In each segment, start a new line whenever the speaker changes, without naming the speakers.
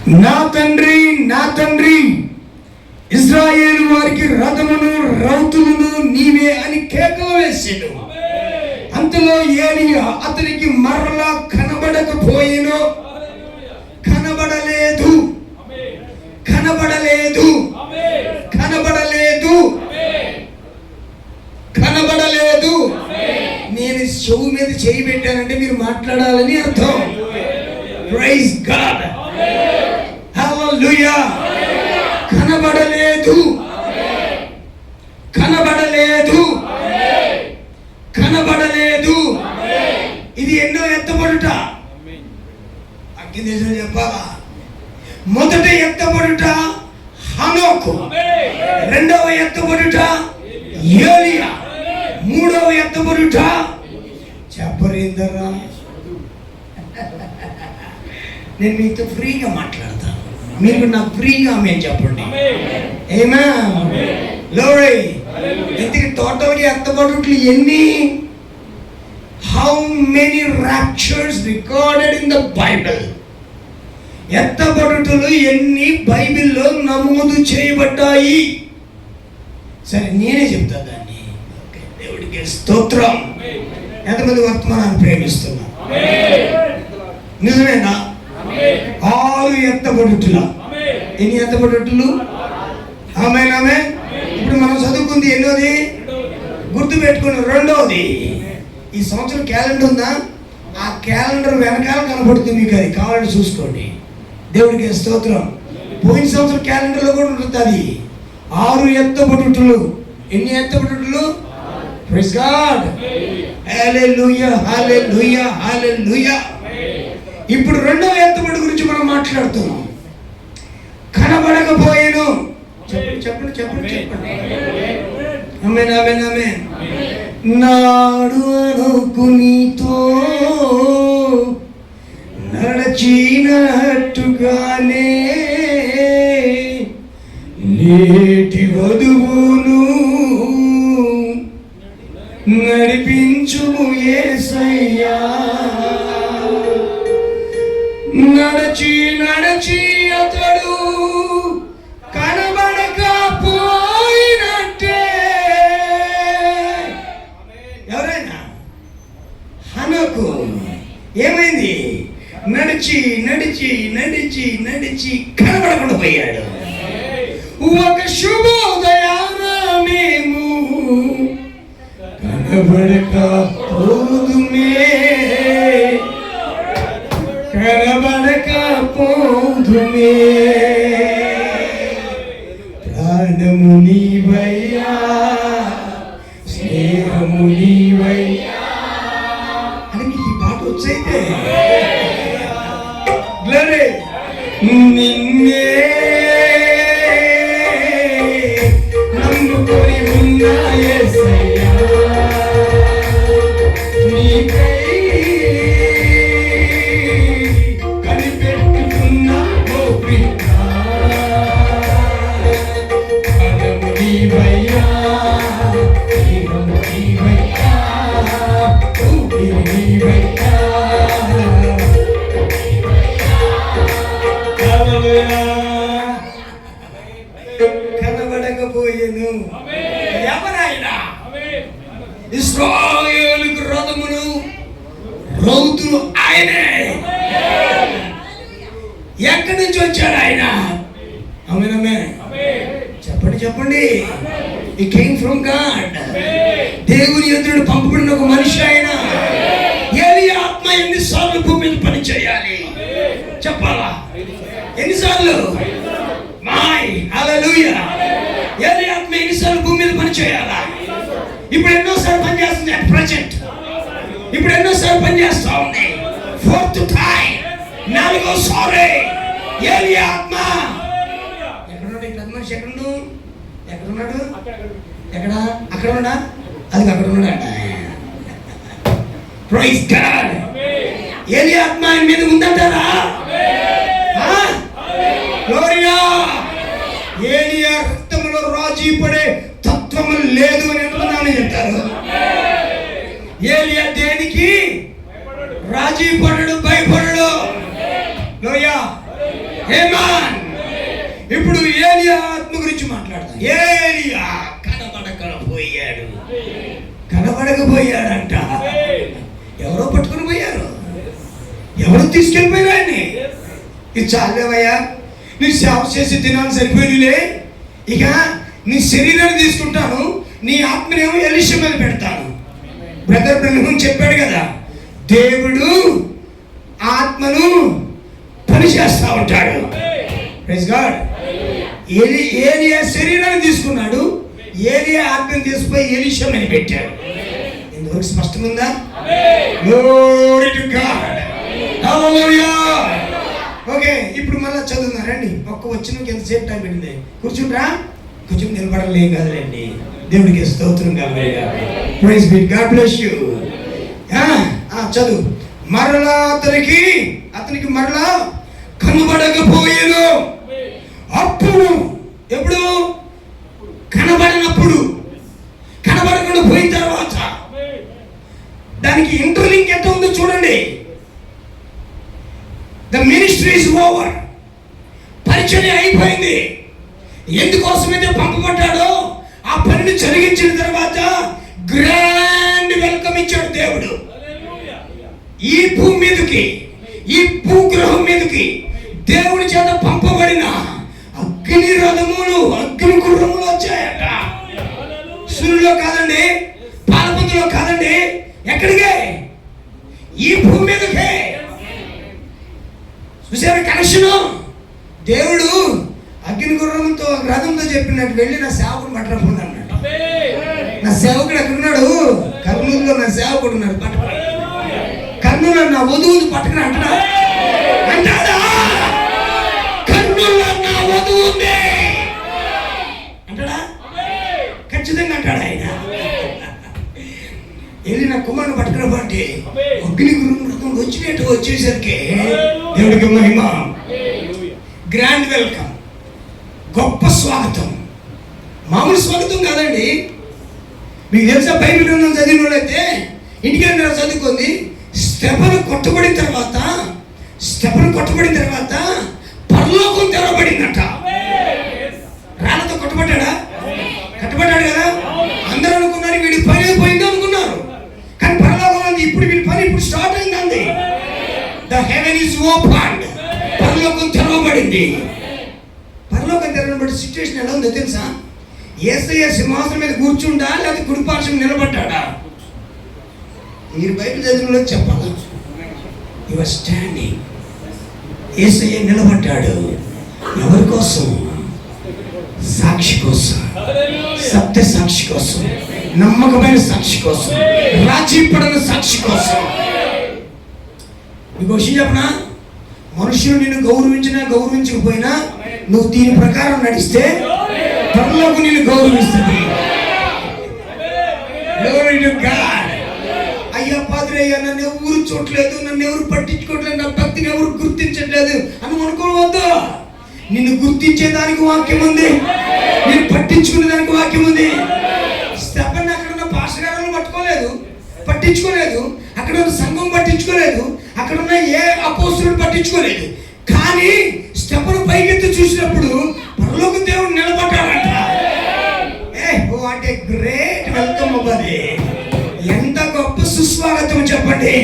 నా తండ్రి ఇశ్రాయేలు వారికి రథమును రౌతులను నీవే అని కేకలు వేసాడు. అంతలో ఏలియా అతనికి మరలా కనబడకపోయేను. కనబడలేదు. నేను చెవు మీద చేయి పెట్టానంటే మీరు మాట్లాడాలని అర్థం. ప్రైజ్ గాడ్, హల్లెలూయా. కనబడలేదు. ఇది ఎన్నో ఎత్తబడుట. అగ్నిదేశం చెప్పాలా? మొదట ఎత్తబడుట హనోకు, రెండవ ఎత్తబడుట ఏలియా, మూడవ ఎత్తబడుట చెప్పరేందరా. నేను మీతో ఫ్రీగా మాట్లాడతాను, మీరు నాకు ఫ్రీగా ఆమేన్ చెప్పండి. ఆమేన్. గ్లోరీ. ఇంతకీ టోటల్గా ఎత్తబడుట్లు ఎన్ని? How many raptures recorded in the Bible? ఎత్తబడుటలు ఎన్ని బైబిల్లో నమోదు చేయబడ్డాయి? సరే, నేనే చెప్తా దాన్ని. దేవుడికి స్తోత్రం. ఎంతమంది వర్తమానాన్ని ప్రేమిస్తున్నారు? నిజమేనా? 6 ఎత్తబడుతుల. ఎన్ని ఎత్తబడుతులు? ఆమేన్, ఆమేన్. ఇప్పుడు మనం చదువుకుంది ఎన్నోది? గుర్తు పెట్టుకుని రెండోది. ఈ సంవత్సరం క్యాలెండర్ ఉందా? ఆ క్యాలెండర్ వెనకాల కనబడుతుంది మీకు, అది కావాలంటే చూసుకోండి. దేవుడికి స్తోత్రం. పోయిన సంవత్సరం క్యాలెండర్లో కూడా ఉంటుంది అది. 6 ఎత్తబడుతులు. ఎన్ని ఎత్తబడుతులు? ప్రైజ్ గాడ్, హల్లెలూయా, హల్లెలూయా, హల్లెలూయా. ఇప్పుడు రెండవ ఎత్తబడు గురించి మనం మాట్లాడుతున్నాం. కనబడకపోయేను. చెప్పండి. ఆమేన్, ఆమేన్, ఆమేన్. నాడు అనుకునితో నడచినట్టుగానే నేటి వధువును నడిపించుము యేసయ్యా. నడచి అతడు కనబడకపోయినట్టే. ఎవరైనా హనోకు ఏమైంది? నడిచి కనబడకుండా పోయాడు. ఒక శుభోదయాన మేము కనబడకపోదుమే. ప్రాణము నీవయ్యా, స్నేహము నీవయ్యా అని మీకు ఈ పాట వచ్చైతే నిన్నే నమ్ముకొని ఉన్నా యేసయ్యా, నీకై కనిపెట్టుకున్నా ఓ ప్రియా. ప్రాణము నీవయ్యా, స్నేహము నీవయ్యా, ఊపిరి నీవయ్యా. కనబడకపోయేను. ఎవరైనా ఇశ్రాయేలుకు రథమును రౌతులు ఆయనే. ఎక్కడి నుంచి వచ్చాడు ఆయన? ఆమేన్, ఆమేన్. చెప్పండి. He came from God. దేవుని ఎదురు పంపబడిన ఒక మనిషి ఆయన. ఏలియా ఆత్మ ఎన్నిసార్లు భూమి మీద పని చేయాలి చెప్పాలా? ఎన్నిసార్లు? హల్లెలూయా. ఏలియా ఆత్మ ఎన్నిసార్లు భూమి మీద పని చేయాలా? ఇప్పుడు ఎన్నోసార్లు పని చేస్తుంది. అట్ ప్రజెంట్ ఇప్పుడు ఎన్నోసార్లు పని చేస్తా ఉంది. 4th టైం, 4సారి ఏలియా ఆత్మ. ఎక్కడున్నాడు ఈ పెద్ద మనిషి? ఎక్కడున్నాడు? అక్కడ ఉన్నాడా? అది అక్కడ ఉన్నాడు. Praise God. ఏలియా ఆత్మ ఆయన మీద ఉందంటారా? గ్లోరియా. ఏలియా రక్తంలో రాజీ పడే తత్వము లేదు అని ఎంతమంది చెప్తారు? ఏలియా దేనికి రాజీ పడడు, భయపడడు. గ్లోరియా. హేమాన్. ఇప్పుడు ఏలియా ఆత్మ గురించి మాట్లాడతాం. ఏలియా కనబడకపోయాడు. కనబడకపోయాడంట. ఎవరో పట్టుకుని పోయారు, ఎవరు తీసుకెళ్ళిపోయారు ఆయన్ని. ఇది చాలేవయ్యా, నీ సేవ చేసి దినాలు సరిపోయినలే, ఇక నీ శరీరాన్ని తీసుకుంటాను, నీ ఆత్మనేమో ఎలీషా మీద పెడతాను. బ్రదర్ బ్రహ్మ చెప్పాడు కదా, దేవుడు ఆత్మను పని చేస్తా ఉంటాడు. Praise God. ఏలియా శరీరాన్ని తీసుకున్నాడు, ఏలియా ఆత్మను తీసుకుపోయి ఎలీషా మీద పెట్టాడు. ఎందుకు స్పష్టంగా? Glory to God. Hallelujah. Okay, ఇప్పుడు మళ్ళీ చదువుతున్నారండి. ఒక్క వచ్చినకి ఎంతసేపు టైం పెట్టింది? కూర్చుంటా, కొంచెం నిలబడలేం కదండి. దేవుడికి స్తోత్రం కలగాలి. Praise be God bless you. చదువు. మరలా అతనికి మరలా కనబడకపోయాను. అప్పుడు, ఎప్పుడు? కనబడినప్పుడు. కనబడకుండా పోయిన తర్వాత దానికి ఇంటర్లింక్ ఎంత ఉందో చూడండి. The ministry is over. పరిచర్య అయిపోయింది. ఎందుకోసమైతే పంపబడ్డాడో ఆ పనిని జరిగించిన తర్వాత గ్రాండ్ వెల్కమ్ ఇచ్చాడు దేవుడు. ఈ భూమి మీదకి, ఈ భూగ్రహం మీదకి దేవుడి చేత పంపబడిన అగ్ని రథములు, అగ్ని గుర్రములు వచ్చాయట. సూర్యులో కాదండి, పాలపందులో కాదండి. ఎక్కడికే? ఈ భూమి మీదకే. చూసారా కనెక్షన్? దేవుడు అగ్ని గుర్రంతో, రథంతో చెప్పినట్టు వెళ్ళి నా సేవకుడు పట్టరకుండా అన్నాడు. నా సేవకుడు ఎక్కడున్నాడు? కర్నూలులో నా సేవకుడు ఉన్నాడు. కర్నూలు నా వధువుని పట్టుకుని అంటాడా? కర్నూలులో నా వధువు ఉంది అంటాడా? ఖచ్చితంగా అంటాడు ఆయన. వెళ్ళి నా కుమారుని పట్టుకున్నప్పటి అగ్ని గురువు వచ్చినట్టు వచ్చేసరికి దేవుడికి మహిమ. గ్రాండ్ వెల్కమ్, గొప్ప స్వాగతం. మామూలు స్వాగతం కాదండి. మీకు తెలుసా, బైబిల్ గ్రంథం చదివిన వాళ్ళైతే ఇంటికి చదువుకుంది. స్టెఫను కొట్టబడిన తర్వాత పరలోకం తెరవబడిందట. రాళ్ళతో కట్టబడ్డాడు కదా. అందరూ అనుకున్నారు వీడి పని అయిపోయింది అనుకున్నారు. కానీ పరలోకం అంది ఇప్పుడు వీడి పని ఇప్పుడు స్టార్ట్ అయిందండి. The heaven is opened. పరలోకం తెరవబడింది. పరలోకం తెరవబడి సిచ్యువేషన్ ఎలా ఉందో తెలుసా? యేసయ్య సింహాసనం మీద కూర్చుండా లేదా కుడిపార్శ్వం నిలబడ్డా? మీరు బైబిల్ చదివిన చెప్పాలి. Your standing. యేసయ్య నిలబడ్డాడు. ఎవరి కోసం? సాక్షి కోసం, సత్య సాక్షి కోసం, నమ్మకమైన సాక్షి కోసం, రాజీ పడని సాక్షి కోసం. మీకు విషయం చెప్పనా? మనుషులు నిన్ను గౌరవించినా గౌరవించకపోయినా నువ్వు దీని ప్రకారం నడిస్తే పరలోకం నిన్ను గౌరవిస్తుంది. అయ్యా పాద్రయ్యా, నన్ను ఎవరు చూడలేదు, నన్ను ఎవరు పట్టించుకోవట్లేదు, నా భక్తిని ఎవరు గుర్తించట్లేదు అని అనుకోవద్దు. నిన్ను గుర్తించేదానికి వాక్యం ఉంది, నేను పట్టించుకునే దానికి వాక్యం ఉంది. స్టెఫన్ అక్కడ ఉన్న పాస్టర్ గారు పట్టించుకోలేదు, అక్కడ ఉన్న సంఘం పట్టించుకోలేదు, అక్కడ ఉన్న ఏ అపోస్తులు పట్టించుకోలేదు. కానీ స్టెఫన్ పైకెత్తి చూసినప్పుడు పరలోక దేవుడు నిలబడ్డాడంట. వాట్ ఏ గ్రేట్ వెల్కమ్ అవ్వది. ఎంత గొప్ప సుస్వాగతం చెప్పండి.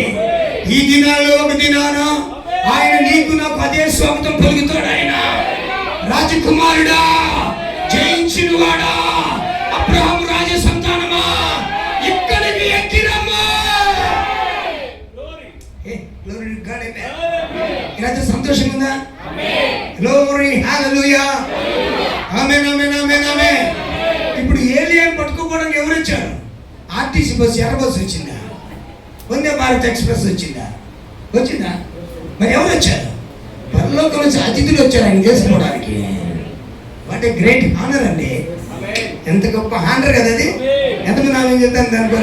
ఈ దినాల్లో ఒక దినాన ఆయన నీకు నాకు అదే స్వాగతం పలుకుతాడు. ఆయన రాజకుమారుడా, జయించిన వాడా, అబ్రహాము రాజ సంతానమా, ఇక్కడికి ఎక్కిరమ్మా. ఈరోజు సంతోషం ఉందా? గ్లోరీ, హల్లెలూయా, ఆమేన్, ఆమేన్, ఆమేన్, ఆమేన్. ఇప్పుడు ఏలియాని పట్టుకోవడానికి ఎవరు వచ్చారు? ఆర్టీసీ బస్సు, ఎర్ర బస్సు వచ్చిందా? వందే భారత్ ఎక్స్ప్రెస్ వచ్చిందా? మరి ఎవరు వచ్చారు? పరలోకం నుంచి అతిథులు వచ్చారు ఆయన చేసుకోవడానికి. వాట్ ఏ గ్రేట్ హానర్ అండి. ఎంత గొప్ప హానర్ కదా అది. ఎంతమంది ఆమె చెప్తాను దానికో.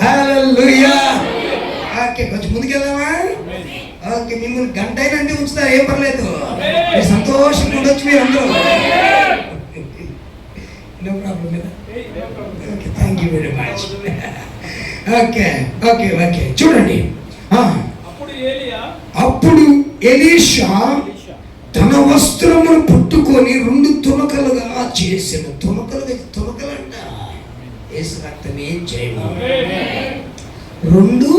హల్లెలూయా. ఓకే, కొంచెం ముందుకెళ్దామా? ఓకే, మిమ్మల్ని గంట అయినా అంటే ఉంచుతారు, ఏం పర్లేదు. మీరు సంతోషంగా ఉండొచ్చు మీరు అందరూ. నో ప్రాబ్లం కదా. Okay, thank you very much. Okay okay okay, చూడండి. అప్పుడు ఎలీషా తన వస్త్రమును పుట్టుకొని 2 తునకలుగా చేసిన. తునకలంట యేసు రక్తం ఏం చేయను, 2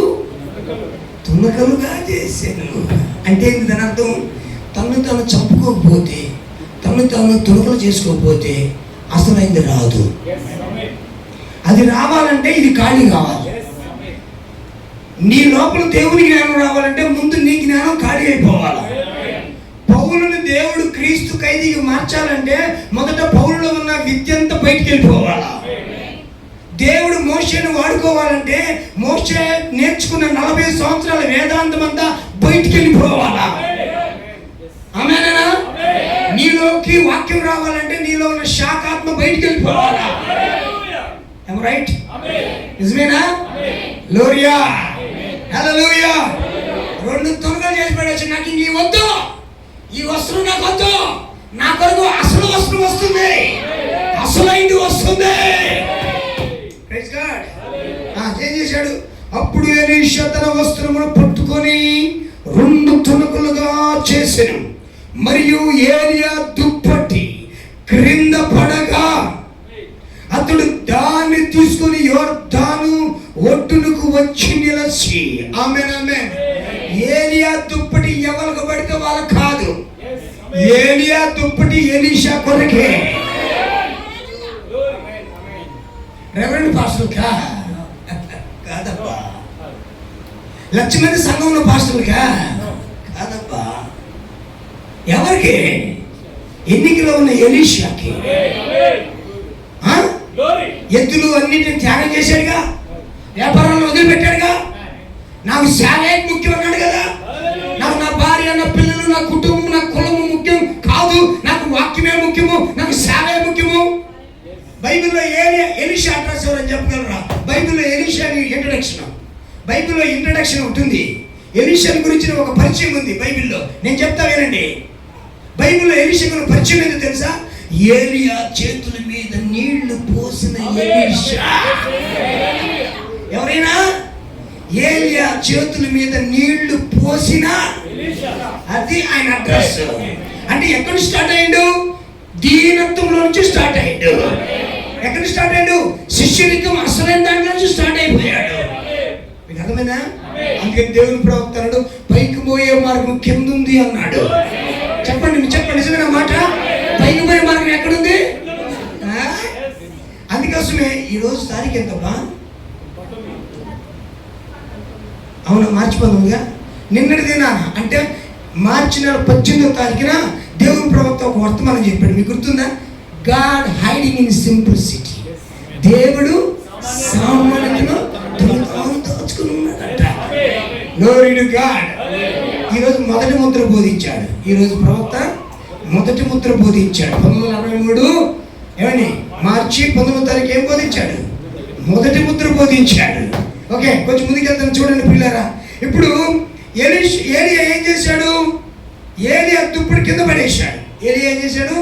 తునకలుగా చేశాను. అంటే దాని అర్థం, తను తాను చంపుకోకపోతే, తను తాను తునకలు చేసుకోకపోతే అసలైంది రాదు. అది రావాలంటే ఇది ఖాళీ కావాలి. నీ లోపల దేవుని జ్ఞానం రావాలంటే ముందు నీ జ్ఞానం ఖాళీ అయిపోవాలి. పౌలుని దేవుడు క్రీస్తు ఖైదీగా మార్చాలంటే మొదట పౌలులో ఉన్న విద్య అంతా బయటికి వెళ్ళిపోవాలా. దేవుడు మోషేను వాడుకోవాలంటే మోషే నేర్చుకున్న 40 సంవత్సరాల వేదాంతం అంతా బయటికి వెళ్ళిపోవాలా. ఆమేనా? నీలోకి వాక్యం రావాలంటే నీలో ఉన్న శాఖాత్మ బయటికి వెళ్ళిపోవాలా. రైట్? నిజమేనా? లోరియా, హల్లెలూయా. 2 తునకలు చేసి పడేసి, నాకు ఇంక వద్దు, ఈ వస్త్రం నాకు వద్దు, నా కొరకు అసలు వస్త్రం వస్తుంది, అసలైంది వస్తుంది. Praise God. ఏం చేశాడు? అప్పుడు ఎలీషా తన వస్త్రమును పట్టుకొని 2 తునకలుగా చేసెను, మరియు ఏలియా దుప్పటి క్రింద పడగా అతడు దాన్ని తీసుకుని యోర్దాను ఒడ్డునకు వచ్చి నిలిచి. ఆమేన్, ఆమేన్. ఏలియా దుప్పటి ఎవరికి పడితే వాళ్ళకి కాదు. ఏలియా దుప్పటి ఎలీషా కొరకే. రెవరెండ్ పాస్టర్కా కాదబ్బా, లక్ష్మీ సంఘంలో పాస్టర్కా కాదబ్బా. ఎవరికి? ఎన్నికలో ఉన్న ఎలీషాకి. ఎద్దులు అన్నింటిని త్యాగం చేశాడుగా, వ్యాపారంలో వదిలిపెట్టాడుగా. నాకు సేవే ముఖ్యం అన్నాడు కదా. నాకు నా భార్య, నా పిల్లలు, నా కుటుంబం, నా కులము ముఖ్యం కాదు, నాకు వాక్యమే ముఖ్యము, నాకు సేవే ముఖ్యము. బైబిల్లో ఎలీషా అడ్రస్ ఎవరని చెప్పగలరా? బైబిల్లో ఎలీషా బైబిల్లో ఇంట్రడక్షన్ ఉంటుంది. ఎలీషా గురించిన ఒక పరిచయం ఉంది బైబిల్లో. నేను చెప్తా వినండి. బైబిల్లో ఎలీషా గురించి పరిచయం ఏంటో తెలుసా? ఏలియా చేతుల మీద నీళ్లు పోసిన ఎలీషా. ఎవరైనా ఏలియా చేతుల మీద నీళ్లు పోసిన, అది ఆయన అడ్రస్. అంటే ఎక్కడ స్టార్ట్ అయ్యాడు? దీనత్వంలో నుంచి స్టార్ట్ అయ్యాడు. ఎక్కడ స్టార్ట్ అయ్యాడు? శిష్యునికం అసలైన దాంట్లో నుంచి స్టార్ట్ అయిపోయాడు. మీకు అర్థమైనా? అందుకని దేవుని ప్రవక్త అన్నాడు, పైకి పోయే మార్గం కింద ఉంది అన్నాడు. చెప్పండి నిజమైన మాట. పైకి పోయే మార్గం ఎక్కడుంది? అందుకోసమే ఈరోజు తారీఖు ఎంతబ్బా? అవునా, మార్చి 19గా. నిన్నటిదేనా అంటే మార్చి నెల 18వ తారీఖున దేవుని ప్రవక్త ఒక వర్తమానం చెప్పాడు. మీకు గుర్తుందా? God hiding in simplicity. దేవుడు సామాన్యతను దాచుకుని ఉన్నాడట. Glory to God. ఈరోజు మొదటి ముద్ర బోధించాడు. ఈరోజు ప్రవక్త మొదటి ముద్ర బోధించాడు. 1963 ఏమండి మార్చి 19వ తారీఖు ఏం బోధించాడు? మొదటి ముద్ర బోధించాడు. ఓకే, కొంచెం ముందుకెళ్తాను చూడండి పిల్లరా. ఇప్పుడు ఏలియా ఏం చేశాడు? ఏలియా దుప్పటి కింద పడేశాడు. ఏలియా ఏం చేశాడు?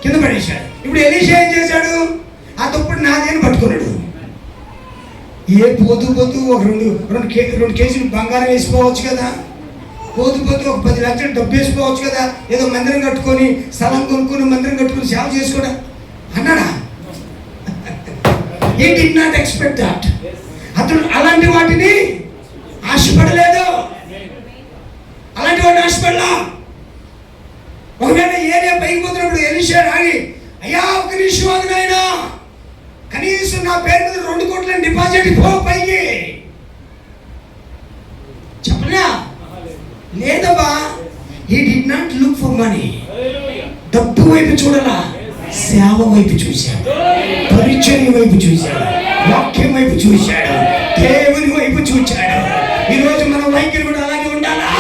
కింద పడేశాడు. ఇప్పుడు ఎలీషా ఏం చేశాడు? ఆ దుప్పటి నాది అని పట్టుకున్నాడు. ఏ పోతూ ఒక రెండు కేజీలు బంగారం వేసుకోవచ్చు కదా, పోతూ ఒక 10 లక్షలు డబ్బు వేసుకోవచ్చు కదా, ఏదో మందిరం కట్టుకొని స్థలం కొనుక్కొని మందిరం కట్టుకొని సేవ చేసుకోవడం అన్నాడా? He did not expect that. అతడు అలాంటి వాటిని ఆశపడలేదు. అలాంటి వాటిని ఆశపడలా. ఒకవేళ ఏరియా పైకి పోతున్నప్పుడు ఎలీషా రాగి, అయ్యా ఒక నిమిషం ఆగినాయన, కనీసం నా పేరు మీద 2 కోట్ల డిపాజిట్ పో పైకి చెప్పనా? లేదబ్బా. He did not look for money. డబ్బు వైపు చూడలా, సేవ వైపు చూశాడు, పరిచర్య వైపు చూశాడు, వాక్యం వైపు చూశాడు, దేవుని వైపు చూశాడు. ఈరోజు మన వైఖరి కూడా అలాగే ఉండాలా?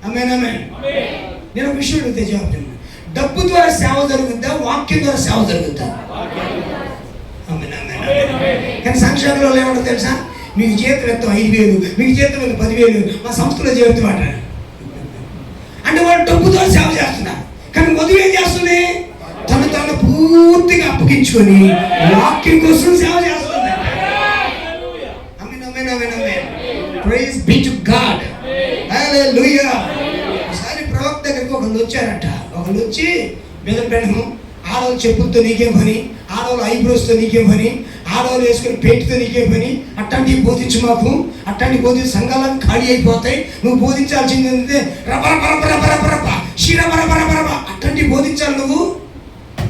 ఆమేన్, ఆమేన్. నేను ఒక విషయం అడిగితే చెప్తాను. డబ్బు ద్వారా సేవ జరుగుద్దా, వాక్యం ద్వారా సేవ జరుగుద్దా? ఆమేన్, ఆమేన్. కానీ సంక్షేమంలో ఏమంటో తెలుసా? మీకు జీతం ఎంత 5,000, మీకు జీతం ఎంత 10,000, మా సంస్థలో జీవితం అంట. అంటే వాడు డబ్బుతో సేవ చేస్తున్నారు. కానీ వధువు ఏం చేస్తుంది? తను పూర్తిగా అప్పగించుకొని వాక్యం కోసం సేవ చేస్తుంది. ఆమేన్, ఆమేన్, ఆమేన్, ఆమేన్. Praise be to God. హల్లెలూయా. ఒకసారి ప్రవక్త దగ్గరికి ఒకళ్ళు వచ్చారట. ఒకళ్ళు వచ్చి బెదరపెనము, ఆడవాళ్ళు చెప్పులతో నీకేం పని, ఆడవాళ్ళు ఐబ్రోస్తో నీకేం పని, ఆడవాళ్ళు వేసుకుని పేటితో నీకేం పని, అట్లాంటివి బోధించు మాకు, అట్లాంటివి బోధించి సంఘాలకు ఖాళీ అయిపోతాయి, నువ్వు బోధించాల్సింది ఏంటంటే రబరబరబరబరబరబ శిరబరబరబరబ అట్లాంటివి బోధించాలి నువ్వు.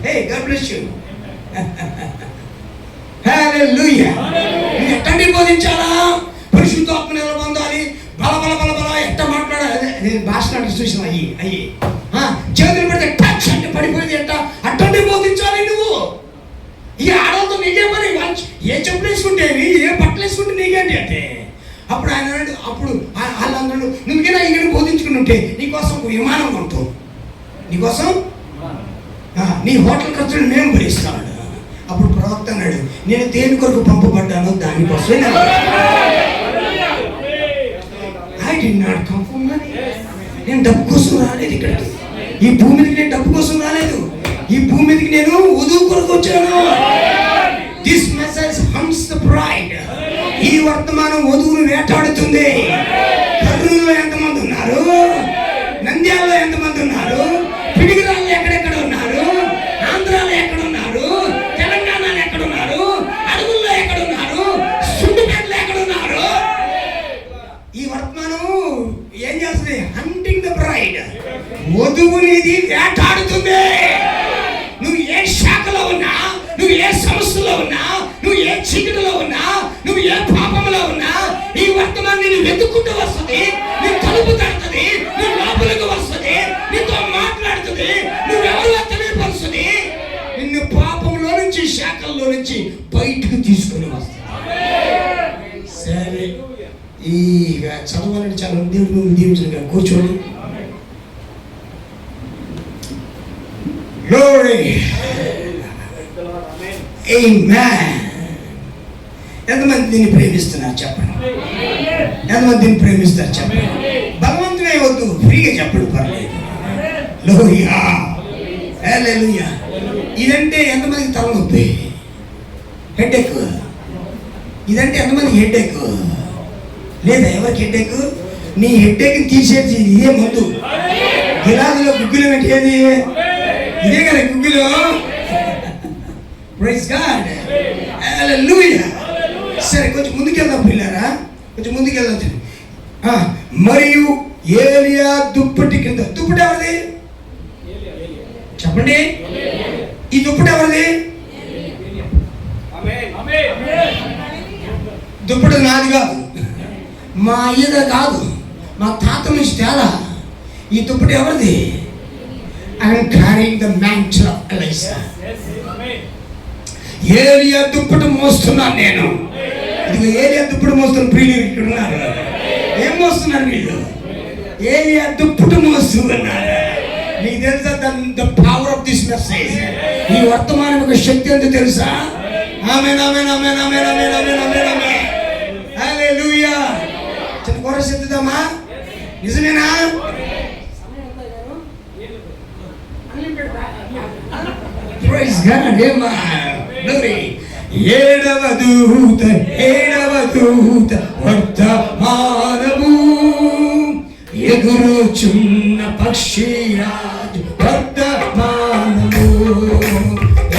హే గాడ్ బ్లెస్ యు. హల్లెలూయా. నువ్వు ఎట్లాంటివి బోధించాలా? పరిశుద్ధాత్మ నిల పొందాలి, బల బల బల బల ఎట్ట మాట్లాడాలి. నేను భాష చూసిన అయ్యి చేతులు పెడితే టచ్ అంటే పడిపోయింది ఎట్ట, అట్టండి బోధించాలి నువ్వు. ఈ ఆడవాళ్ళతో నీకే పని, ఏ చెప్పులు వేసుకుంటేవి, ఏ బట్టలు వేసుకుంటే నీకేంటి అంటే. అప్పుడు ఆయన అప్పుడు వాళ్ళందరూ నువ్వుగా ఇక్కడ బోధించుకుని ఉంటే నీకోసం విమానం కొంటావు, నీకోసం నీ హోటల్ ఖర్చులు మేము భరిస్తాను. అప్పుడు ప్రవక్త అన్నాడు, నేను దేని కొరకు పంపబడ్డాను దానికోసమే. I did not come for money. నేను డబ్బు కోసం రాలేదు ఇక్కడ. ఈ భూమి మీదకి నేను డబ్బు కోసం రాలేదు. ఈ భూమి మీదకి నేను వధువు కొరకు వచ్చాను. This message haunts the bride. ఈ వర్తమానం వధువును వేటాడుతుంది. కర్నూలులో ఎంతమంది ఉన్నారు, నంద్యాలలో ఎంతమంది ఉన్నారు, పిడిగిరాల్లో ఎక్కడెక్కడ ఉన్నారు, ఆంధ్రాలో ఎక్కడ ఉన్నారు, తెలంగాణలో ఎక్కడ ఉన్నారు, అడవుల్లో ఎక్కడ ఉన్నారు, సుండిపేటలో ఎక్కడ ఉన్నారు. ఈ వర్తమానం ఏం చేస్తుంది? Hunting the bride. వధువునిది వేటాడుతుంది. నువ్వు ఏ శాఖలో ఉన్నా, నువ్వు ఏ సంస్థలో ఉన్నా, నువ్వు ఏ చీకటిలో ఉన్నా, నువ్వు ఏ పాపంలో ఉన్నా, ఈ వర్తమానం నేను వెతుక్కుంటూ వస్తుంది, నీ తలుపు తడుతుంది, నీ లోపలికి వస్తుంది, నీతో మాట్లాడుతుంది, నువ్వెవరో తెలియపరుస్తుంది, నిన్ను పాపంలో నుంచి శాఖల్లో నుంచి బయటకు తీసుకుని వస్తుంది. సరే, ఇక చదవాలని చాలా దేవుడు దీవించిన కూర్చోండి. Glory. Amen. ఎంతమంది దీన్ని ప్రేమిస్తున్నారు చెప్పండి. ఎంతమంది దీన్ని ప్రేమిస్తారు చెప్పండి. బలవంతమే వద్దు, ఫ్రీగా చెప్పండి, పర్లేదు. హల్లెలూయా. హల్లెలూయా. ఇదంటే ఎంతమందికి తలనొప్పి, హెడేక్? ఇదంటే ఎంతమందికి హెడేక్ లేదా? ఎవరికి హెడేక్? నీ హెడేక్ తీసేది ఇదే మందు. గిలాసులో గుగ్గులు పెట్టేది ఇదే కదా, గుగ్గులు. Praise God. హల్లెలూయా. సరే, కొంచెం ముందుకెళ్దాం పిల్లరా, కొంచెం ముందుకెళ్దాం. మరియు ఏలియా దుప్పటి కింద. దుప్పటి ఎవరిది చెప్పండి? ఈ దుప్పటి ఎవరిది? దుప్పటి నాది కాదు, మా అయ్యదా కాదు, మా తాత నుంచి తేలా. ఈ దుప్పటి ఎవరిది? I'm carrying the mantle of Elisha. ఏలియా దుప్పటి మోస్తున్నాను నేను. ఇది ఏలియా దుప్పటి మోస్తున్న ప్రియులు ఇక్కడ ఉన్నారు. ఏం మోస్తున్నారు వీళ్ళు? ఏలియా దుప్పటి మోస్తున్నారు. నీకు తెలుసా the power of this message? ఈ వర్తమానం యొక్క శక్తి ఎంత తెలుసా? ఆమేన్ ఆమేన్ ఆమేన్ ఆమేన్ ఆమేన్ ఆమేన్ ఆమేన్ ఆమేన్. హల్లెలూయా. చిన్న కోరస్ ఎత్తుదామా? నిజమేనా? Praise God. గ్లోరీ. ఏడవ దూత వర్తమానము ఎగురుచున్న పక్షిరాజు వర్తమానము.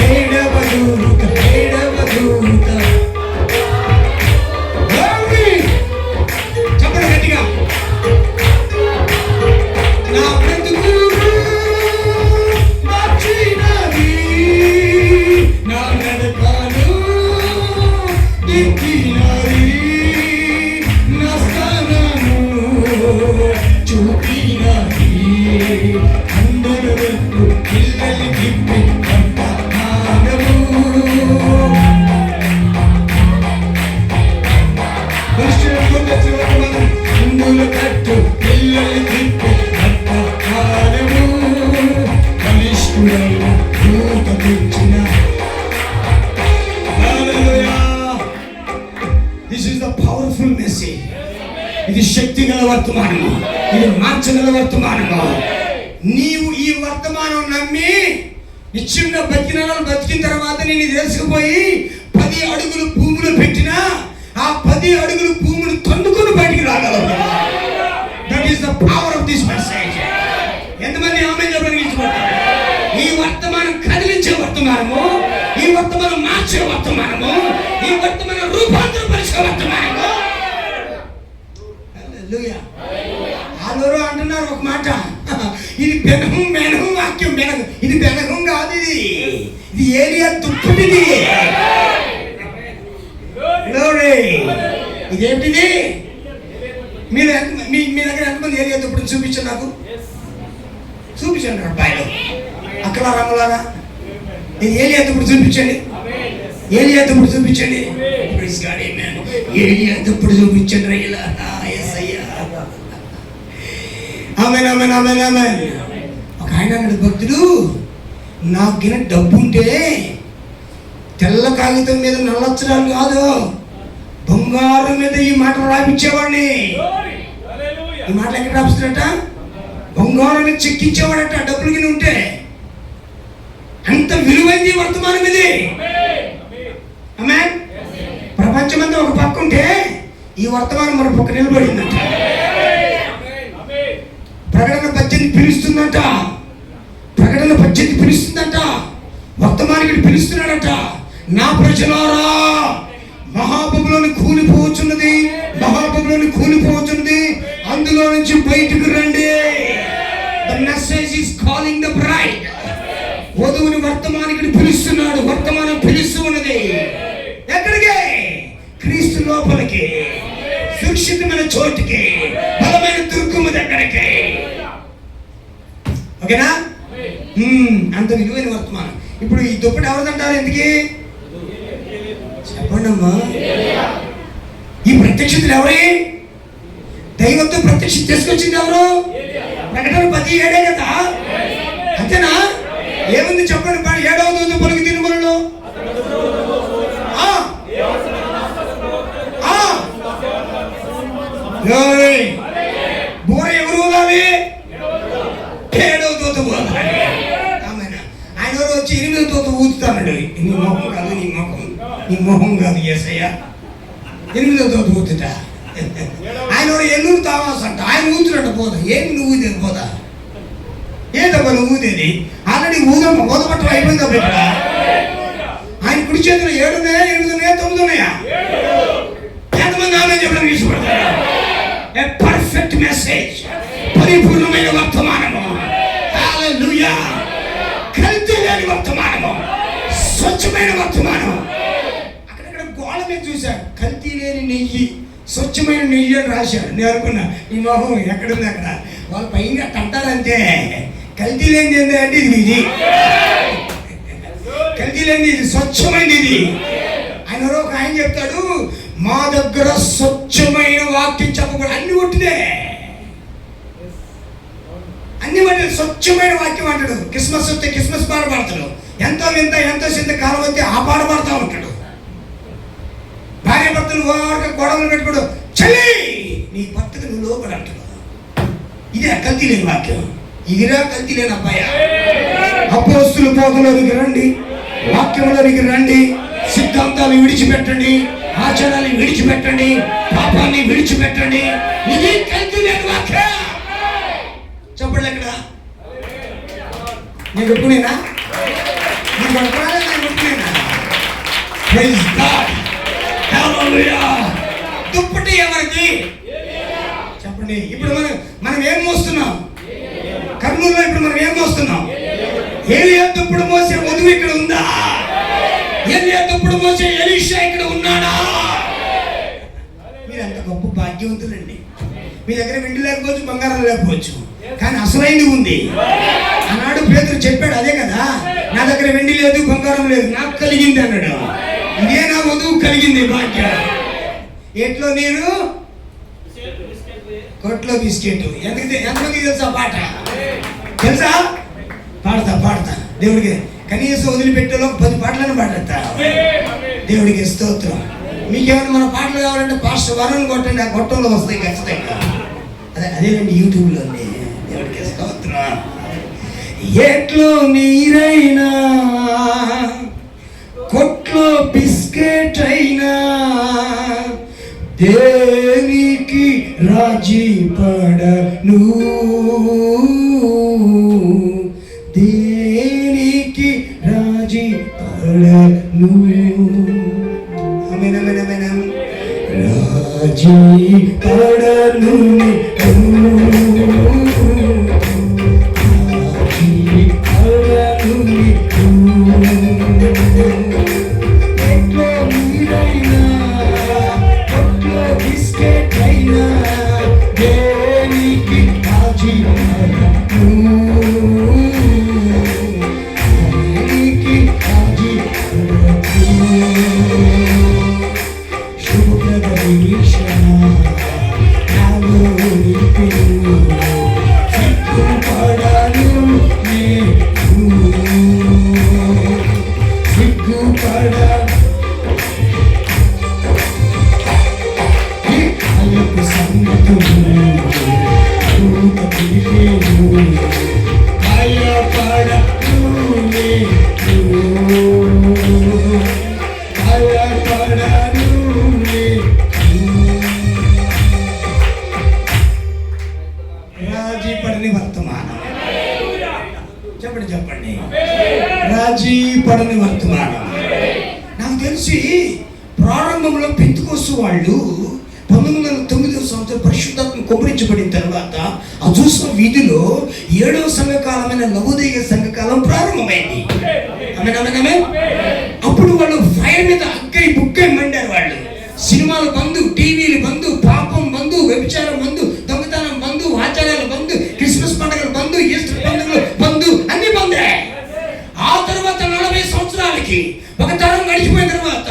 ఏడవ దూత చెప్పండి గట్టిగా. నా బ్రతుకు మార్చినది, నా నడకను దిద్దినది, నా స్థానము చూపినది. అందరూ పిల్లలు తిప్పి వర్తమానము. ముందులు కట్టు పిల్లలు తిప్పి వర్తమానము. కనిష్ఠుడైన దూత తెచ్చిన. This is the powerful message. ఇది శక్తి గల వర్తమానము, ఇది మార్చగల వర్తమానము. నీవు ఈ వర్తమానం నమ్మి నిత్యంగా బతికిన తర్వాత నేను తెలుసుకుపోయి 10 అడుగులు భూమిలో పెట్టినా ఆ 10 అడుగులు భూమిని తన్నుకొని బయటికి రాగలవు. That is the power of this message. ఎంతమంది ఆమేన్ చెప్పడానికి ఇష్టపడతారు? ఈ వర్తమానం కదిలించే వర్తమానము, ఈ వర్తమానం మార్చే వర్తమానము, ఈ వర్తమానం రూపాంతరపరిచే వర్తమానము. హల్లెలూయా. ఆలోరు అంటున్నారు ఒక మాట, ఇది బెనహం వాక్యం. బెనహం ఇది బెనహం కాదు, ఇది ఏలియా దుప్పటిది. ఇదేంటిది? మీరు మీ దగ్గర ఎంతమంది ఏలియా దుప్పటిని చూపించండి, నాకు చూపించండి. అబ్బాయిలు అక్కడ రంగులాగా ఏలియా దుప్పటి చూపించండి, ఏలియా దుప్పటి చూపించండి, ఏలియా దుప్పటి చూపించండి రైలా. ఆమేన్ ఆమేన్ ఆమేన్ ఆమేన్. ఒక ఆయన అన్నాడు, భక్తుడు, నాకు డబ్బు ఉంటే తెల్ల కాగితం మీద నల్లచ్చరాలు కాదు, బంగారం మీద ఈ మాటలు రాపించేవాడిని. ఈ మాటలు ఎక్కడ రాపిస్తున్నట్ట? బంగారం మీద చెక్కించేవాడట డబ్బులు కింద ఉంటే. అంత విలువైంది వర్తమానం ఇది. ఆమేన్. ప్రపంచమంతా ఒక పక్క ఉంటే ఈ వర్తమానం మన పక్క నిలబడిందంట. ప్రకటన 18 పిలుస్తుందంట, ప్రకటన 18 పిలుస్తుందంట, వర్తమానికి పిలుస్తున్నాడట. నా ప్రజలారా, మహాబబులోని కూలిపోవచ్చున్నది, మహాబబులోని కూలిపోవచ్చున్నది, అందులో నుంచి బయటకు రండి. The message is calling the bride. వధువుని వర్తమానికి పిలుస్తున్నాడు, వర్తమానం పిలుస్తూ ఉన్నది. ఎక్కడికి? క్రీస్తు లోపలికి, సురక్షితమైన చోటుకి, బలమైన దుర్గము దగ్గరికి. ఓకేనా? అంత విలువైన వర్తమానం. ఇప్పుడు ఈ దుప్పటి ఎవరిదంటారు? ఎందుకు చెప్పండి అమ్మా. ఈ ప్రత్యక్షతలు ఎవరి? దైవంతో ప్రత్యక్ష తీసుకొచ్చింది ఎవరు? ప్రకటన 17 కదా, అంతేనా? ఏముంది చెప్పండి. 7వ దూత పలుకు తిరుమలలో బోర ఎవరు ఊదాలి? 7వ దూత ఊదాలి. ఆయన ఎవరు వచ్చి 8వ దూత ఊదుతాడు. నీ మొహం కాదు, నీ మొహం కాదు యేసయ్య. 8వ దూత ఊదుట. ఆయన ఎల్లూరు తావాస్ అంట, ఆయన ఊతున్నట్టు పోదా. ఏమి నువ్వు ఊదేది పోదా? ఏదబ్బా నువ్వు ఊదేది? ఆల్రెడీ ఊదపట్టం అయిపోయిందా బిడ్డ? ఆయన కుడి చేతులు 7 ఉన్నాయా, 8 ఉన్నాయా, 9 ఉన్నాయా? ఎంతమంది ఆమేన్ చెప్పడానికి ఇష్టపడతారు? ఏ పర్ఫెక్ట్ మెసేజ్, పరిపూర్ణమైన వర్తమానము. హల్లెలూయా. కల్తీ లేని వర్తమానము, స్వచ్ఛమైన వర్తమానం. అక్కడక్కడ గోడ మీద చూశాను, కల్తీ లేని నెయ్యి, స్వచ్ఛమైన నెయ్యి అని రాశాడు. నేను అనుకున్నా, ఈ మొహం ఎక్కడుంది అక్కడ? వాళ్ళు పైన అంటారంటే కల్తీ లేనిది ఏంటంటే ఇది కల్తీ లేనిది, ఇది స్వచ్ఛమైనది. ఇది ఆయన ఒక ఆయన చెప్తాడు, మా దగ్గర స్వచ్ఛమైన వాక్యం చెప్పకూడదు. అన్ని ఒట్టిదే, అన్ని వాటి స్వచ్ఛమైన వాక్యం అంటాడు. క్రిస్మస్ వస్తే క్రిస్మస్ పాట పాడతాడు, ఎంతో చింత కాలం వస్తే ఆ పాట పాడుతూ ఉంటాడు. భార్య భర్తలు గొడవలు పెట్టుకోడు, చలి నీ భర్తకు నువ్వు లోపల అంటాడు. ఇదే కల్తీ లేని వాక్యం. ఇదిరా కల్తీ లేని అబ్బాయ. అపోస్తుల బోధలోనికి రండి, వాక్యంలోనికి రండి, సిద్ధాంతాలు విడిచిపెట్టండి, ఆచారాన్ని విడిచిపెట్టండి, పాపాన్ని విడిచిపెట్టండి. ఇది కల్తీ లేని వాక్యం. చెప్పండి ఎక్కడ? నేను ఒప్పునేనా? నేను ఒప్పునేనా? Praise God. హల్లెలూయా. దుప్పటి ఎవరిది? చెప్పండి. ఇప్పుడు మనం ఏం మోస్తున్నాం? కర్నూలులో ఇప్పుడు మనం ఏం మోస్తున్నాం? ఏలియా దుప్పటి మోసే వధువు ఇక్కడ ఉందా? ఏలియా దుప్పటి మోసే ఎలీషా ఇక్కడ ఉన్నాడా? మీరు అంత గొప్ప భాగ్యవంతులండి. మీ దగ్గర వెండి లేకపోవచ్చు, బంగారం లేకపోవచ్చు, కానీ అసలైంది ఉంది. ఆనాడు పేతురు చెప్పాడు అదే కదా, నా దగ్గర వెండి లేదు, బంగారం లేదు, నాకు కలిగింది అన్నాడు. ఇదే నా వధువు కలిగింది భాగ్యం. ఎట్లో నేను కొట్లో బిస్కెట్. ఎంతమంది తెలుసా పాట? తెలుసా? పాడతా దేవుడికి. కనీసం వదిలిపెట్టేలో 10 పాటలను పాడతా. దేవుడికి స్తోత్రం. మీకేమైనా మన పాటలు కావాలంటే పాస్టర్ వరుణ్ కొట్టండి, ఆ గొట్టంలో వస్తాయి ఖచ్చితంగా. అదేనండి యూట్యూబ్లో. దేవుడికి స్తోత్రం. ఎట్లో నీరైనా, కొట్లో బిస్కెట్ అయినా, దేనికి రాజీ పడను, దేనికి రాజీ పడను. ఆమేన్ ఆమేన్ ఆమేన్. రాజీ పడను, రాజీ పడని వర్తమానం. చెప్పండి చెప్పండి, రాజీ పడని వర్తమానం. నాకు తెలిసి ప్రారంభంలో పెంతెకోస్తు వాళ్ళు 1909 సంవత్సరం పరిశుద్ధాత్మ కుమ్మరించబడిన తర్వాత అజూస వీధిలో 7వ సంఘకాలమైన నవోదయ సంఘకాలం ప్రారంభమైంది. అప్పుడు వాళ్ళు ఫైర్ మీద అక్కై బుక్కై మండారు. వాళ్ళు సినిమాలు బంధు, టీవీలు బంధు, పాపం బంధు, వ్యభిచారం బంధు, దొంగతనం బంధు, ఆచారాల బంధు, క్రిస్మస్ పండుగల బంధు, ఈస్టర్ పండుగలు బంధు, అన్ని బందే. ఆ తర్వాత 40 సంవత్సరాలకి ఒక తరం గడిచిపోయిన తర్వాత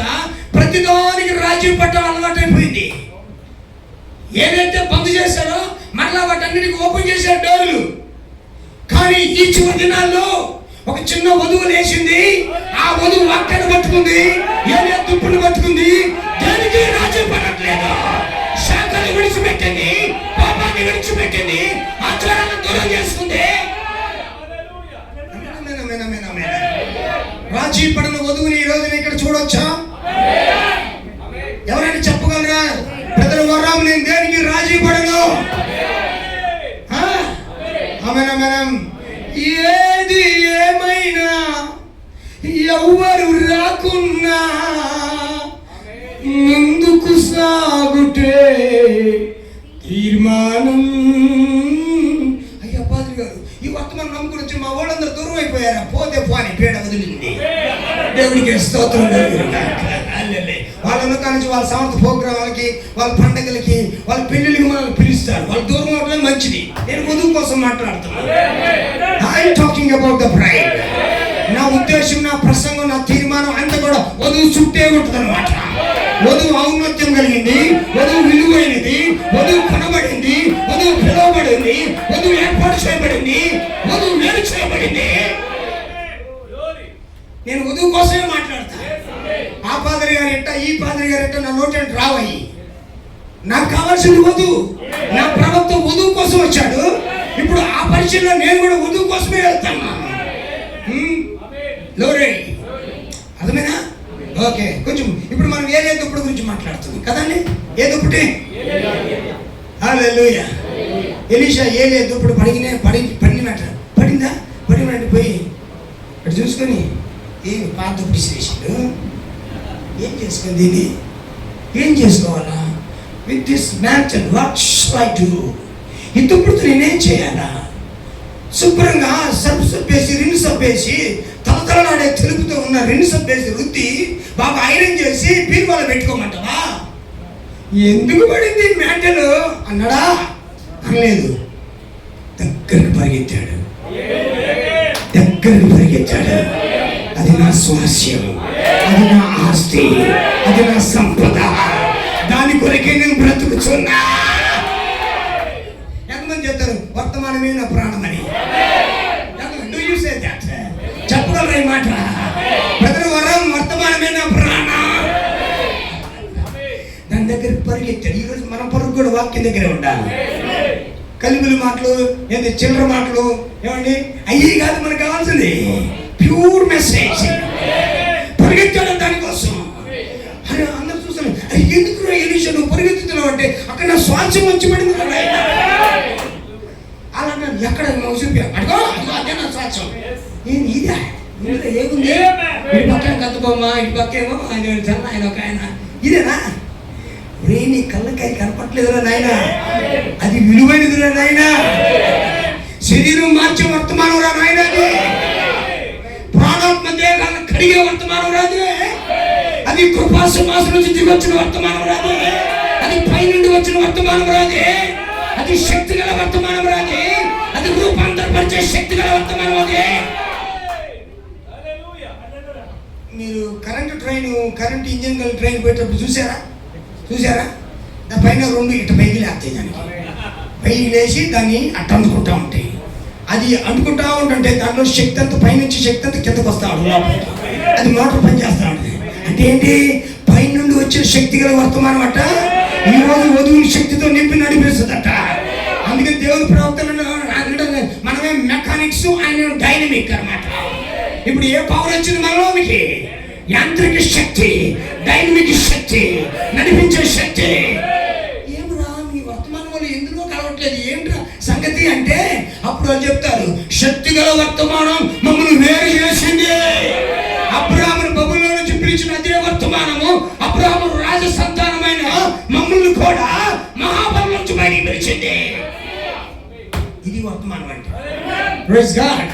ప్రతిదానికి రాజీ పట్టడం అలవాటైపోయింది. ఏదైతే బంద్ చేశారో మరలా వాటన్నిటికీ ఓపెన్ చేశారు డోర్లు. కానీ ఈ చివరి దినాల్లో ఒక చిన్న వధువు లేచింది. ఆ వధువు వాక్యాన్ని పట్టుకుంది, ఏలియా దుప్పును పట్టుకుంది. దేనికి రాజీ పడట్లేదు. శాఖలు విడిచిపెట్టింది, పాపాన్ని విడిచిపెట్టింది, ఆచారాలను దూరం చేసుకుంది. రాజీ పడిన వధువుని ఈ రోజున ఇక్కడ చూడొచ్చా? ఎవరైనా చెప్పగలరా? ప్రజల వరం, నేను దేనికి రాజీ పడను. మనం ఏది ఏమైనా ఎవ్వరు రాకున్నా ముందుకు సాగుటే తీర్మానం. అయ్యా పాత్రి గారు, ఈ వర్తమానం నమ్ముకుని వచ్చి మా వాళ్ళందరూ దూరం అయిపోయారా? పోతే పోని, పీడ వదిలింది. దేవునికి స్తోత్రం. వాళ్ళందరూ నుంచి వాళ్ళ సమర్థ ప్రోగ్రామాలకి, వాళ్ళ పండుగలకి, వాళ్ళ పెళ్లిళ్ళకి మనల్ని పిలుస్తారు. వాళ్ళు దూరం అవడమే మంచిది. నేను వధువు కోసం మాట్లాడుతున్నాను. I'm talking about the bride. నా ఉద్దేశం, నా ప్రసంగం, నా తీర్మానం అంతా కూడా వధువు చుట్టే ఉంటుంది అనమాట. వధువు ఔన్నత్యం కలిగింది, వధువు విలువైనది, వధువు కొనబడింది, వధువు పిలువబడింది, వధువు ఏర్పాటు చేయబడింది, వధువు వేరు చేయబడింది. నేను వధువు కోసమే మాట్లాడతా. ఆ పాదరి గారు ఎట్ట, ఈ పాదరి గారు ఎట్ట నా నోటంటే రావయ్యి. నాకు కావాల్సింది వధువు. నా ప్రవక్త వధువు కోసం వచ్చాడు. ఇప్పుడు ఆ పరిచయంలో నేను కూడా వధువు కోసమే వెళ్తాను. లోరే, అర్థమేనా? ఓకే. కొంచెం ఇప్పుడు మనం ఏలియా దుప్పుడు గురించి మాట్లాడుతున్నాం కదండి. ఏ దుప్పటి? హల్లెలూయా. ఎలీషా ఏలియా దుప్పుడు పడిందా? పడినట్టు పోయి అటు చూసుకొని ఏమి పాత దుప్పటి చేసాడు. ఏం చేసుకొని దీన్ని ఏం చేసుకోవాలా? With this matter what shall I do? ఈ దుప్పుడుతో నేనేం చేయాలా? శుభ్రంగా సర్ఫ్ సబ్బేసి, రిన్ సబ్బేసి, తలతలనాడే తెలుపుతో ఉన్న రిన్ సబ్బేసి రుద్ది బాగా ఐరన్ చేసి బీరువాలో పెట్టుకోమంటావా? ఎందుకు పడింది మ్యాటలు అన్నాడా? అనలేదు. దగ్గరికి పరిగెత్తాడు. అది నా స్వాస్యం, అది నా ఆస్తి, అది నా సంపద. దాని కొరకే నేను బ్రతుకుతున్నా. ఎంతమంది చెప్తారు వర్తమానమే నా ప్రాణమని? చెప్పగలరా ఈ మాట? ప్రజల వరం వర్తమానమే నా ప్రాణం. దాని దగ్గరికి పరిగెత్తాడు. ఈరోజు మన పరుగు కూడా వాక్యం దగ్గరే ఉండాలి. కలిమిలి మాటలు, ఏంటి చిల్లర మాటలు, ఏమండి అయ్యి కాదు మనకు కావాల్సింది. Pure message. పరిగెత్తాడు దానికోసం. అరే అందరూ చూస్తాను, ఎందుకు విషయం నువ్వు పరిగెత్తుతున్నావు అంటే అక్కడ నా శ్వాసం వచ్చి పడింది. అలా ఎక్కడ చూపి అడుగో అదే నా శ్వాసం. నేను ఇదే ఏముంది ఇటు పక్కన కత్తుకోమ్మా, ఇటు పక్కేమో ఆయన ఒక ఆయన. ఇదేనా నీ కళ్ళకాయ కనపట్లేదురా నాయన, అది విలువైనదిరా నాయన. శరీరం మార్చే వర్తమానం రా నాయన, అది ప్రాణాత్మ దేహాలను కడిగే వర్తమానం రాదు. అది కృపా సింహాసనం నుంచి దిగి వచ్చిన వర్తమానం రాదు. అది పైనుండి వచ్చిన వర్తమానం రాదు. అది శక్తి గల వర్తమానం రాదు. అది రూపాంతరపరిచే శక్తి గల వర్తమానం అది. మీరు కరెంట్ ఇంజిన్ గల ట్రైన్ పోయేటప్పుడు చూసారా దాని పైన రెండు ఇటు పైకి లేస్తాయి. దానికి పైకి లేచి దాన్ని అట్ట అందుకుంటా ఉంటాయి. అది అంటుకుంటా ఉంటుంటే దాంట్లో శక్తి అంతా పైనుంచి శక్తి అంతా కిందకు వస్తా ఉంటుంది. అది మోటార్ పని చేస్తా ఉంటుంది. అంటే ఏంటి? పైనుండి వచ్చిన శక్తి గల వర్తమానం అట్ట ఈరోజు వధువుని శక్తితో నింపి నడిపిస్తుందట. అందుకని దేవుని ప్రవక్తలను మనమే మెకానిక్స్, ఆయన డైనమిక్ అన్నమాట. ఇప్పుడు ఏ పవర్ వచ్చింది మనలోనికి? యాంత్రిక శక్తి, డైనమిక్ శక్తి, నడిపించే శక్తి. ఏమిరా మీ వర్తమానం వల్ల ఎందులో కలవట్లేదు ఏంట్రా సంగతి అంటే అప్పుడు వాళ్ళు చెప్తారు, శక్తి గల వర్తమానం మమ్మల్ని వేరు చేసింది. అబ్రాహామును బబులో నుంచి పిలిచిన అదే వర్తమానము అబ్రాహాము రాజ సంతానమైన మమ్మల్ని కూడా మహాబలం నుంచి బయటికి పిలిచింది. ఇది వర్తమానం అంటే. Praise God.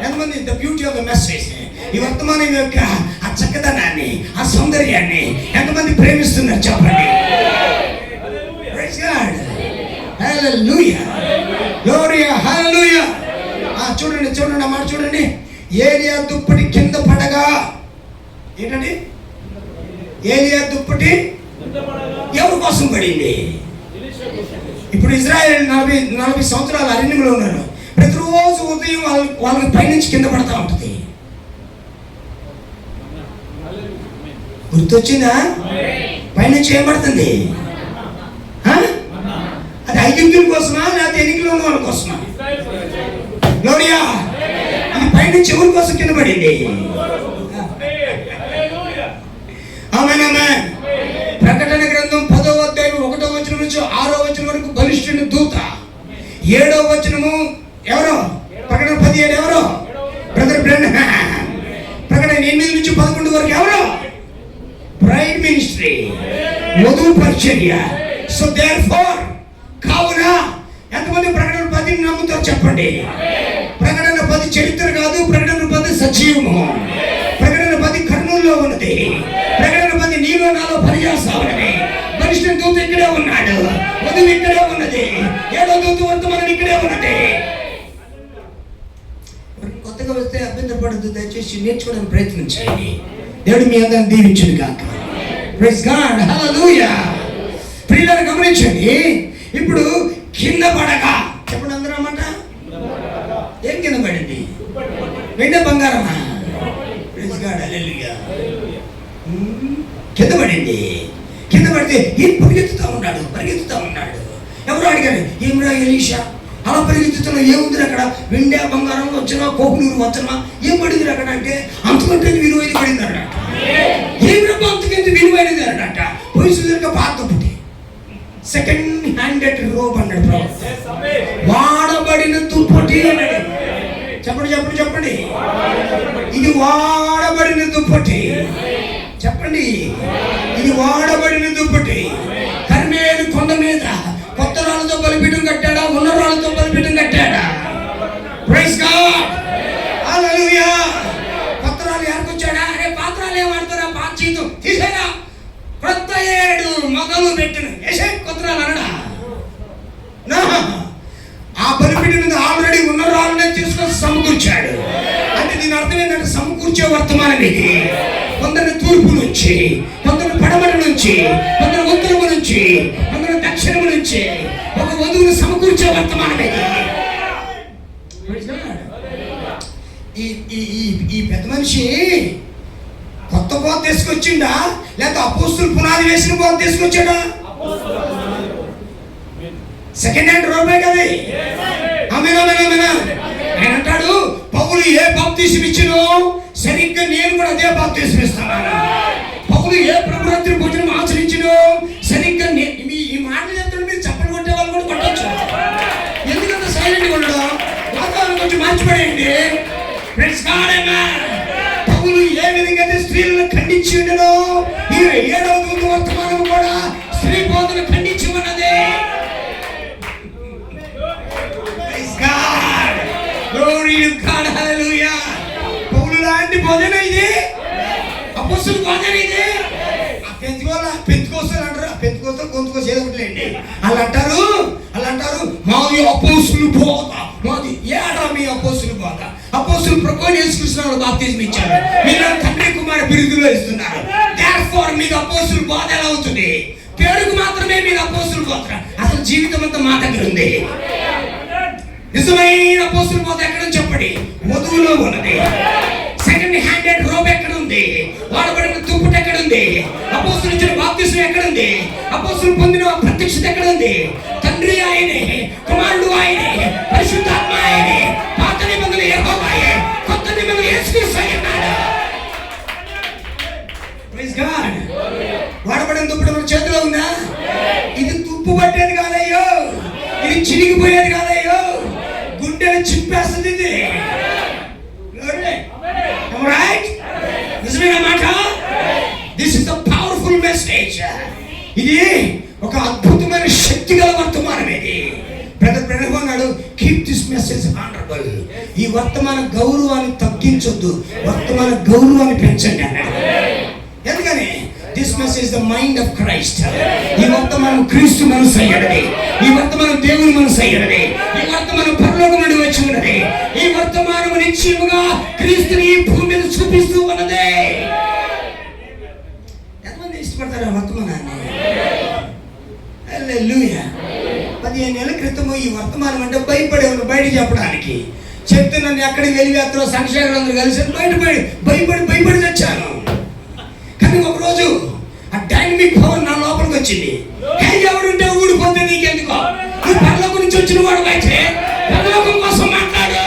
ఎంతమంది the beauty of the message, ఈ వర్తమానం యొక్క ఆ చక్కదనాన్ని, ఆ సౌందర్యాన్ని ఎంతమంది ప్రేమిస్తున్నారు చెప్పండి. Praise God. హల్లెలూయా, గ్లోరియా, హల్లెలూయా. చూడండి ఆ మాట చూడండి. ఏలియా దుప్పటి కింద పడగా, ఏంటండి ఏలియా దుప్పటి ఎవరి కోసం పడింది? ఇప్పుడు ఇజ్రాయెల్ 40 సంవత్సరాలు అరణ్యంలో ఉన్నారు. ప్రతిరోజు ఉదయం వాళ్ళకి పైనుంచి కింద పడతా ఉంటుంది. గుర్తొచ్చిందా? పైనుంచి ఏం పడుతుంది? అది ఐగుప్తుల కోసమా లేకపోతే ఎన్నికలో ఉన్న వాళ్ళ కోసమా? గ్లోరియా. అది పైనుంచి ఎవరి కోసం కింద పడింది? ఆమేన్. ప్రకటన గ్రంథం 10వ అధ్యాయం 1వ వచనం నుంచి 6వ వచనం వరకు బలిష్ఠుని దూత. 7వ వచనము ఎవరో? ప్రకటన 17 ఎవరో? Brother Branham. ప్రకటన 8 నుంచి 11 వరకు ఎవరో? బ్రైడ్ మినిస్ట్రీ, వధువు పరిచర్య. సో దేర్ఫోర్, కావున ఎంతమంది ప్రకటన 10 నమ్ముతారు చెప్పండి. ప్రకటన 10 చరిత్ర కాదు, ప్రకటన 10 సజీవము. ప్రకటన 10 కర్నూలులో ఉన్నది. ప్రకటన 10 నీలో నాలో పనిచేస్తా ఉన్నది. మనిషి దూత ఇక్కడే ఉన్నాడు, వధువు ఇక్కడే ఉన్నది, 7వ దూత వర్తమానం ఇక్కడే ఉన్నది. కొత్తగా వస్తే అభ్యంతరపడద్దు, దయచేసి నేర్చుకోవడానికి ప్రయత్నం చేయండి. దేవుడు మీ అందరిని దీవించును గాక. Praise God. హల్లెలూయా. ప్రియులను గమనించండి. ఇప్పుడు కింద పడగా చెప్పండి అందరూ అన్నమాట. ఏం కింద పడింది? వెండి బంగారమా? Praise God. హల్లెలూయా. కింద పడింది. కింద పడితే ఏం పరిగెత్తుతా ఉన్నాడు. ఎవరు అడిగారు, ఏమిరా ఎలీషా అలా పరిగెత్తుతున్నావు, ఏముంది అక్కడ? వెండి బంగారం వచ్చినా, కోహినూరు వచ్చినా, ఏం పడింది అక్కడ అంటే అంతకంటే విలువైనది పడింది అన్నట. ఏమిరా అంతకంటే విలువైనది అన్నట. పోయి చూసాక పాత దుప్పటి, సెకండ్ హ్యాండెడ్ రోబ్ అన్నాడు ప్రభు. వాడబడిన దుప్పటి అన్నాడు. చెప్పండి. ఇది వాడబడిన దుప్పటి. చెప్పండి, ఇది వాడబడిన దుప్పటి. కర్మేలు కొండ మీద కొత్త రాళ్ళతో బలిపీఠం కట్టాడా? ఉన్న రాళ్ళతో బలిపీఠం కట్టాడా? Praise God. హల్లెలూయా. కొత్త రాళ్ళు ఎవరికొచ్చాడా? అరే పాత్రలు ఏమాడతారా? పాత జీతం తీసేరా. కొత్త 7 మొగలు పెట్టిన ఏసే కొత్త రాళ్ళు అనడా? ఆ బలిపీఠం మీద ఆల్రెడీ ఉన్న రాళ్ళనే తీసుకొని సమకూర్చాడు. అంటే దీని అర్థం ఏంటంటే సమకూర్చే వర్తమానం ఇది. కొందరు తూర్పు నుంచి, కొందరు పడమర నుంచి, కొందరు ఉత్తరము నుంచి, కొందరు దక్షిణము నుంచి ఒక వధువును సమకూర్చే వర్తమానం ఇది. ఈ పెద్ద మనిషి కొత్త బోధ తీసుకొచ్చిండా లేకపోతే అపోస్తులు పునాది వేసిన బోధ తీసుకొచ్చాడా? సెకండ్ హ్యాండ్ రోబే కదా. ఆమేన్. ఆయన అంటాడు, పౌలు ఏ బాప్తిసం ఇచ్చినో సరిగ్గా నేను కూడా అదే బాప్తిసం ఇస్తాను. పౌలు ఏ ప్రభురాత్రి భోజనం ఆచరించినో సరిగ్గా ఈ మాటలు చెప్తాడు. మీరు చప్పలు కొట్టే వాళ్ళు కూడా కొట్టచ్చు. ఎందుకంత సైలెంట్గా ఉండడం? వాతావరణం కొంచెం మార్చిపడేయండి. పౌలు ఏ విధంగా స్త్రీలను ఖండించి ఉండను, ఈ 7వ దూత వర్తమానం కూడా స్త్రీ బోధను ఖండించి ఉన్నది. పౌలు లాంటి బోధన ఇది, అపోస్తలుల బోధన ఇది. పెంతుకోస్తారు అంటారు, పెంతుకోస్తారు గొంతుకోసం ఏదో ఒకటిలేండి. వాళ్ళు అంటారు మాది అపోస్తలుల బోధ, మాది ఏడా మీ అపోస్తలుల బోధ. అపోస్తలులు ప్రభువుని యేసుక్రీస్తు బాప్తిజం ఇచ్చారు, మీరు తండ్రి కుమార బిరుదులో ఇస్తున్నారు. దేర్ఫోర్ మీకు అపోస్తలుల బోధ ఎలా అవుతుంది? పేరుకు మాత్రమే మీరు అపోస్తలుల బోధ, అసలు జీవితం అంతా మా దగ్గర ఉంది. నిజమైన అపోస్తలుల బోధ ఎక్కడ చెప్పండి? వధువులో ఉన్నది. సెకండ్ హ్యాండెడ్ రోబ్ ఎక్కడ ఉంది? వాడబడిన దుప్పటి ఎక్కడ ఉంది? అపోస్తలులు ఇచ్చిన బాప్తిజం ఎక్కడ ఉంది? అపోస్తలులు పొందిన ప్రత్యక్షత ఎక్కడ ఉంది? తండ్రి ఆయనే, కుమారుడు ఆయనే, పరిశుద్ధాత్మ ఆయనే, పాత నిబంధన యెహోవాయే, కొత్త నిబంధన యేసుక్రీస్తు అయ్యన్నాడు. Praise God. వాడబడిన దుప్పటి మన చేతిలో ఉందా? ఇది తుప్పు పట్టేది కాదయ్యో, ఇది చిరిగిపోయేది కాదయ్యో, గుండెలు చింపేస్తుంది ఇది. నిజమైన మాట. This is the powerful message. ఇది ఒక అద్భుతమైన శక్తి గల వర్తమానం. ఇది బ్రదర్ అన్నాడు, కీప్ దిస్ మెసేజ్ ఆనరబుల్. ఈ వర్తమాన గౌరవాన్ని తగ్గించొద్దు, వర్తమాన గౌరవాన్ని పెంచండి అన్నాడు. ఎందుకని? This message the mind of Christ. ఈ వర్తమానం క్రీస్తు మనసు అయ్యడది, ఈ వర్తమానం దేవుని మనసు అయ్యడది, ఈ వర్తమానం పరలోకం నుండి వచ్చి ఉన్నది. ఈ వర్తమానం నిశ్చయముగా క్రీస్తుని ఈ భూమి మీద చూపిస్తూ ఉన్నది. ఎంతమంది ఇష్టపడతారు ఆ వర్తమానాన్ని? హల్లెలూయా. 15 ఏళ్ల క్రితము ఈ వర్తమానం అంటే భయపడేవాళ్ళు బయట చెప్పడానికి. చెప్తే నన్ను ఎక్కడికి వెళ్ళి సంక్షేమందరూ కలిసి భయపడి తెచ్చాను. కానీ ఒకరోజు ఆ డైనమిక్ పవర్ నా లోపలికి వచ్చింది. ఎవడుంటే ఊడిపోతే నీకెందుకో, నువ్వు పరలోకం నుంచి వచ్చిన వాడు అయితే పరలోకం కోసం మాట్లాడు.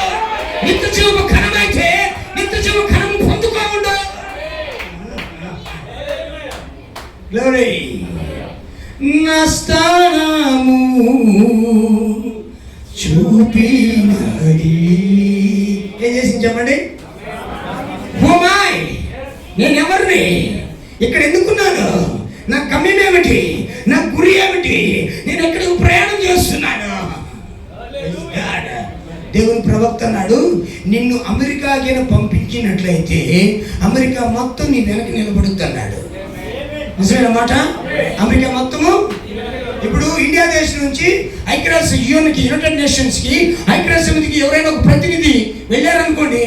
నిత్య జీవ కణం అయితే నిత్య జీవ కణం పొందుకోకుండా నా స్థానము చూపినది. ఏం చేసింది చెప్పండి? నేను ఎవరిని ఇక్కడ ఎందుకున్నాను? నా గమ్యం ఏమిటి? నా గురి ఏమిటి? నేను ఎక్కడికి ప్రయాణం చేస్తున్నాను? దేవుని ప్రవక్త అన్నాడు, నిన్ను అమెరికాకి పంపించినట్లయితే అమెరికా మొత్తం నీ వెనక నిలబడుతున్నాడు. నిజమైన మాట. అమెరికా మొత్తము ఇప్పుడు ఇండియా దేశం నుంచి ఐక్యరాజ్య యూఎన్కి, యునైటెడ్ నేషన్స్ కి, ఐక్యరాజ్య సమితికి ఎవరైనా ఒక ప్రతినిధి వెళ్ళారనుకోండి,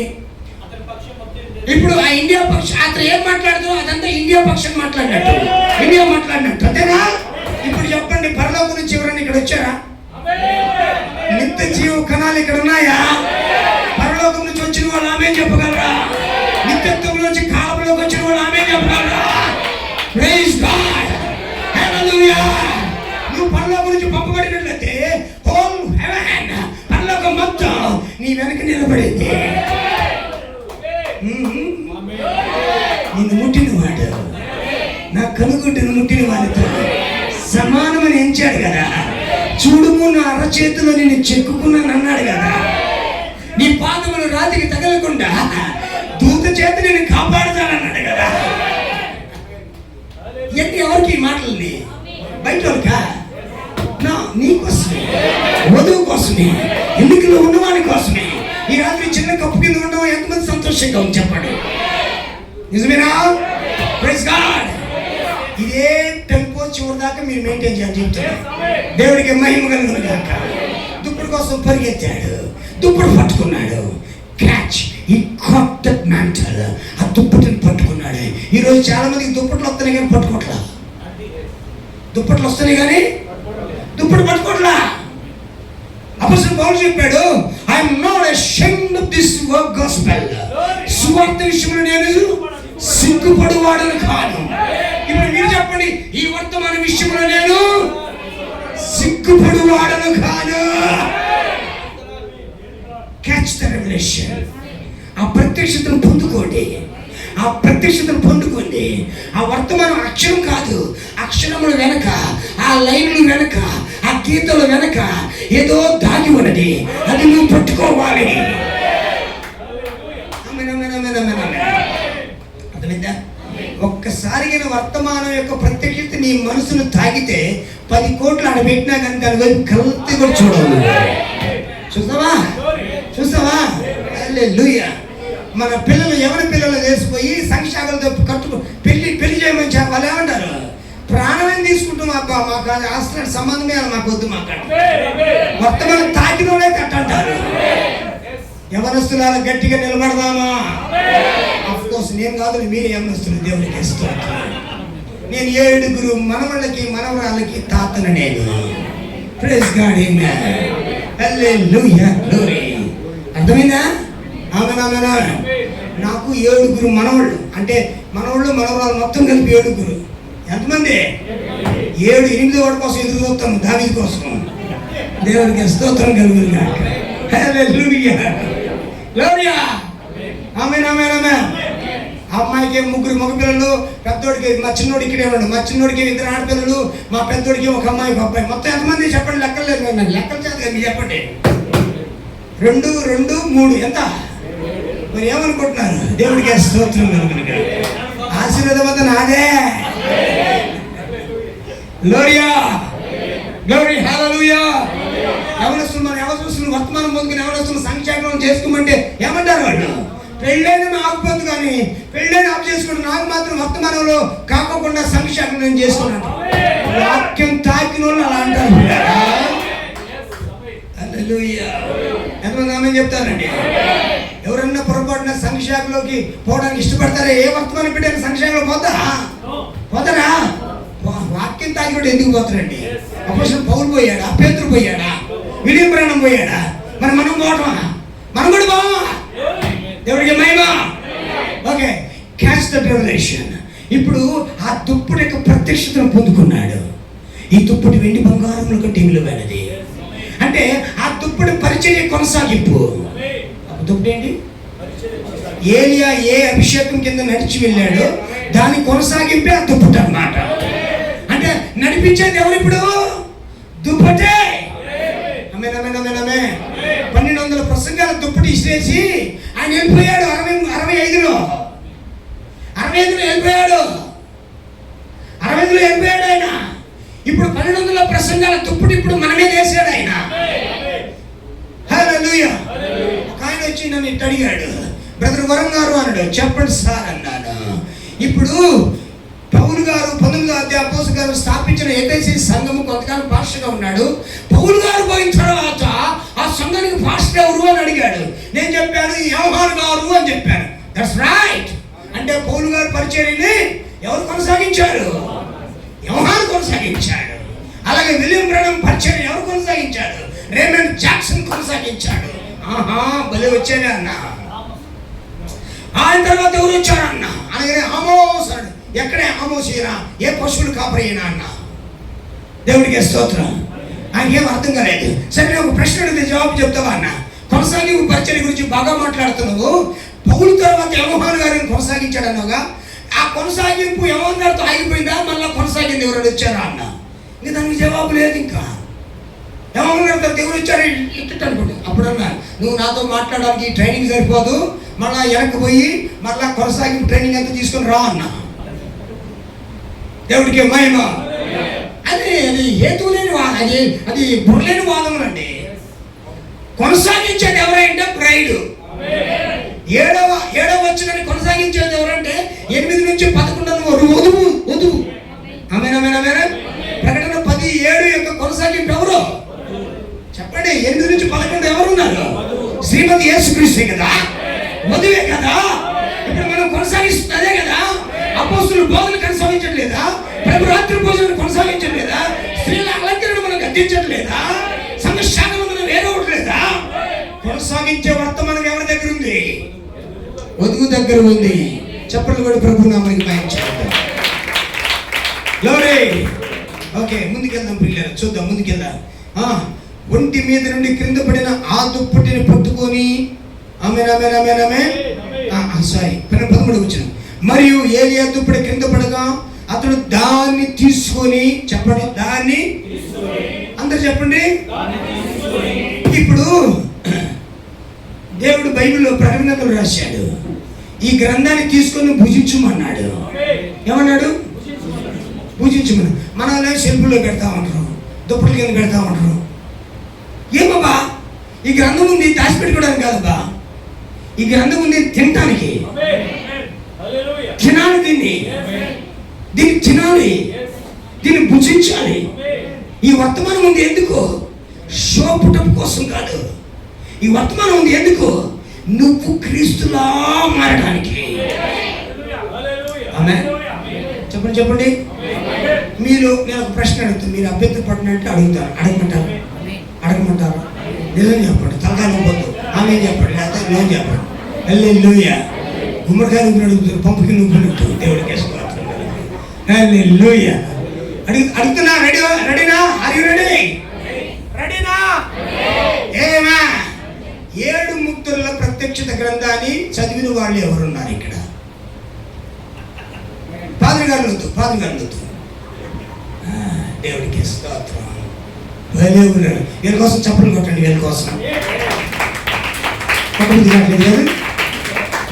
ఇప్పుడు ఆ ఇండియా పక్షం అతను ఏం మాట్లాడుతూ అదంతా ఇండియా పక్షం మాట్లాడినట్టు, ఇండియా మాట్లాడినట్టు, అంతేనా? ఇప్పుడు చెప్పండి, పరలోకం నుంచి ఎవరైనా ఇక్కడ వచ్చారా? నిత్య జీవ కణాలు ఇక్కడ ఉన్నాయా? పరలోకం నుంచి వచ్చిన వాళ్ళు ఆమె చెప్పగలరా? నిత్యత్వం నుంచి కాలంలోకి వచ్చిన వాళ్ళు ఆమె చెప్పగలరా? Praise God. హల్లెలూయా. నువ్వు పరలోకం నుంచి పంపబడినట్లయితే హోల్ హెవెన్, పరలోకం మొత్తం నీ వెనక నిలబడింది. నిన్ను ముట్టినవాడు, నా కనుగుడ్డును ముట్టిన వాడితో సమానమని ఎంచాడు కదా. చూడుము, నా అరచేతిలో నిన్ను చెక్కుకున్నాను అన్నాడు కదా. నీ పాదములు రాతికి తగలకుండా దూత చేత నేను కాపాడుతానన్నాడు కదా. ఎన్ని ఎవరికి మాటలని? బయట వాళ్ళకా? నీకోసమే, వధువు కోసమే, ఎన్నికలో ఉన్నవాడి కోసమే. ఈ రాత్రి చిన్న కప్పు కింద ఉండడం ఎంతమంది సంతోషంగా ఉంది చెప్పండి? నిజమేనా? Praise God. ఇదే టెంపో చివరి దాకా మీరు మెయింటైన్ చేయాలి చెప్తాను. దేవుడికి మహిమ కలుగును గాక. దుప్పుడు కోసం పరిగెత్తాడు, దుప్పుడు పట్టుకున్నాడు. క్యాచ్, ఈ కాట్ దట్ మ్యాంటల్. ఆ దుప్పటిని పట్టుకున్నాడు. ఈరోజు చాలా మందికి దుప్పట్లు వస్తున్నాయి కానీ పట్టుకోవట్లా. దుప్పట్లు వస్తున్నాయి కానీ దుప్పటి పట్టుకోవట్లా. అపోస్తలుడు పౌలు చెప్పాడు, I'm not ashamed of this gospel. సువార్త విషయంలో నేను సిగ్గుపడువాడను కాను. ఇప్పుడు మీరు చెప్పండి, ఈ వర్తమాన విషయంలో నేను సిగ్గుపడువాడను కాను. Catch the revolution. ఆ ప్రత్యక్షతను పొందుకోండి. ఆ ప్రత్యక్షతను పొందుకోండి. ఆ వర్తమానం అక్షరం కాదు, అక్షరముల వెనక, ఆ లైన్లు వెనక, ఆ గీతల వెనక ఏదో దాగి ఉన్నది, అది నువ్వు పట్టుకోవాలి. అర్థమైందా? ఒక్కసారిగా వర్తమానం యొక్క ప్రత్యక్షత నీ మనసును తాగితే 10 కోట్లు ఆడ పెట్టినా కానీ దాని వైపు కల్తీ కూడా చూడాలి. చూసావా? హల్లెలూయా. మన పిల్లలు ఎవరి పిల్లలు వేసిపోయి సంక్షాగలతో పెళ్లి చేయమని వాళ్ళు ఏమంటారు? ప్రాణం తీసుకుంటాం. అబ్బా మాకు అది ఆస్తి సంబంధమే మాకు వద్దు, మాకు వర్తమానం తాకినోడే కట్టంటారు. యవనస్తులాల గట్టిగా నిలబడదామా? అఫ్కోర్స్ నేను కాదు, మీరే యవనస్తులు. దేవునికి స్తోత్రం. నేను 7 మనవళ్ళకి మనవరాళ్ళకి తాతను. నేను ప్రైజ్ గాడ్, ఆమేన్, హల్లెలూయా, గ్లోరీ. అర్థమైందా? ఆమేన్. నాకు 7 మనవళ్ళు, అంటే మనవళ్ళు మనవరాలు మొత్తం కలిపి 7. ఎంతమంది? 7. 8వ వాడి కోసం ఎదురు చూస్తాము, దావీదు కోసం. దేవునికి స్తోత్రం కలుగును గాక. హల్లెలూయా, గ్లోరియా, ఆమేన్, ఆమేన్, ఆమేన్. అమ్మాయికి 3 మగపిల్లలు, పెద్దోడికి, మా చిన్నోడు ఇక్కడే ఉన్నాడు, మా చిన్నోడికి 2 ఆడపిల్లలు, మా పెద్దోడికి 1 అమ్మాయి 1 అబ్బాయి. మొత్తం ఎంతమంది చెప్పండి? లెక్కలేదు, నాకు లెక్కలు చేత మీరు చెప్పండి. 2, 2, 3 ఎంత? మరి ఏమనుకుంటున్నారు? దేవుడికి స్తోత్రం కలుగును గాక. ఆశీర్వాదం అంతా నాదే. గ్లోరియా, గ్లోరీ, హల్లెలూయా. ఎవరు వర్తమానం పొందుకుని ఎవరు సంక్షేమం చేసుకోమంటే ఏమంటారు వాళ్ళు? పెళ్ళైన ఆకుపోద్దు, కానీ పెళ్ళైన ఆపు చేసుకుంటే నాకు మాత్రం వర్తమానంలో కాకుండా సంక్షేమం నేను చేసుకున్నాను. వాక్యం తాకిన వాళ్ళు అలా అంటారు. హల్లెలూయా. ఎంతమంది ఆమె చెప్తారండి? ఎవరన్నా పొరపాటున సంక్షేమంలోకి పోవడానికి ఇష్టపడతారా? ఏ వర్తమానం పెట్టారు సంక్షేమంలో పోతారా? వాక్యం తాకి కూడా ఎందుకు పోతారండి? అపోస్తలుడు పౌలు పోయాడా? పేతురు పోయాడా? విలియం బ్రహ్మం పోయాడా? మరి మనం పోవటమా? మనం కూడా పోవా? దేవుడికి మహిమ. Okay, catch the revolution. ఇప్పుడు ఆ దుప్పటి యొక్క ప్రత్యక్షతను పొందుకున్నాడు. ఈ దుప్పటి వెండి బంగారముల కంటే విలువైనది. అంటే ఆ దుప్పటి పరిచర్య కొనసాగింపు. దుప్పటి ఏంటి? ఏలియా ఏ అభిషేకం కింద నడిచి వెళ్ళాడు, దాని కొనసాగింపే ఆ దుప్పటి అన్నమాట. అంటే నడిపించేది ఎవరు? ఇప్పుడు దుప్పటే. 1200 ప్రసంగాల దుప్పటి ఇసిరేసి ఆయన వెళ్ళిపోయాడు. 65లో వెళ్ళిపోయాడు. 65లో వెళ్ళిపోయాడు ఆయన. ఇప్పుడు 1200 ప్రసంగాల దుప్పటి ఇప్పుడు మన మీద వేసాడు ఆయన. హల్లెలూయా. ఒక ఆయన వచ్చి నన్ను ఇట్టు అడిగాడు, బ్రదర్ వరం గారు అన్నాడు. చెప్పండి సార్ అన్నాను. ఇప్పుడు పౌలు గారు 19వ అధ్యాయం అపోస్తలుల గారు స్థాపించిన ఏకైక సంఘము కొంతకాలం పాస్టర్గా ఉన్నాడు. పౌలు గారు పోయిన తర్వాత ఆ సంఘానికి పాస్టర్ ఎవరు అని అడిగాడు. నేను చెప్పాను యోహాను గారు అని చెప్పాను. That's right. అంటే పౌలు గారు పరిచర్యని ఎవరు కొనసాగించారు? యోహాను కొనసాగించాడు. అలాగే విలియం బ్రహ్మం పరిచర్య ఎవరు కొనసాగించాడు? రేమండ్ జాక్సన్ కొనసాగించాడు. ఆహా, భలే వచ్చాడే అన్న. ఆయన తర్వాత ఎవరు వచ్చారన్న? అనగానే ఆమోస్ అన్నాడు. ఎక్కడే ఆమోస్ ఈయన? ఏ పశువులు కాపరైనా అన్న. దేవుడికి స్తోత్రం. ఆయనకేం అర్థం కాలేదు. సరే, నేను ఒక ప్రశ్న అడిగితే జవాబు చెప్తావా అన్న? కొనసాగింపు పరిచర్య గురించి బాగా మాట్లాడుతున్నావు. పౌలు తర్వాత యోహాను గారిని కొనసాగించాడు అన్నావుగా, ఆ కొనసాగింపు యోహాను గారితో ఆగిపోయిందా? మళ్ళీ కొనసాగింది ఎవరు వచ్చారా అన్న? ఇంకా దానికి జవాబు లేదు. ఇంకా యోహాను గారితో దేవుడు వచ్చారు ఇట్టు అనుకోండి. అప్పుడన్నా నువ్వు నాతో మాట్లాడడానికి ట్రైనింగ్ సరిపోదు, మళ్ళా వెనక్కి పోయి మళ్ళా కొనసాగింపు ట్రైనింగ్ అంతా తీసుకొని రా అన్న. దేవుడికి మహిమ. అది హేతువు లేని వాదం, అది బుర్రలేని వాదములండి. కొనసాగించేది ఎవరంటే బ్రైడ్. 7వ వచ్చినని కొనసాగించేది ఎవరంటే 8 నుంచి 11 వధువు. ఆమేన్. ప్రకటన 10:7 యొక్క కొనసాగింపు ఎవరు చెప్పండి? 8 నుంచి 11 ఎవరున్నారు? శ్రీమతి యేసుక్రీస్తే కదా, వధువే కదా. ఇప్పుడు మనం కొనసాగిస్తున్నదే కదా. అపోస్తలుల బోధనలు కొనసాగించట్లేదా? ప్రభు రాత్రి భోజనం కొనసాగించట్లేదా? స్త్రీల అలంకరణ మనం గద్దించట్లేదా? సంఘశాఖలు మనం వేరవట్లేదా? కొనసాగించే వర్తమానం ఎవరి దగ్గర ఉంది? వధువు దగ్గర ఉంది. చెప్పండి కూడా ప్రభు నామానికి మహిమ చేద్దాం. ఓకే, ముందుకెళ్దాం పిల్లలు, చూద్దాం, ముందుకెళ్దాం. ఒంటి మీద నుండి క్రింద పడిన ఆ దుప్పటిని పట్టుకొని ఆమేన్ ఆమేన్ ఆమేన్ ఆమేన్. సారీ 13 వచ్చిన. మరియు ఏలియా దుప్పటి క్రింద పడగా అతడు దాన్ని తీసుకొని, చెప్పండి, దాన్ని అందరు చెప్పండి. ఇప్పుడు దేవుడు బైబిల్లో ప్రకటనలు రాశాడు. ఈ గ్రంథాన్ని తీసుకొని భుజించమన్నాడు. ఏమన్నాడు? భుజించమని. మన సెల్ఫుల్లో పెడతా ఉంటారు, దుప్పటి కింద పెడతా ఉంటారు. ఏమబ్బా, ఈ గ్రంథం ఉంది దాచిపెట్టుకోవడానికి కాదబ్బా, ఈ గ్రంథం ఉంది తినటానికి. తినాలి, దీన్ని తినాలి, దీన్ని భుజించాలి. ఈ వర్తమానం ఉంది ఎందుకు? షోపుటం కోసం కాదు. ఈ వర్తమానం ఉంది ఎందుకు? నువ్వు క్రీస్తులా మారడానికి. ఆమేన్. చెప్పండి చెప్పండి. మీరు, నేను ఒక ప్రశ్న అడుగుతాను, మీరు అభ్యర్థి పడినట్టు అడుగుతారు. అడగమంటారు? నిజం చెప్పండి, తలకాయ పోద్దు. ఆమె చెప్పండి, లేకపోతే నేను చెప్పండి. హల్లెలూయా. గుమ్మడికాయ నువ్వు అడుగుతారు, పంపుకి నువ్వు దేవుడికి వేసుకోవాలి. హల్లెలూయా. అడుగుతున్నా. రెడీనా? Are you ready? రెడీనా? ఏమా 7 ముద్రల ప్రత్యక్షత గ్రంథాన్ని చదివిన వాళ్ళు ఎవరున్నారు ఇక్కడ? పాదరి గారు దేవుడికి స్తోత్రం. వీళ్ళ కోసం చప్పట్లు కొట్టండి. వీళ్ళ కోసం కొట్టబుద్ధి కావట్లేదు కదా?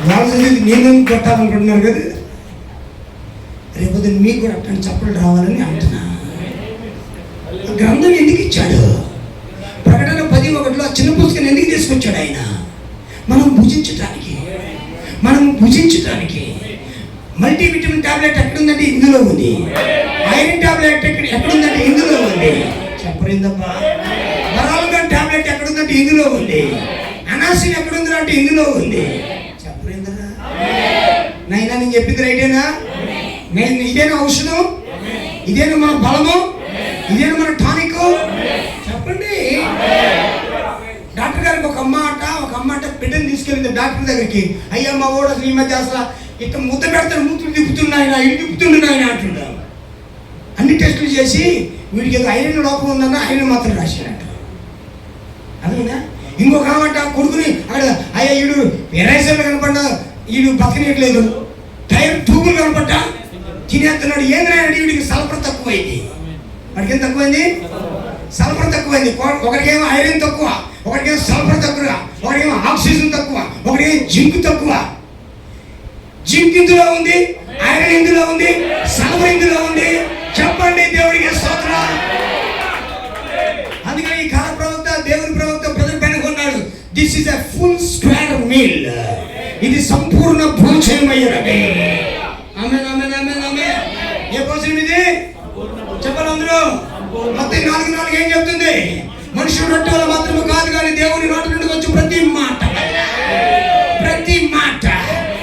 వాళ్ళు చదివి నేను కొట్టాలనుకుంటున్నారు కదా? రేపు మీకు కూడా అట్టని చప్పట్లు రావాలని అంటున్నా. గ్రంథం ఎందుకు ఇచ్చాడు? ప్రకటన 10:1 ఆ చిన్న పుస్తకాన్ని ఎందుకు తీసుకొచ్చాడు ఆయన? మనం భుజించటానికి. మల్టీవిటమిన్ టాబ్లెట్ ఎక్కడుందంటే ఇందులో ఉంది. ఐరన్ టాబ్లెట్ ఎక్కడుందంటే ఇందులో ఉంది. చెప్పరిందబ్బా. బరాల్గన్ టాబ్లెట్ ఎక్కడుందంటే ఇందులో ఉంది. అనాసిన్ ఎక్కడుందా అంటే ఇందులో ఉంది. చెప్పరిందరా నైనా, నేను చెప్పింది రైటేనా? ఇదేనా ఔషధం? ఇదేనా మన బలము? ఇదేనా మన టానిక్? చెప్పండి. డాక్టర్ గారికి ఒక అమ్మ అంట బిడ్డను తీసుకెళ్ళింది డాక్టర్ దగ్గరికి. అయ్యా మా ఓడ ఈ మధ్య అసలు ఇక ముద్ద పెడతాడు, మూతులు తిప్పుతున్నాయన, ఇటు తిప్పుతున్నాయన అంటున్నాడు. అన్ని టెస్టులు చేసి వీడికి ఏదో ఐరన్ లోపం ఉందన్న ఐరన్ మాత్రం రాశాడంట. అదేనా? ఇంకొక ఆమంట కొడుకుని అక్కడ, అయ్యా ఈడు ఎరైజర్లు కనపడ్డా ఈడు బతకనీయట్లేదు, టైర్ ట్యూబులు కనపడ్డా తినేస్తున్నాడు. ఏంద్రాడు? వీడికి సల్ఫర్ తక్కువైంది. వాడికి ఏం తక్కువైంది? సల్ఫర్ తక్కువైంది. ఒకరికేమో ఐరన్ తక్కువ, ఒకరికేమో సల్ఫర్ తక్కువ, ఒకరికేమో ఆక్సిజన్ తక్కువ, ఒకరికేమో జింక్ తక్కువ. జింక్ ఇందులో ఉంది, ఐరన్ ఇందులో ఉంది, సల్ఫర్ ఇందులో ఉంది. చెప్పండి దేవుడికి స్తోత్రం. అందుకని ఈ కాల ప్రవక్త, దేవుని ప్రవక్త ప్రజలు పెనుకున్నాడు. This is a full square meal. ఇది సంపూర్ణ భోజనం అయ్యేది. ఆమేన్ ఆమేన్ ఆమేన్ ఆమేన్. ఏ భోజనం ఇది? చెప్పాలి అందరూ. మత్తయి 4:4 ఏం చెప్తుంది? మనుషుడు రొట్టె వల్ల మాత్రమే కాదు కానీ దేవుని నోటి నుండి వచ్చి ప్రతి మాట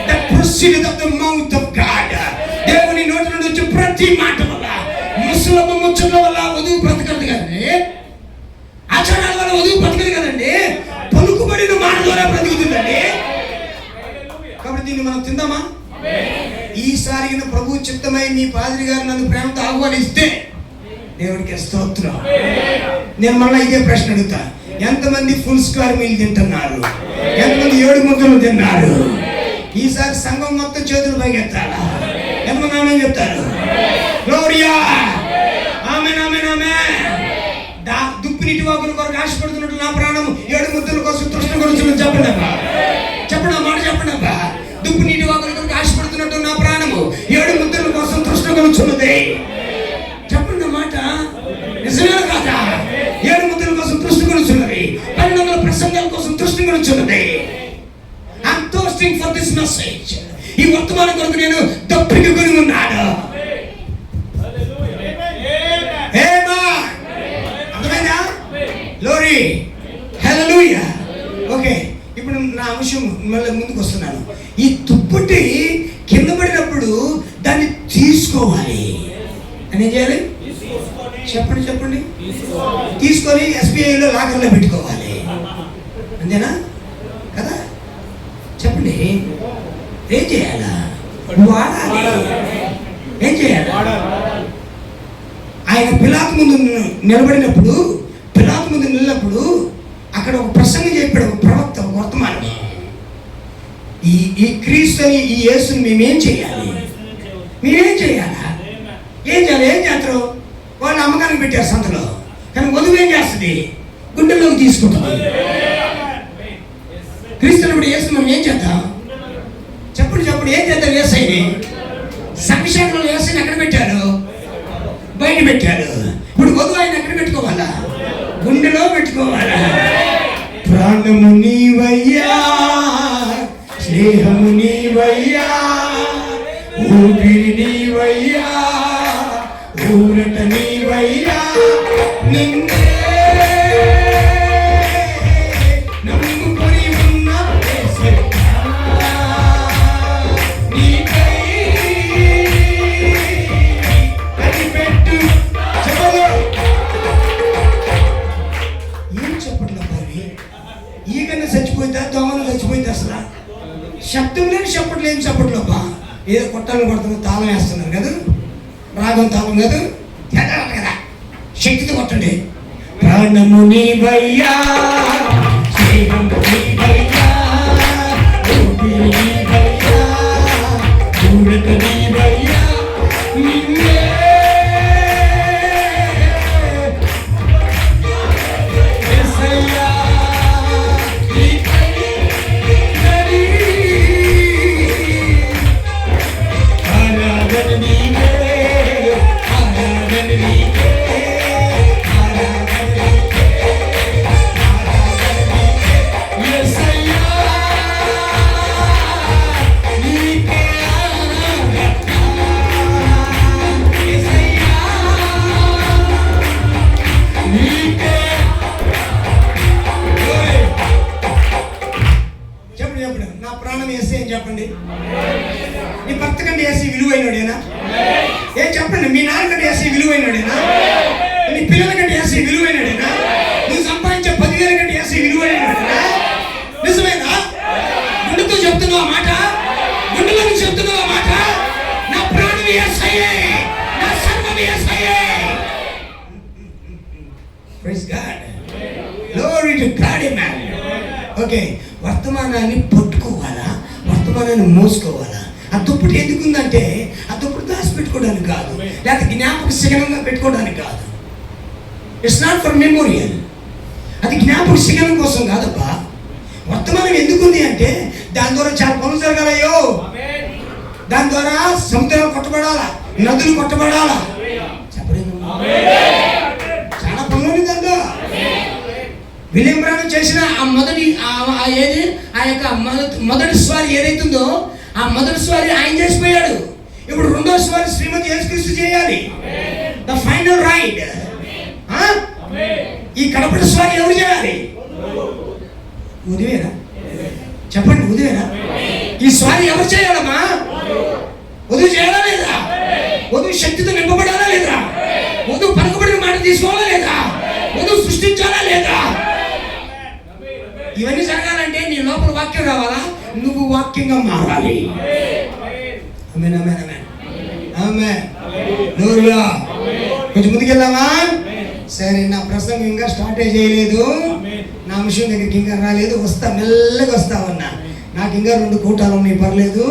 that proceeded of the mouth of God. దేవుని నోటి నుండి వచ్చి ప్రతి మాట వల్ల, ముసలమ్మ ముచ్చట్ల వల్ల వధువు బ్రతకదు కదండి, ఆచారాల వల్ల వధువు బ్రతకదు కదండి, పలుకుబడిన మాట ద్వారా బ్రతుకుతుందండి. కాబట్టి దీన్ని మనం తిందామా? ఈసారి ప్రభు చిత్తమై మీ పాదిరి గారు నన్ను ప్రేమతో ఆహ్వానిస్తే దేవుడికి స్తోత్రం. నేను మళ్ళీ ఇదే ప్రశ్న అడుగుతా. ఎంతమంది ఫుల్ స్క్వేర్ మీల్ తింటున్నారు? ఎంతమంది 7 ముద్దలు తిన్నారు? ఈసారి సంఘం మొత్తం చేతులు పైకెత్తాలా? ఎంతమంది ఆమేన్ చెప్తారు? గ్లోరియా. ఆమేన్ ఆమేన్ ఆమేన్. దుప్పి నీటి వాకుల కొరకు ఆశపడుతున్నట్టు నా ప్రాణం 7 ముద్దల కోసం తృష్ణ కొడుతున్నది. చెప్పండి అబ్బా, చెప్పండి మాట చెప్పండి అబ్బా. దుప్పి నీటి వాకుల కొరకు ఆశపడుతున్నట్టు నా ప్రాణము 7 ముద్దల కోసం తృష్ణ కొడుతున్నది. చెప్పండి మాట నిజమే కాదా? 7 ముద్దల కోసం తృష్ణ కొడుతున్నది. 1200 ప్రసంగాల కోసం తృష్ణ కొడుతున్నది. I'm thirsting for this message. ఈ వర్తమానం కొరకు నేను దప్పిక కొని ఉన్నాను. అర్థమైందా? గ్లోరీ. హల్లెలూయా. ఓకే, ఇప్పుడు నా అంశం మళ్ళీ ముందుకు వస్తున్నాను. ఈ దుప్పటి కింద పడినప్పుడు దాన్ని తీసుకోవాలి. అని ఏం చేయాలి? చెప్పండి. తీసుకొని SBIలో లాకర్లో పెట్టుకోవాలి. అంతేనా కదా? చెప్పండి. ఏం చేయాలా? వాడాలి. ఏం చేయాలి? ఆయన పిలాతు ముందు నిలబడినప్పుడు అక్కడ ఒక ప్రసంగం చెప్పాడు, ఒక ప్రవక్త, ఒక వర్తమానం. ఈ క్రీస్తుని, ఈ యేసుని మేమేం చేయాలి? మేమేం చేయాలా? ఏం చేయాలి? ఏం చేస్తారు? వాళ్ళు అమ్మకానికి పెట్టారు సంతలో, కానీ వధువు ఏం చేస్తుంది? గుండెల్లోకి తీసుకుంటుంది. క్రీస్తుని కూడా యేసు మనం ఏం చేద్దాం? చెప్పండి ఏం చేద్దాం? యేసయ్యని సంక్షేమంలో యేసయ్యని ఎక్కడ పెట్టారు? బయట పెట్టారు. ఇప్పుడు వధువు ఆయన ఎక్కడ పెట్టుకోవాలా? గుండెలో పెట్టుకోవాలా? ప్రాణము నీవయ్యా, స్నేహము నీవయ్యా, ఊపిరి నీవయ్యా, ఊరట నీవయ్యా, నిన్నే నమ్ముకొని ఉన్న నీకై కనిపెట్టు. ఏం చెప్పట్లా బావి? ఈగన్న చచ్చిపోయిందా? దోమను చచ్చిపోయింది? అసలు శబ్దం లేని చెప్పట్లేదు. చెప్పట్లేబ్బా, ఏదో కొట్టాలని కొడుతున్న తాళం వేస్తున్నారు కదా, రాగం తాళం కదా, కదా శక్తితో కొట్టండి. ప్రాణము నీవయ్యా, స్నేహము నీవయ్యా, ఊపిరి నీవయ్యా, ఊరట నీవయ్యా, నిన్నే యేసయ్యా చెప్పండి. నీ భర్త కంటే వేసి విలువైనడేనా? ఏం చెప్పండి. మీ నాన్న కంటే వేసి విలువైనడేనా? నీ పిల్లల కంటే వేసి విలువైనడేనా? నువ్వు సంపాదించే 10,000 కంటే వేసి విలువైనడేనా? నిజమేనా? గుండెతో చెప్తున్నావు మాట, గుండెలో నుంచి చెప్తున్నావు మాట. నా ప్రాణం యేసయ్యే, నా సర్వం యేసయ్యే. Praise God, glory to God. Man okay, వర్తమానాన్ని పట్టుకోవాలా, వర్తమానాన్ని మోసుకోవాలా? ఆ దుప్పటి ఎందుకుందంటే ఆ దుప్పటి దాచి పెట్టుకోవడానికి కాదు, లేకపోతే జ్ఞాపక శిఖరంగా పెట్టుకోవడానికి కాదు. It's not for memorial. అది జ్ఞాపక శిఖరం కోసం కాదబ్బా. వర్తమానం ఎందుకుంది అంటే దాని ద్వారా చాలా పనులు జరగాలయ్యో. దాని ద్వారా సముద్రాలు కొట్టబడాలా, నదులు కొట్టబడాలా. చెప్పలేదు, చాలా పనులు దాంట్లో. విలియం బ్రానమ్ చేసిన ఆ మొదటి మొదటి స్వారీ ఏదైతుందో ఆ మొదటి స్వారీ ఆయన చేసిపోయాడు. ఇప్పుడు రెండో స్వారీ శ్రీమతి యేసుక్రీస్తు చేయాలి. The final ride. ఈ కడపటి స్వారీ ఎవరు చేయాలి? ఉదవేనా? చెప్పండి, ఉదవేనా? ఈ స్వారీ ఎవరు చేయాలమ్మా? వధువు చేయాలా లేదా? వధువు శక్తితో నింపబడాలా లేదా? వధువు పలుకుబడిన మాట తీసుకోవాలా లేదా? వధువు సృష్టించాలా లేదా? ఇవన్నీ జరగాలంటే నీ లోపల వాక్యం రావాలా, నువ్వు వాక్యంగా మారాలి. ఆమేన్, ఆమేన్, ఆమేన్, ఆమేన్. హల్లెలూయా. కొంచెం ముందుకెళ్దామా? సరే, నా ప్రసంగం ఇంకా స్టార్ట్ చేయలేదు, నా విషయం దగ్గరికి ఇంకా రాలేదు. వస్తా, మెల్లగా వస్తా ఉన్నా. నాకు ఇంకా 2 కూటాలు ఉన్నాయి, పర్లేదు.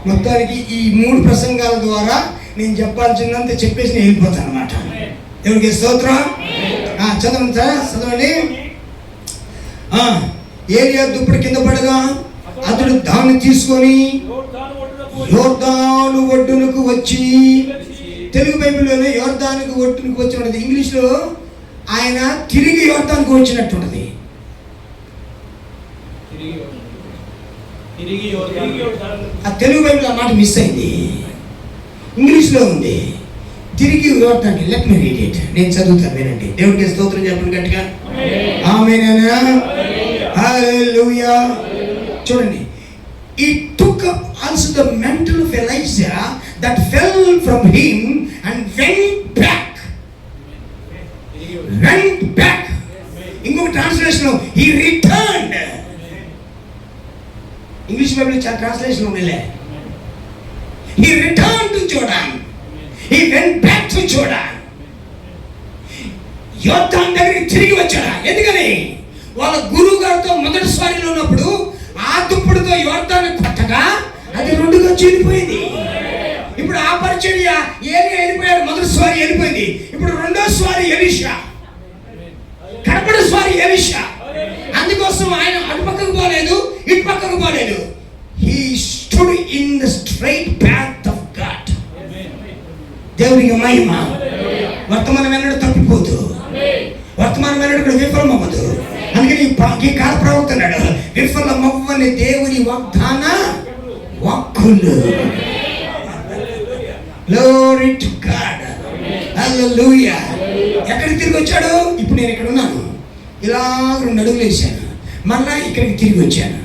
మొత్తానికి ఈ 3 ప్రసంగాల ద్వారా నేను చెప్పాల్సిందంతా చెప్పేసి నేను వెళ్ళిపోతాను అనమాట. దేవుడికి స్తోత్రం. చదవండి. ఏలియా దుప్పటి కింద పడగా అతడు దాన్ని తీసుకొని యోర్దాను ఒడ్డునకు వచ్చి, తెలుగు బైబిల్లోనే యోర్దానుకు ఒడ్డునకు వచ్చి ఉన్నది, ఇంగ్లీష్లో ఆయన తిరిగి యోర్దానుకు వచ్చినట్టుంటది. ఆ తెలుగు బైబిల్ ఆ మాట మిస్ అయింది, ఇంగ్లీష్లో ఉంది తిరిగి యోర్దాను. Let me read it. నేను చదువుతాను, వినండి. దేవుడికి స్తోత్రం చెప్పండి గట్టిగా. ఆమేన్. హల్లెలూయా. చూడండి, it took up also the mantle of Elijah that fell from him and went back. ఇంకొక translation, he returned. English Bible చాలా ట్రాన్స్లేషన్ ఉండలే. he returned to Jordan. he went back to Jordan. యోర్దాను దగ్గరికి తిరిగి వచ్చాడా? ఎందుకని? వాళ్ళ గురువు గారితో మొదటి స్వారీలో ఉన్నప్పుడు ఆ దుప్పుడుతో యోర్దాను నుంచి వెళ్ళిపోయింది. ఇప్పుడు ఆ పరిచర్య ఏలియా వెళ్ళిపోయాడు, మొదటి స్వారీ వెళ్ళిపోయింది. ఇప్పుడు రెండో స్వారీ ఎలీషా, కడపడి స్వారీ ఎలీషా. అందుకోసం ఆయన అటు పక్కకు పోలేదు, ఇటు పక్కకు పోలేదు. He stood in the straight path of God. దేవునికి మహిమ. వర్తమానం ఎన్నడూ తప్పిపోదు, వర్తమానం ఎన్నడూ విఫలం అవ్వదు. అందుకని ఈ కాల ప్రవక్త అన్నాడు, విఫలమవ్వని దేవుని వాగ్దాన వాక్కులు. Glory to God. Hallelujah. ఎక్కడికి తిరిగి వచ్చాడు? ఇప్పుడు నేను ఇక్కడ ఉన్నాను, ఇలా 2 అడుగులు వేసాను, మళ్ళా ఇక్కడికి తిరిగి వచ్చాను.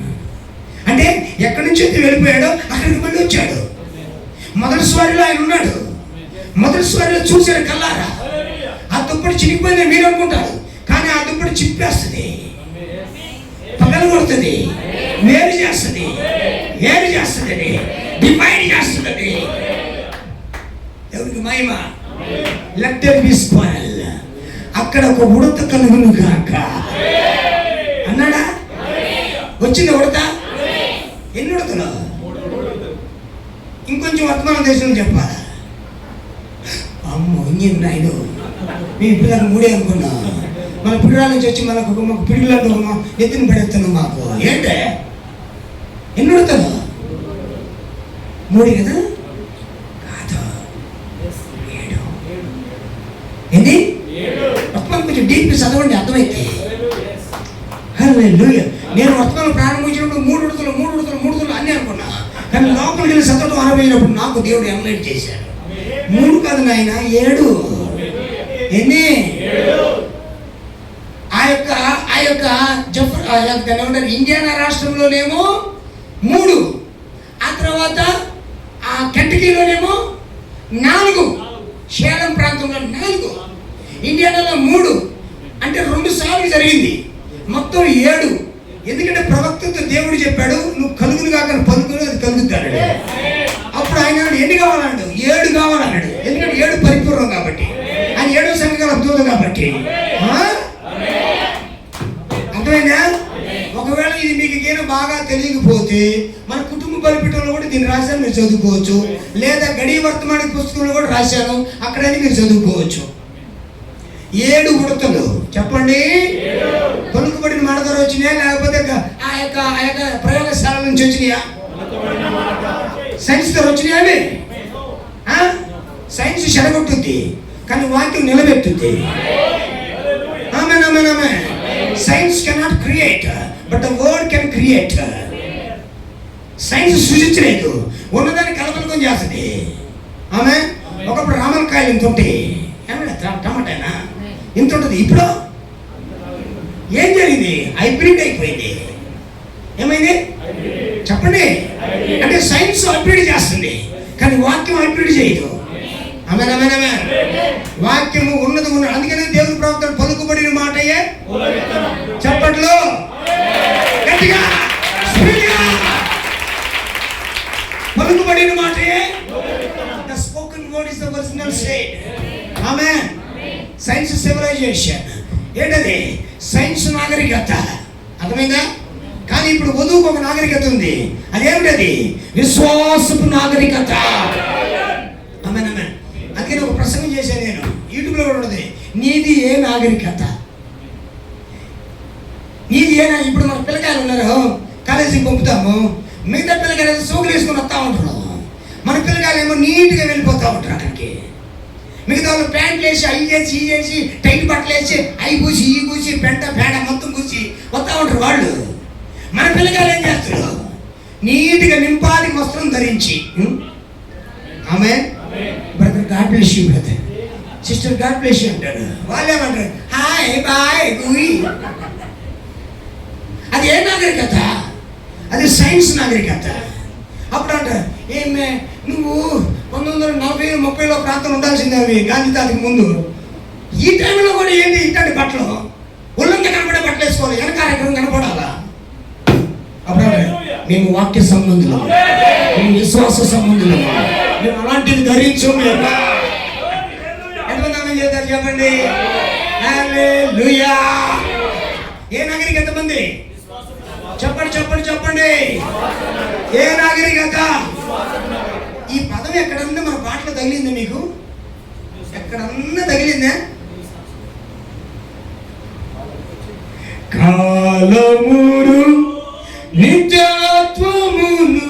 అంటే ఎక్కడి నుంచి అయితే వెళ్ళిపోయాడో అక్కడికి మళ్ళీ వచ్చాడు. మొదటి స్వారీలో ఆయన ఉన్నాడు, మొదటి స్వారీలో చూశాడు కల్లారా. ఆ దుప్పటి చినిగిపోయిందని మీరు అనుకుంటారు, కానీ ఆ దుప్పటి చిప్పేస్తుంది, పగలు కొడుతుంది, వేరు చేస్తుంది, వేరు చేస్తుంది, డివైడ్ చేస్తుంది. దేవునికి మహిమ. Let there be spoil. అక్కడ ఒక ఉడత కలుగును గాక అన్నాడా? వచ్చింది ఉడత. ఎన్ని ఉడతలు? ఇంకొంచెం వర్తమాన దేశంలో చెప్పాలా? అమ్మో ఇంకేం నాయుడు, మేము ఇప్పుడు దాకా 3 అనుకున్నా. మన పిల్లల నుంచి వచ్చి మాకు పిల్లలు ఎత్తున పడేస్తాను మాకు. ఏంటే ఎన్ని ఉడతలు? 3 కదా? కాదు, 7. ఏంటి? వర్తమానం కొంచెం డీప్ చదవండి, అర్థమైతే. హల్లెలూయా. నేను వర్తమానం ప్రారంభించినప్పుడు 3 ఉడతలు అన్నీ అనుకున్నా, కానీ లోపలికి వెళ్ళి చదవడం అనుభవించినప్పుడు నాకు దేవుడు ఎన్లైట్ చేశాడు. 3 కాదు నాయన, 7. ఎన్ని? ఆ యొక్క ఇండియానా రాష్ట్రంలోనేమో 3, ఆ తర్వాత ఆ కెంటకీలోనేమో 4, షేలం ప్రాంతంలో 4, ఇండియానాలో 3. అంటే 2 సార్లు జరిగింది, మొత్తం 7. ఎందుకంటే ప్రవక్తతో దేవుడు చెప్పాడు, నువ్వు కలుగును కాక పలుకును, అది కలుగుతాడు. అప్పుడు ఆయన ఎన్ని కావాలన్నాడు? 7 కావాలన్నాడు. ఎందుకంటే 7 పరిపూర్ణం కాబట్టి, ఆయన 7వ సంఖ్య దూత కాబట్టి. అర్థమైందా? ఒకవేళ ఇది మీకు ఏమైనా బాగా తెలియకపోతే మన కుటుంబ బలిపీఠంలో కూడా దీన్ని రాశాను, మీరు చదువుకోవచ్చు. లేదా గడియ వర్తమాన పుస్తకంలో కూడా రాశాను, అక్కడని మీరు చదువుకోవచ్చు. 7 ఉడతలు చెప్పండి. పలుకుబడిన మాట ద్వారా వచ్చినాయా, లేకపోతే ఆ యొక్క ప్రయోగశాల నుంచి వచ్చినాయా? సైన్స్ ద్వారా వచ్చినాయా? అవి సైన్స్ చెడగొట్టుద్ది, కానీ వాక్యం నిలబెట్టుద్ది. ఆమేన్, ఆమేన్, ఆమేన్. Science cannot create, but the word can create. Science సృజించలేదు, ఉన్నదాన్ని కలపలుకొని చేస్తుంది. ఆమె ఒకప్పుడు రామలకాయలు ఇంత ఉంటాయి, టమాటానా ఇంత ఉంటుంది. ఇప్పుడు ఏం జరిగింది? హైబ్రిడ్ అయిపోయింది. ఏమైంది చెప్పండి? అంటే సైన్స్ హైబ్రిడ్ చేస్తుంది, కానీ వాక్యం హైబ్రిడ్ చేయదు. ఆమేన్, ఆమేన్, ఆమేన్. వాక్యము ఉన్నది. అందుకనే దేవుని ప్రవక్త పలుకుబడిన మాటయే చెప్పట్లు గట్టిగా పలుకుబడిన మాటయే. The spoken word is the original seed. ఆమేన్. సైన్స్ సివిలైజేషన్ ఏంటది? సైన్స్ నాగరికత. అర్థమైందా? కానీ ఇప్పుడు వధువుకు ఒక నాగరికత ఉంది. అదేమిటది? విశ్వాసపు నాగరికత. ఆమేన్, ఆమేన్. అందుకని ఒక ప్రసంగం చేశాను నేను, యూట్యూబ్లో కూడా ఉన్నది. నీది ఏ నాగరికత? నీది ఏనా? ఇప్పుడు మన పిల్లకాయలు ఉన్నారు, కాలేజీకి పంపుతాము, మిగతా పిల్లకాయలు సోకులు వేసుకొని వస్తూ ఉంటారు. మన పిల్లకాయలు ఏమో నీట్గా వెళ్ళిపోతూ ఉంటారు అక్కడికి. మిగతా వాళ్ళు ప్యాంట్లు వేసి అవి చేసి ఈ చేసి టైట్ బట్టలు వేసి అవి పూసి ఈ పూసి పేడ మొత్తం పూసి వస్తూ ఉంటారు వాళ్ళు. మన పిల్లకాయలు ఏం చేస్తారు? నీట్గా నింపాది వస్త్రం ధరించి. ఆమె brother God bless you, brother sister God bless you అంటారు. వాళ్ళు ఏమంటారు? హాయ్ బాయ్ గుయి. అది ఏ నాగరికత? అది సైన్స్ నాగరికత. అప్పుడు అంటారు, ఏమే నువ్వు 1940-30లో ప్రాంతం ఉండాల్సిందే అవి గాంధీ తాతకి ముందు. ఈ టైంలో కూడా ఏంటి ఇట్లాంటి బట్టలు? ఒళ్ళంతా కనపడే బట్టలు వేసుకోవాలి, వెనకాల ఎక్కడ కనపడాలా? అప్పుడు మేము వాక్య సంబంధులు, మేము విశ్వాస సంబంధులు, మేము అలాంటిది ధరించు. ఎంతమంది చేస్తారు చెప్పండి? హల్లెలూయా. ఏ నాగరికత మంది? చెప్పండి చెప్పండి చెప్పండి. ఏ నాగరికత? కానీ ఎక్కడన్నా మన పాటలు తగిలిందా మీకు? ఎక్కడన్నా తగిలిందా? కాలమును నిత్యత్వమును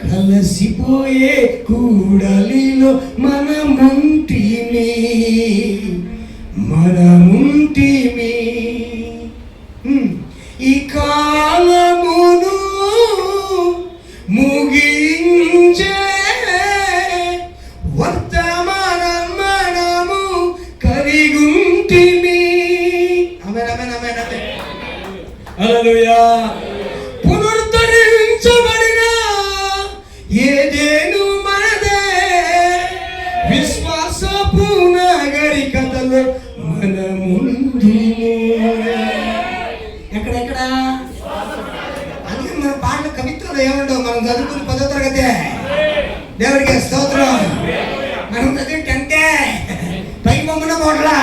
కలసిపోయే కూడలిలో మనముంటిమి. ఈ కాలమును ముగించే వర్తమానం మనము కలిగుంటిమి. ఆమేన్ ఆమేన్ ఆమేన్ ఆమేన్. హల్లెలూయా. పునరుద్ధరించబడిన ఏదేను మనదే, విశ్వాసపు నాగరికతలో మనముందు. ఎక్కడెక్కడ అందుకే మన పాటల కవిత్వాలు ఏమంటావు? మనం చదువుకుని 10వ తరగతి, దేవుడికి స్తోత్రం. మనం చదివి 10th పైకి బొమ్మన పోట్లా.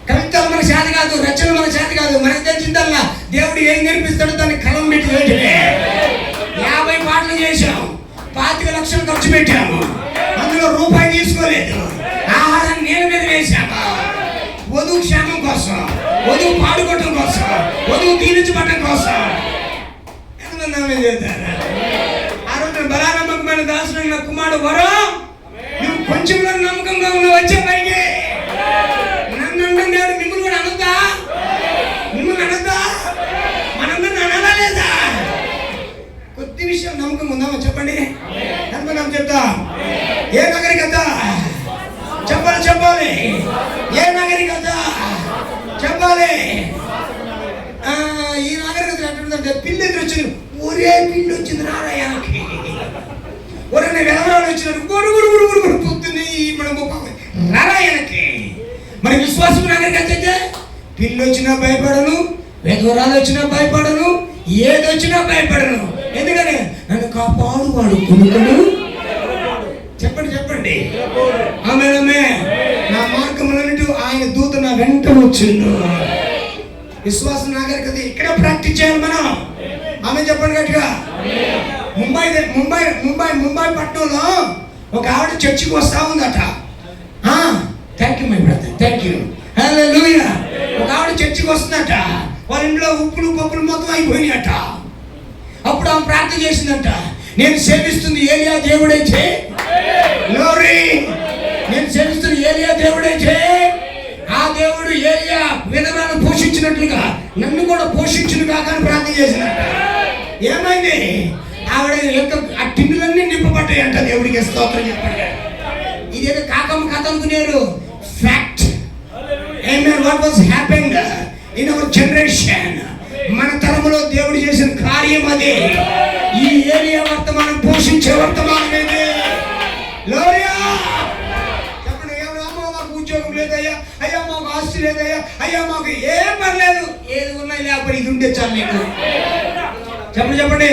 కవిత్వాలు మన చేత కాదు, రచన మన చేత కాదు. మనకు తెలిసిందల్లా దేవుడు ఏం నేర్పిస్తాడో దాన్ని కలం పెట్టి వేయటమే. 50 పాటలు చేశాం, 25 లక్షలు ఖర్చు పెట్టాము, అందులో రూపాయి తీసుకోలేదు. ఆహారాన్ని నేల మీద వేశాము. వధువు క్షేమం కోసం, వధువు పాడుకోవటం కోసం, వధువు దీవించబడటం కోసం. ఎంతమంది ఆమె చేస్తారు? ఆ రోజు బలానమ్మకమైన దాసుడు నా కుమారుడు వరం, నువ్వు కొంచెంలో నమ్మకంగా ఉన్నావు, వచ్చే పైకి నన్ను అంటున్నాడు. మిమ్మల్ని కూడా అనొద్దా? మిమ్మల్ని అనొద్దా? మనందరిని అనాలా లేదా? కొద్ది విషయం నమ్మకం ఉందామా చెప్పండి? నమ్మకం చెప్తా. ఏ నాగరికత చెప్పాలి? చెప్పాలి. ఏ నాగరికత చెప్పాలి? ఈ నాగరికత ఎట్లుందంటే పిల్లి ఎదురు వచ్చింది. ఒరే పిల్లి వచ్చింది నారాయణకి, ఒరే వెలవరాలు వచ్చినారు పొద్దున్నే నారాయణకి. మరి విశ్వాసం నాగరికత అయితే పిల్లి వచ్చినా భయపడను, వెదవరాలు వచ్చినా భయపడను, ఏదొచ్చినా భయపడను. ఎందుకని నన్ను కాపాడు వాడు కొనుకడు. చెప్పండి చెప్పండి. ఆమేన్ ఆమేన్. నా మార్గములన్నిటి ఆయన దూత నా వెంట వచ్చిండు. విశ్వాసం నాగరికత ఇక్కడ ప్రాక్టీస్ చేయాలి మనం. ఆమె చెప్పండి గట్టిగా. ముంబై పట్టణంలో ఒక ఆవిడ చర్చికి వస్తా ఉందట. Thank you my brother, thank you. హల్లెలూయా. ఒక ఆవిడ చర్చికి వస్తుందట. వాళ్ళ ఇంట్లో ఉప్పులు పప్పులు మొత్తం అయిపోయినాయట. అప్పుడు ఆమె ప్రార్థన చేసిందంట, నేను సేవిస్తుంది ఏలియా దేవుడైతే, నేను సేవిస్తుంది ఏలియా దేవుడైతే ఆ దేవుడు ఏలియా విధవరాలను పోషించినట్లుగా నన్ను కూడా పోషించును కాక అని ప్రార్థన చేసినట్ట. ఏమైంది? ఆవిడ యొక్క ఆ టిన్నులన్నీ నింపబడ్డాయి అంట. దేవుడికి స్తోత్రం చెప్పండి. ఇదేదో కాకమ్మ కథ అనుకునేరు. ఫ్యాక్ట్. ఆమేన్. What was happened in our generation. మన తరములో దేవుడు చేసిన కార్యం అది. ఈ ఏలియా వర్తమానం పోషించే వర్తమానం ఇది. లోరియా. చెప్పండి. అమ్మా మాకు ఉద్యోగం లేదయ్యా, అయ్యా మాకు ఆస్తి లేదయ్యా, అయ్యా మాకు ఏం పర్లేదు, ఏది ఉన్నా లేకపోతే ఇది ఉండే చాలు నీకు. చెప్పండి చెప్పండి.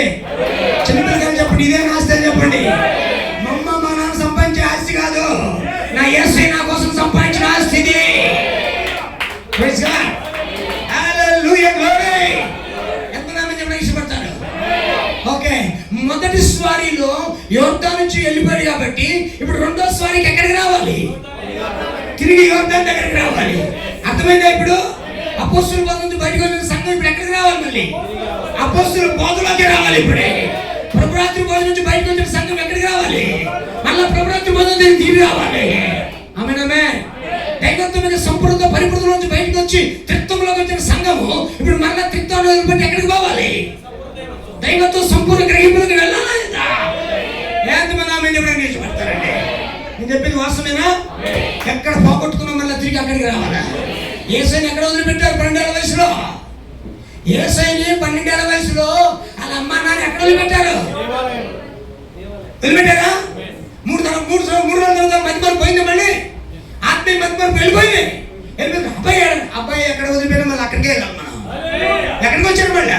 చిన్నపిల్లలు చెప్పండి, ఇదే నా ఆస్తి అని చెప్పండి. మమ్మ మా నాన్న సంపాదించే ఆస్తి కాదు, నా యేసయ్య నా కోసం సంపాదించిన ఆస్తి ఇది. Praise God. హల్లెలూయా. గ్లోరీ. ఎంతమంది చెప్పడం ఇష్టపడతారు? ఓకే. మొదటి స్వారీలో యోర్దాను నుంచి వెళ్ళిపోయాడు కాబట్టి ఇప్పుడు రెండో స్వారీకి ఎక్కడికి రావాలి? తిరిగి యోర్దాను దగ్గరికి రావాలి. అర్థమైందా? ఇప్పుడు అపోస్తుల బోధ నుంచి బయటకు వచ్చిన సంఘం ఇప్పుడు ఎక్కడికి రావాలి? మళ్ళీ అపోస్తుల బోధలోకి రావాలి. ఇప్పుడే ప్రభురాత్రి బోధ నుంచి బయటకు వచ్చిన సంఘం ఎక్కడికి రావాలి? మళ్ళీ ప్రభురాత్రి బోధ నుంచి తిరిగి రావాలి. ఆమేన్ ఆమేన్. దైవత్వం మీద సంపూర్ణత పరిపూర్ణత నుంచి బయటకు వచ్చి త్రిత్వంలోకి వచ్చిన సంఘము ఇప్పుడు మళ్ళీ త్రిత్వాన్ని వదిలిపెట్టి ఎక్కడికి పోవాలి? దైవత్వం సంపూర్ణ గ్రహింపులకు వెళ్ళాలా లేదా? ఎంతమంది ఆమె చెప్పడానికి ఇష్టపడతారండి? నేను చెప్పింది వాస్తవేనా? ఎక్కడ పోగొట్టుకున్నా మళ్ళీ తిరిగి అక్కడికి రావాలా? యేసయ్యని ఎక్కడ వదిలిపెట్టారు? 12 ఏళ్ల వయసులో. యేసయ్యని 12 ఏళ్ల వయసులో వాళ్ళ అమ్మ నాన్న ఎక్కడ వదిలిపెట్టారు? వదిలిపెట్టారా? 3 రోజుల మధ్య పోయింది. మళ్ళీ ఆత్మీయ మధ్య వెళ్ళిపోయింది. అబ్బాయి ఎక్కడ వదిలిపెట్టారు? మళ్ళీ అక్కడికే వెళ్ళాలి మనం. ఎక్కడికి వచ్చారు? మళ్ళీ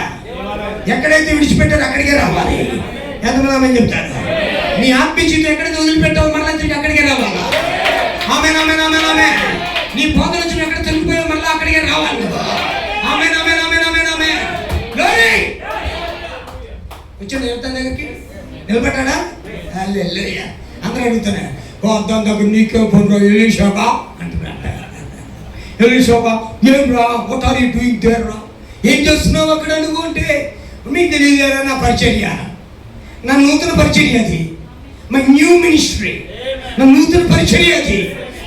ఎక్కడైతే విడిచిపెట్టారో అక్కడికే రావాలి. ఎంతమంది ఆమె చెప్తారు? నీ ఆత్మీయ జీవితం ఎక్కడైతే వదిలిపెట్టావు మళ్ళీ తిరిగి అక్కడికే రావాలా? ఆమేన్ ఆమేన్ ఆమేన్ ఆమేన్. నీ బోధన నుంచి ఎక్కడ తగ్గిపోయావు మళ్ళీ అక్కడికే రావాలి. ఆమేన్ ఆమేన్ ఆమేన్ ఆమేన్ ఆమేన్. గ్లోరీ. వచ్చాడు యువత దగ్గరికి. నిలబడ్డా? హల్లెలూయా. అందరూ అడుగుతున్నా, దాని దగ్గర నీకే పనురా ఎలీషాగా అంటున్నాడు. ఎలీషాగా ఏం రా, what are you doing there రా, ఏం చేస్తున్నావు అక్కడ నువ్వు అంటే, మీకు తెలియదేరా నా పరిచర్య, నా నూతన పరిచర్య అది, మై న్యూ మినిస్ట్రీ, నా నూతన పరిచర్య అది,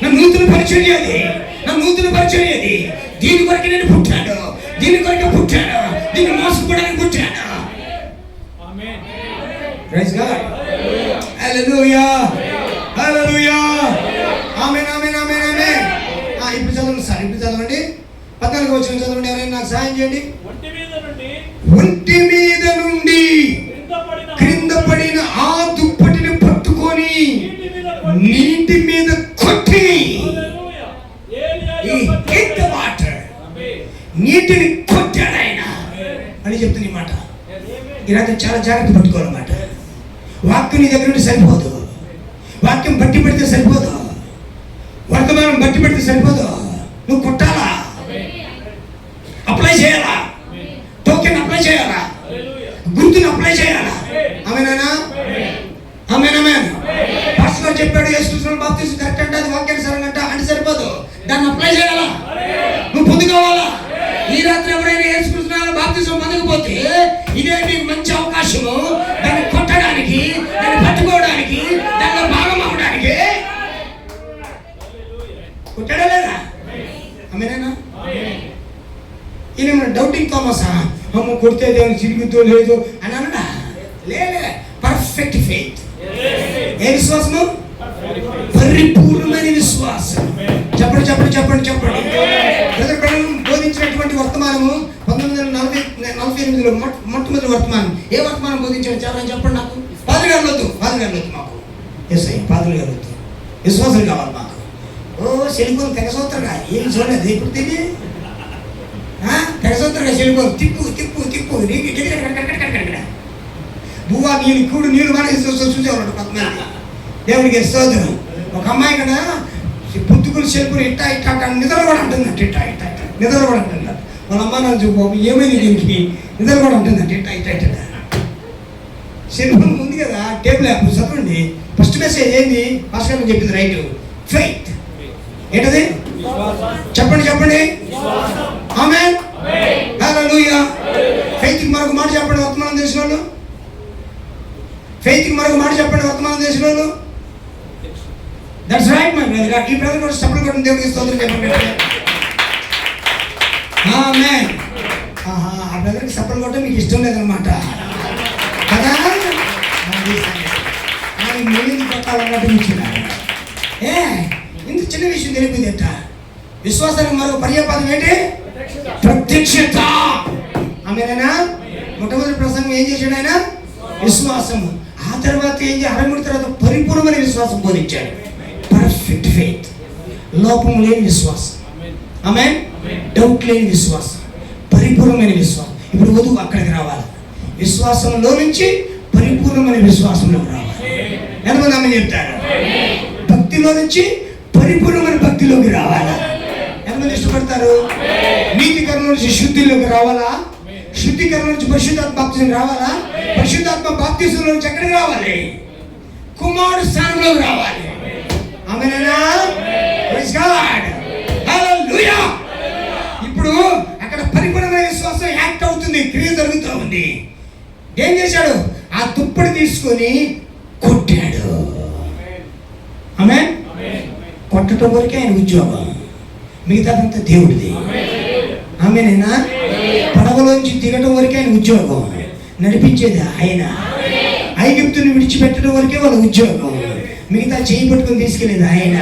నా నూతన పరిచర్య అది, నా నూతన పరిచర్య అది. దీని కొరకు నేను పుట్టాను, దీని కొరకు పుట్టాను, దీన్ని మోసపోవడానికి పుట్టాను. Praise God. హల్లెలూయా, హల్లెలూయా. ఆమేన్, ఆమేన్, ఆమేన్, ఆమేన్. ఇప్పుడు చదవండి సార్, ఇప్పుడు చదవండి. 14వ వచనం చదవండి. ఎవరైనా నాకు సహాయం చేయండి. ఒంటి మీద నుండి క్రింద పడిన ఆ దుప్పటిని పట్టుకొని నీటి మీద కొట్టి, నీటిని కొట్టాడు ఆయన అని చెప్తుంది ఈ మాట. ఇలాంటి చాలా జాగ్రత్త పట్టుకోవాలన్నమాట. వాక్యం నీ దగ్గర నుండి సరిపోదు, వాక్యం బట్టి పెడితే సరిపోదు, వర్తమానం బట్టి పెడితే సరిపోదు. నువ్వు కొట్టాలా, అప్లై చేయాలా, టోకెన్ అప్లై చేయాలా, గుర్తుని అప్లై చేయాలా. ఆమేనా? ఆమేన్, ఆమేన్. పాస్టర్ చెప్పాడు యేసుక్రీస్తు బాప్తిసం కరెక్ట్ అంటే అది వాక్యానుసారంగా అంటే సరిపోదు, దాన్ని అప్లై చేయాలా, నువ్వు పొందుకోవాలా. ఈ రాత్రి ఎవరైనా యేసుక్రీస్తు బాప్తిసం పొందకపోతే ఇదే నీకు మంచి అవకాశము, దాన్ని కొట్టడానికి, దాన్ని పట్టుకోవడానికి, దానిలో భాగం అవ్వడానికి. కొట్టాడా లేదా? ఆమేనా? ఈయన డౌటింగ్ థామసా, అమ్మ కొడితే దేవుని చిరుగుతో లేదు అని అన్నాడా? లేలే, పర్ఫెక్ట్ ఫెయిత్. ఏ విశ్వాసము? పరిపూర్ణమైన విశ్వాసం. చెప్పండి, చెప్పండి, చెప్పండి, చెప్పండి. బోధించినటువంటి వర్తమానము 1948లో మొట్టమొదటి వర్తమానం. ఏ వర్తమానం బోధించాడు చెప్పండి, చెప్పండి నాకు. పాదులు గారు వద్దు, పాదులు గారు వద్దు మాకు. ఎస్ అయ్యి, పాదులు గారు వద్దు, విశ్వాసం కావాలి మాకు. ఓ సెలిపోను తెగసూత్రగా ఏం చూడలేదు ఇప్పుడు తిని, తెగసూత్రగా సెలిపోను తిప్పు తిప్పు తిప్పు నీకు బువ్వా నీళ్ళు కూడు నీళ్ళు మానేసి చూసేవాడు కొంతమంది. దేవుడికి స్తోత్రం. ఒక అమ్మాయి కదా పుట్టుకుని చెరుకుని ఇట్టా ఇట్టా నిద్ర కూడా అంటుందంట, ఇట్టా ఇట్టా ఇట్టా నిద్ర కూడా అంటుందంట. వాళ్ళ అమ్మ నాకు చూపు ఏమైంది దీనికి, నిద్ర కూడా అంటుందంట, ఇట్టా ఇట్టా ఇట్టా. సెల్ఫోన్ ఉంది కదా, టేబుల్ యాప్ చదవండి. ఫస్ట్ మెసేజ్ ఏంది? పాస్టర్ చెప్పింది రైట్, ఫెయిత్. ఏంటది? చెప్పండి, చెప్పండి. ఆమేన్, హల్లెలూయా. ఫెయిత్కి మరొక మాట చెప్పండి వర్తమానం చేసిన వాళ్ళు. ఫెయిత్కి మరొక మాట చెప్పండి వర్తమానం చేసిన వాళ్ళు. That's right my brother. ఈ బ్రదర్ కూడా సపోర్ట్ కొట్టిన దేవుడికి స్తోత్రం చెప్పండి. ఆమేన్. ఆ బ్రదర్కి సపోర్ట్ కొట్టడం మీకు ఇష్టం లేదనమాట కదా, నేను కొట్టాలన్నట్టు ఇచ్చినారు. ఇంత చిన్న విషయం తెలిపింది ఎట్ట. విశ్వాసానికి మరొక పర్యాపదం ఏంటి? ప్రత్యక్షత. ఆమేనా? మొట్టమొదటి ప్రసంగం ఏం చేశాడు ఆయన? విశ్వాసము. ఆ తర్వాత ఏం చేయాలి? 63 తర్వాత పరిపూర్ణమైన విశ్వాసం బోధించాడు. పర్ఫెక్ట్ ఫెయిత్, లోపం లేని విశ్వాసం. ఆమేన్. డౌట్ లేని విశ్వాసం, పరిపూర్ణమైన విశ్వాసం. ఇప్పుడు వధువు అక్కడికి రావాలి, విశ్వాసంలో నుంచి పరిపూర్ణమైన విశ్వాసంలోకి రావాలి. ఎంతమంది ఆమె చెప్తారు? భక్తిలో నుంచి పరిపూర్ణమైన భక్తిలోకి రావాలా? ఎంతమంది ఇష్టపడతారు? నీతికరణ నుంచి శుద్ధిలోకి రావాలా? శుద్ధీకరణ నుంచి పరిశుద్ధాత్మ బాప్తిజం రావాలా? పరిశుద్ధాత్మ బాప్తిజం నుంచి ఎక్కడికి రావాలి? కుమారుడు స్థానంలోకి రావాలి. ఆమేనా? Praise God. హల్లెలూయా. ఇప్పుడు అక్కడ పరిపూర్ణమైన విశ్వాసం యాక్ట్ అవుతుంది, క్రియ జరుగుతూ ఉంది. ఏం చేశాడు? ఆ దుప్పటి తీసుకొని కొట్టాడు. ఆమేన్. కొట్టడం వరకే ఆయన ఉద్యోగం, మిగతాదంతా దేవుడిది. ఆమేనేనా? పడవలోంచి దిగడం వరకే ఆయన ఉద్యోగం, నడిపించేది ఆయన. ఐగుప్తుని విడిచిపెట్టడం వరకే వాళ్ళ ఉద్యోగం, మిగతా చేయి పట్టుకొని తీసుకెళ్ళేది ఆయన.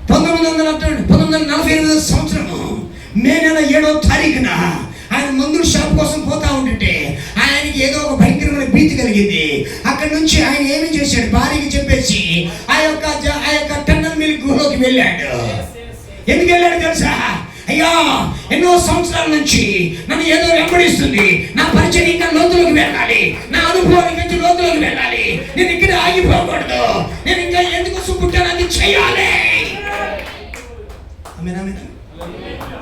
1948 సంవత్సరము మే నెల 7వ తారీఖున ఆయన మందుల షాప్ కోసం పోతా ఉంటుంటే ఆయనకి ఏదో ఒక భయంకరమైన భీతి కలిగింది. అక్కడి నుంచి ఆయన ఏమి చేశాడు? భార్యకి చెప్పేసి ఆ యొక్క టన్నల్ మిల్ గుహలోకి వెళ్ళాడు. ఎందుకు వెళ్ళాడు తెలుసా? అయ్యా, ఎన్నో సంవత్సరాల నుంచి నన్ను ఏదో వెంబడిస్తుంది, నా పరిచయం ఇంకా లోతులోకి వెళ్ళాలి, నా అనుభవానికి ఇంకా లోతులోకి వెళ్ళాలి, నేను ఇక్కడ ఆగిపోకూడదు, నేను ఇంకా ఎందుకోసం పుట్టాను అది చేయాలి. ఆమేన్, ఆమేన్,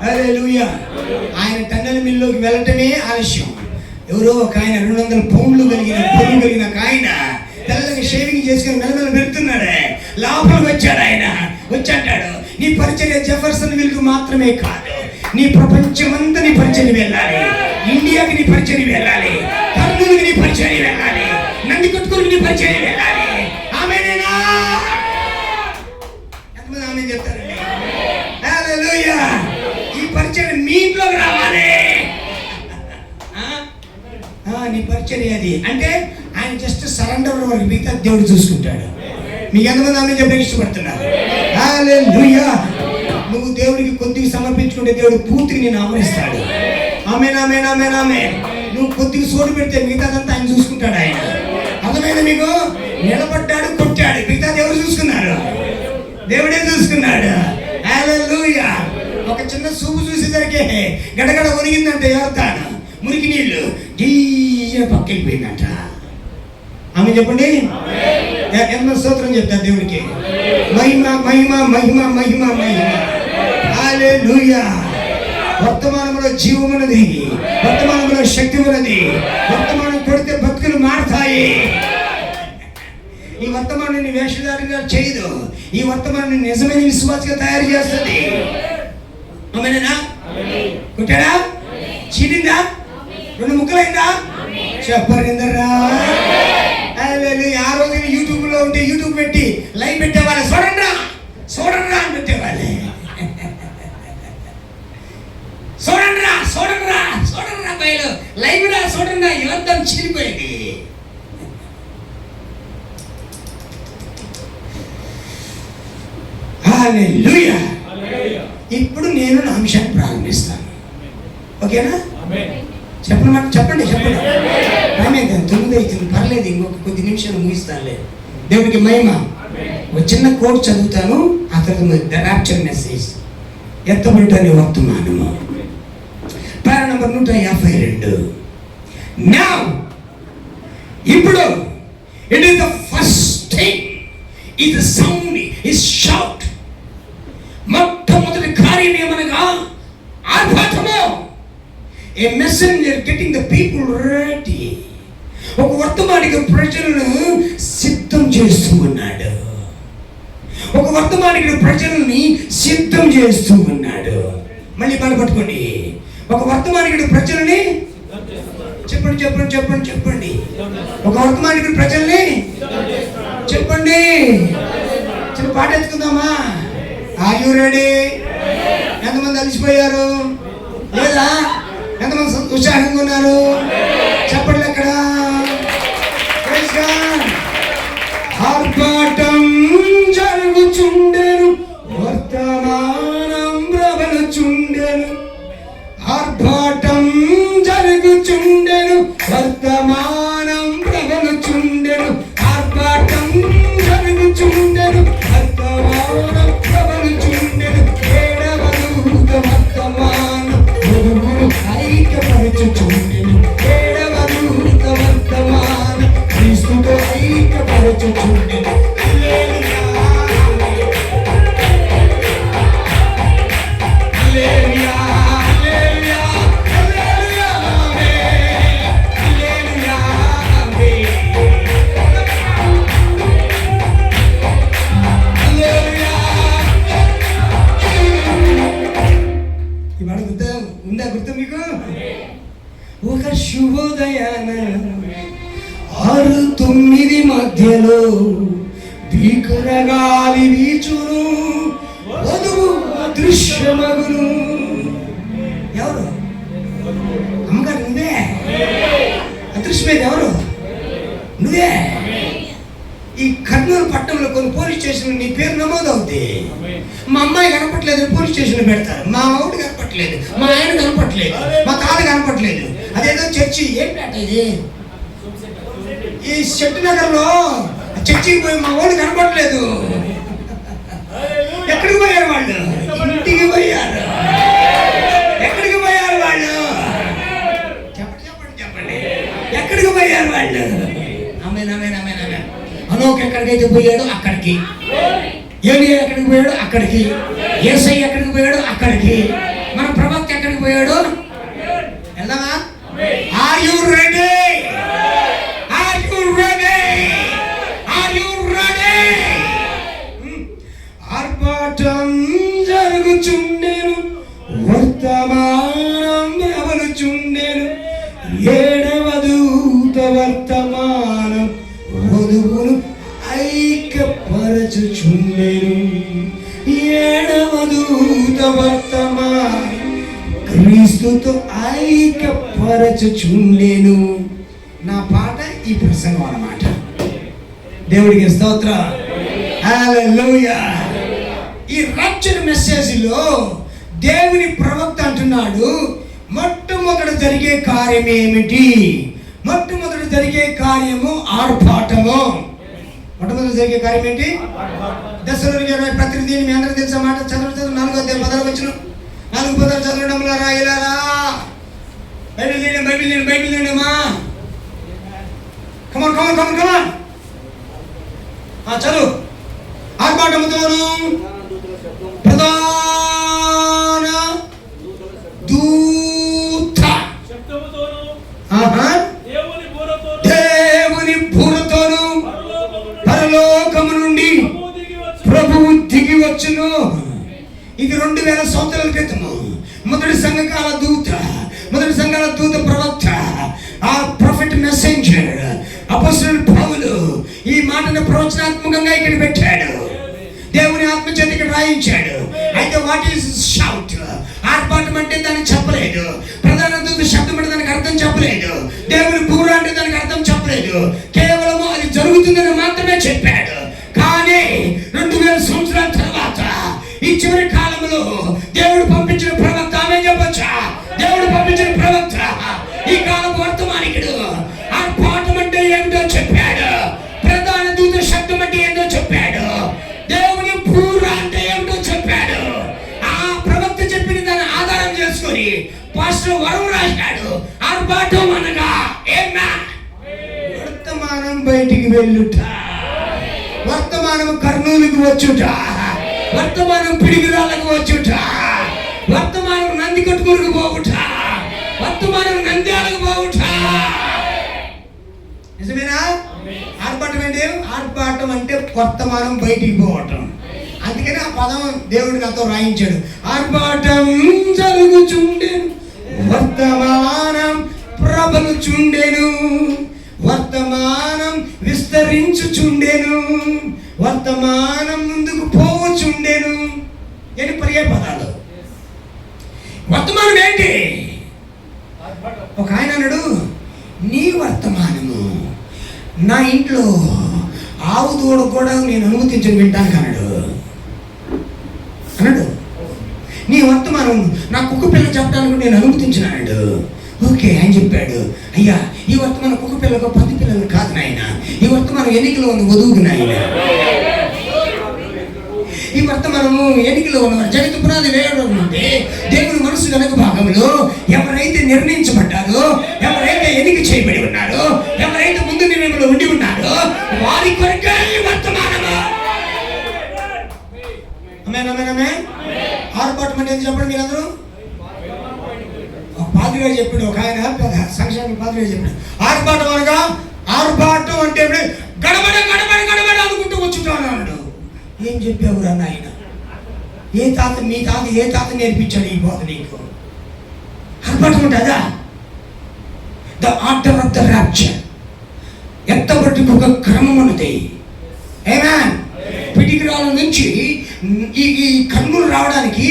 హల్లెలూయా. ఆయన టన్నల్ మిల్లోకి వెళ్ళటమే ఆలస్యం, ఎవరో ఒక ఆయన 200 పౌండ్లు కలిగిన పొరుగు కలిగిన ఒక ఆయన తెల్లగా షేవింగ్ చేసుకుని మెల్లమెల్ల పెడుతున్నాడే. లోపలికి వచ్చాడు ఆయన. వచ్చాడు, నీ పరిచర్య జెఫర్సన్ విల్కు మాత్రమే కాదు, నీ ప్రపంచమంతా నీ పరిచర్య వెళ్ళాలి. ఇండియాకి నీ పరిచర్య వెళ్ళాలి, కర్నూలుకి నీ పరిచర్య వెళ్ళాలి, నంది కొట్టుకుని నీ పరిచర్య వెళ్ళాలి. ఆమేనేనా? ఎంతమంది ఆమేన్ చెప్తారండి? హల్లెలూయా. ఈ పరిచర్య మీ ఇంట్లోకి రావాలి. నీ పరిచర్య అది అంటే ఆయన జస్ట్ సరెండర్ వరకు, మిగతా దేవుడు చూసుకుంటాడు. మీకు ఎంతమంది ఆమె చెప్పడానికి ఇష్టపడుతున్నారు? హల్లెలూయా. నువ్వు దేవుడికి కొద్దిగా సమర్పించుకుంటే దేవుడు పూర్తిగా నేను ఆమరిస్తాడు. ఆమేన్ ఆమేన్ ఆమేన్ ఆమేన్. నువ్వు కొద్దిగా సోడు పెడితే మిగతాదంతా ఆయన చూసుకుంటాడు. ఆయన అర్థమైంది మీకు? నిలబడ్డాడు, కొట్టాడు, మిగతా దేవుడు చూసుకున్నాడు. దేవుడే చూసుకున్నాడు. హల్లెలూయా. ఒక చిన్న సూపు చూసేసరికి గడగడ ఒరిగిందంటే యోర్దాను మురికి నీళ్లు గీయ పక్కెళ్ళిపోయిందంట. ఆమె చెప్పండి. ఎంత స్తోత్రం చెప్తారు దేవుడికి. మహిమ మహిమ మహిమ మహిమ మహిమ. హల్లెలూయా. వర్తమానంలో జీవం ఉన్నది, వర్తమానంలో శక్తి ఉన్నది. వర్తమానం కొడితే బతుకులు మారుతాయి. ఈ వర్తమానాన్ని వేషధారంగా చేయదు. ఈ వర్తమానాన్ని నిజమైన విశ్వాసంగా తయారు చేస్తుంది. ఆమేనా? కొట్టాడా? చీలిందా? 2 ముక్కలైందా? చెప్పరిందరా. ఆ రోజు యూట్యూబ్ లో ఉంటే యూట్యూబ్ పెట్టి లైవ్ పెట్టేవాళ్ళే. చూడండి చూడండి అని పెట్టేవాళ్ళే. చూడండి చూడండి చూడండి బయలు లైవ్ రా చూడండి. యుద్ధం చీలిపోయింది. హల్లెలూయా. ఇప్పుడు నేను నా అంశాన్ని ప్రారంభిస్తాను. ఓకేనా? చెప్పండి మాట చెప్పండి చెప్పండి. ఆమె 9 అవుతుంది, పర్లేదు, ఇంకొక కొద్ది నిమిషాలు ముగిస్తానులే. దేవుడికి మహిమ. ఒక చిన్న కోట్ చదువుతాను, ఆ తర్వాత ద రాప్చర్ మెసేజ్. ఎత్తబడటానికి వర్తమానము. Para number 152. నౌ ఇప్పుడు it is the first thing is the sound is shout. మొట్టమొదటి కార్యం ఏమనగా ఆర్భాటము. A messenger getting the people ready. ఒక వర్తమానిక ప్రజలను సిద్ధం చేస్తూ ఉన్నాడు. ఒక వర్తమానికుడు ప్రజల్ని సిద్ధం చేస్తూ ఉన్నాడు. మళ్ళీ పాట పట్టుకోండి. ఒక వర్తమానికుడు ప్రజల్ని చెప్పండి చెప్పండి చెప్పండి చెప్పండి. ఒక వర్తమానికుడు ప్రజల్ని చెప్పండి. చిన్న పాట ఎత్తుకుందామా? Are you ready? ఎంతమంది అలసిపోయారు? లేదా ఎంతమంది ఉత్సాహంగా ఉన్నారు? చెప్పండి. ఎక్కడ ఆర్భాటం జరుగుచుండెను, వర్తమానం ప్రబలుచుండెను. ఆర్భాటం జరుగుచుండెను, వర్తమానం ప్రబలుచుండెను. ఆర్భాటం జరుగుచుండెను, వర్తమానం ప్రబలుచుండెను. ఏడవదూత వర్తమానం ఐక్యపరచుచుండెను. ఏడవదూత వర్తమానం క్రీస్తుతో ఐక్యపరచుచుండెను. హల్లెలూయా హల్లెలూయా హల్లెలూయా హల్లెలూయా హల్లెలూయా హల్లెలూయా. ఈ మాట ఉందా? గుర్తు మీకు? ఒక శుభోదయాన 6-9 మధ్యలో భీకర గాలి వీచును, వధువు అదృశ్యమగును. ఎవరు? అమ్మగారు నువ్వే. అదృశ్యమేది ఎవరు? నువ్వే. ఈ కర్నూలు పట్టణంలో కొన్ని పోలీస్ స్టేషన్ నీ పేరు నమోదు అవుతుంది. మా అమ్మాయి కనపట్లేదు, పోలీస్ స్టేషన్లో పెడతారు. మా ఆవిడ కనపట్లేదు, మా ఆయన కనపట్లేదు, మా తాత కనపట్లేదు. అదేదో చర్చి. ఏం పేట ఇది? ఈ శెట్టి నగర్లో చర్చికి పోయి మా వాడు కనపట్లేదు. ఎక్కడికి పోయారు వాళ్ళు? ఇంటికి పోయారు. ఎక్కడికి పోయారు వాళ్ళు? చెప్పండి చెప్పండి చెప్పండి. ఎక్కడికి పోయారు వాళ్ళు? ఆమేన్ ఆమేన్ ఆమేన్ ఆమేన్. అనోక్ ఎక్కడికైతే పోయాడో అక్కడికి, ఏలియా ఎక్కడికి పోయాడో అక్కడికి, యేసయ్య ఎక్కడికి పోయాడో అక్కడికి, మన ప్రవక్త ఎక్కడికి పోయాడో వెళ్దామా? Are you ready? క్రీస్తుతో ఐక్యపరచుచుండెను. నా పాట ఈ ప్రసంగం అన్నమాట. దేవుడికి స్తోత్రం. హల్లెలూయా. ఈ రాప్చర్ మెసేజ్ లో దేవుని ప్రవక్త అంటున్నాడు, మొట్టమొదట జరిగే కార్యం ఏమిటి? మొట్టమొదట జరిగే కార్యము ఆర్భాటము. మొట్టమొదటి జరిగే కార్యం ఏంటి? దశలోనికి పత్రిక మీ అందరూ తెలిసిన మాట. చదువు 4వ అధ్యాయం 10వ వచనం. 4 పదాలు చదవడంలా రాయలారా. బైబిల్ తీయండి అమ్మా. కమాన్ చదువు. ఆర్భాటముతోను ప్రధాన దూత దేవుని బూరతోను పరలోకము నుండి ప్రభువు దిగి వచ్చును. ఇది 2000 సంవత్సరాల క్రితము మొదటి సంఘకాల దూత ప్రవక్త, ఆ ప్రొఫెట్ మెసెంజర్ అపోస్తలుడు పౌలు ఈ మాటను ప్రవచనాత్మకంగా ఇక్కడ పెట్టాడు. దేవుని ఆత్మచేత ఇక్కడ రాయించాడు. అయితే వాట్ ఈస్ షౌట్? ఆర్భాటం అంటే దాన్ని చెప్పలేదు. ప్రధాన దూత శబ్దం అంటే దానికి అర్థం చెప్పలేదు. దేవుని బూర అంటే దానికి అర్థం చెప్పలేదు. కేవలము అది జరుగుతుందని మాత్రమే చెప్పాడు. కానీ 2000 సంవత్సరాల తర్వాత ఈ చివరి కాలంలో దేవుడు పంపించిన ప్రవక్త, ఆమె చెప్పొచ్చా? దేవుడు పంపించిన ప్రవక్త ఈ కాలపు వర్తమానికుడు ఆర్భాటం అంటే ఏమిటో చెప్పాడు. ప్రధాన దూత శబ్దం అంటే ఏంటో చెప్పాడు. దేవుని బూర అంటే ఏమిటో చెప్పాడు. ఆ ప్రవక్త చెప్పిన దాన్ని ఆధారం చేసుకొని పాస్టర్ వరం రాశాడు. ఆర్భాటం అనగా వర్తమానం బయటికి వెళ్ళుట, వర్తమానం కర్నూలుకు వచ్చుట, వర్తమానం పిడిగిరాలకు వచ్చుట, వర్తమానం నంది కొట్టుకురుకు పోవుట, వర్తమానం నంద్యాలకు పోవుట. నిజమేనా? ఆర్భాటం అంటే ఆర్భాటం అంటే వర్తమానం బయటికి పోవటం. అందుకని ఆ పదం దేవుడు నాతో రాయించాడు. ఆర్భాటం జరుగుచుండెను, వర్తమానం ప్రబలుచుండెను, వర్తమానం విస్తరించుచుండెను, వర్తమానం ముందుకు పోవచుండెను. ఏంటి పర్యాయ పదాలు? వర్తమానం ఏంటి? ఒక ఆయన అన్నాడు, నీ వర్తమానము నా ఇంట్లో ఆవు దూడ కూడా నేను అనుమతించని వింటానికి అన్నాడు. నీ వర్తమానం నా కుక్క పిల్ల చెప్పడానికి నేను అనుమతించినాడు. ఓకే ఆయన చెప్పాడు, అయ్యా ఈ వర్తమానం కుక్క పిల్లలకు 10 పిల్లలు కాదు నాయన, ఈ వర్తమానం ఎన్నికలో ఉన్న వధువుకు నాయన, ఈ వర్తమానము ఎన్నికలో ఉన్నవారు జగత్తు పునాది వేయడం నుండి దేవుని మనసు వెనక భాగంలో ఎవరైతే నిర్ణయించబడ్డారో, ఎవరైతే ఎన్నిక చేయబడి ఉన్నారో, ఎవరైతే ముందు నిర్ణయంలో ఉండి ఉన్నారో వారి కొరకే వర్తమానము. ఆర్భాటం అంటే చెప్పండి మీరందరూ. పాత్రి గారు చెప్పాడు, ఒక ఆయన సంక్షేమ పాత్రి గారు చెప్పాడు, ఆర్భాటం అనగా ఆర్భాటం అంటే గడబడ గడబడ గడబడ అనుకుంటూ వచ్చుతాను అన్నాడు. ఏం చెప్పావురా నాయన? మీ తాత ఏ తాత నేర్పించాడు ఈ బోధ నీకు? ఆర్భాటం ఉంటుందా? The order of the rapture, ఎత్తబట్టుకు ఒక క్రమం ఉన్నది. ఆమేన్. పిడికిరాల నుంచి ఈ కర్నూలు రావడానికి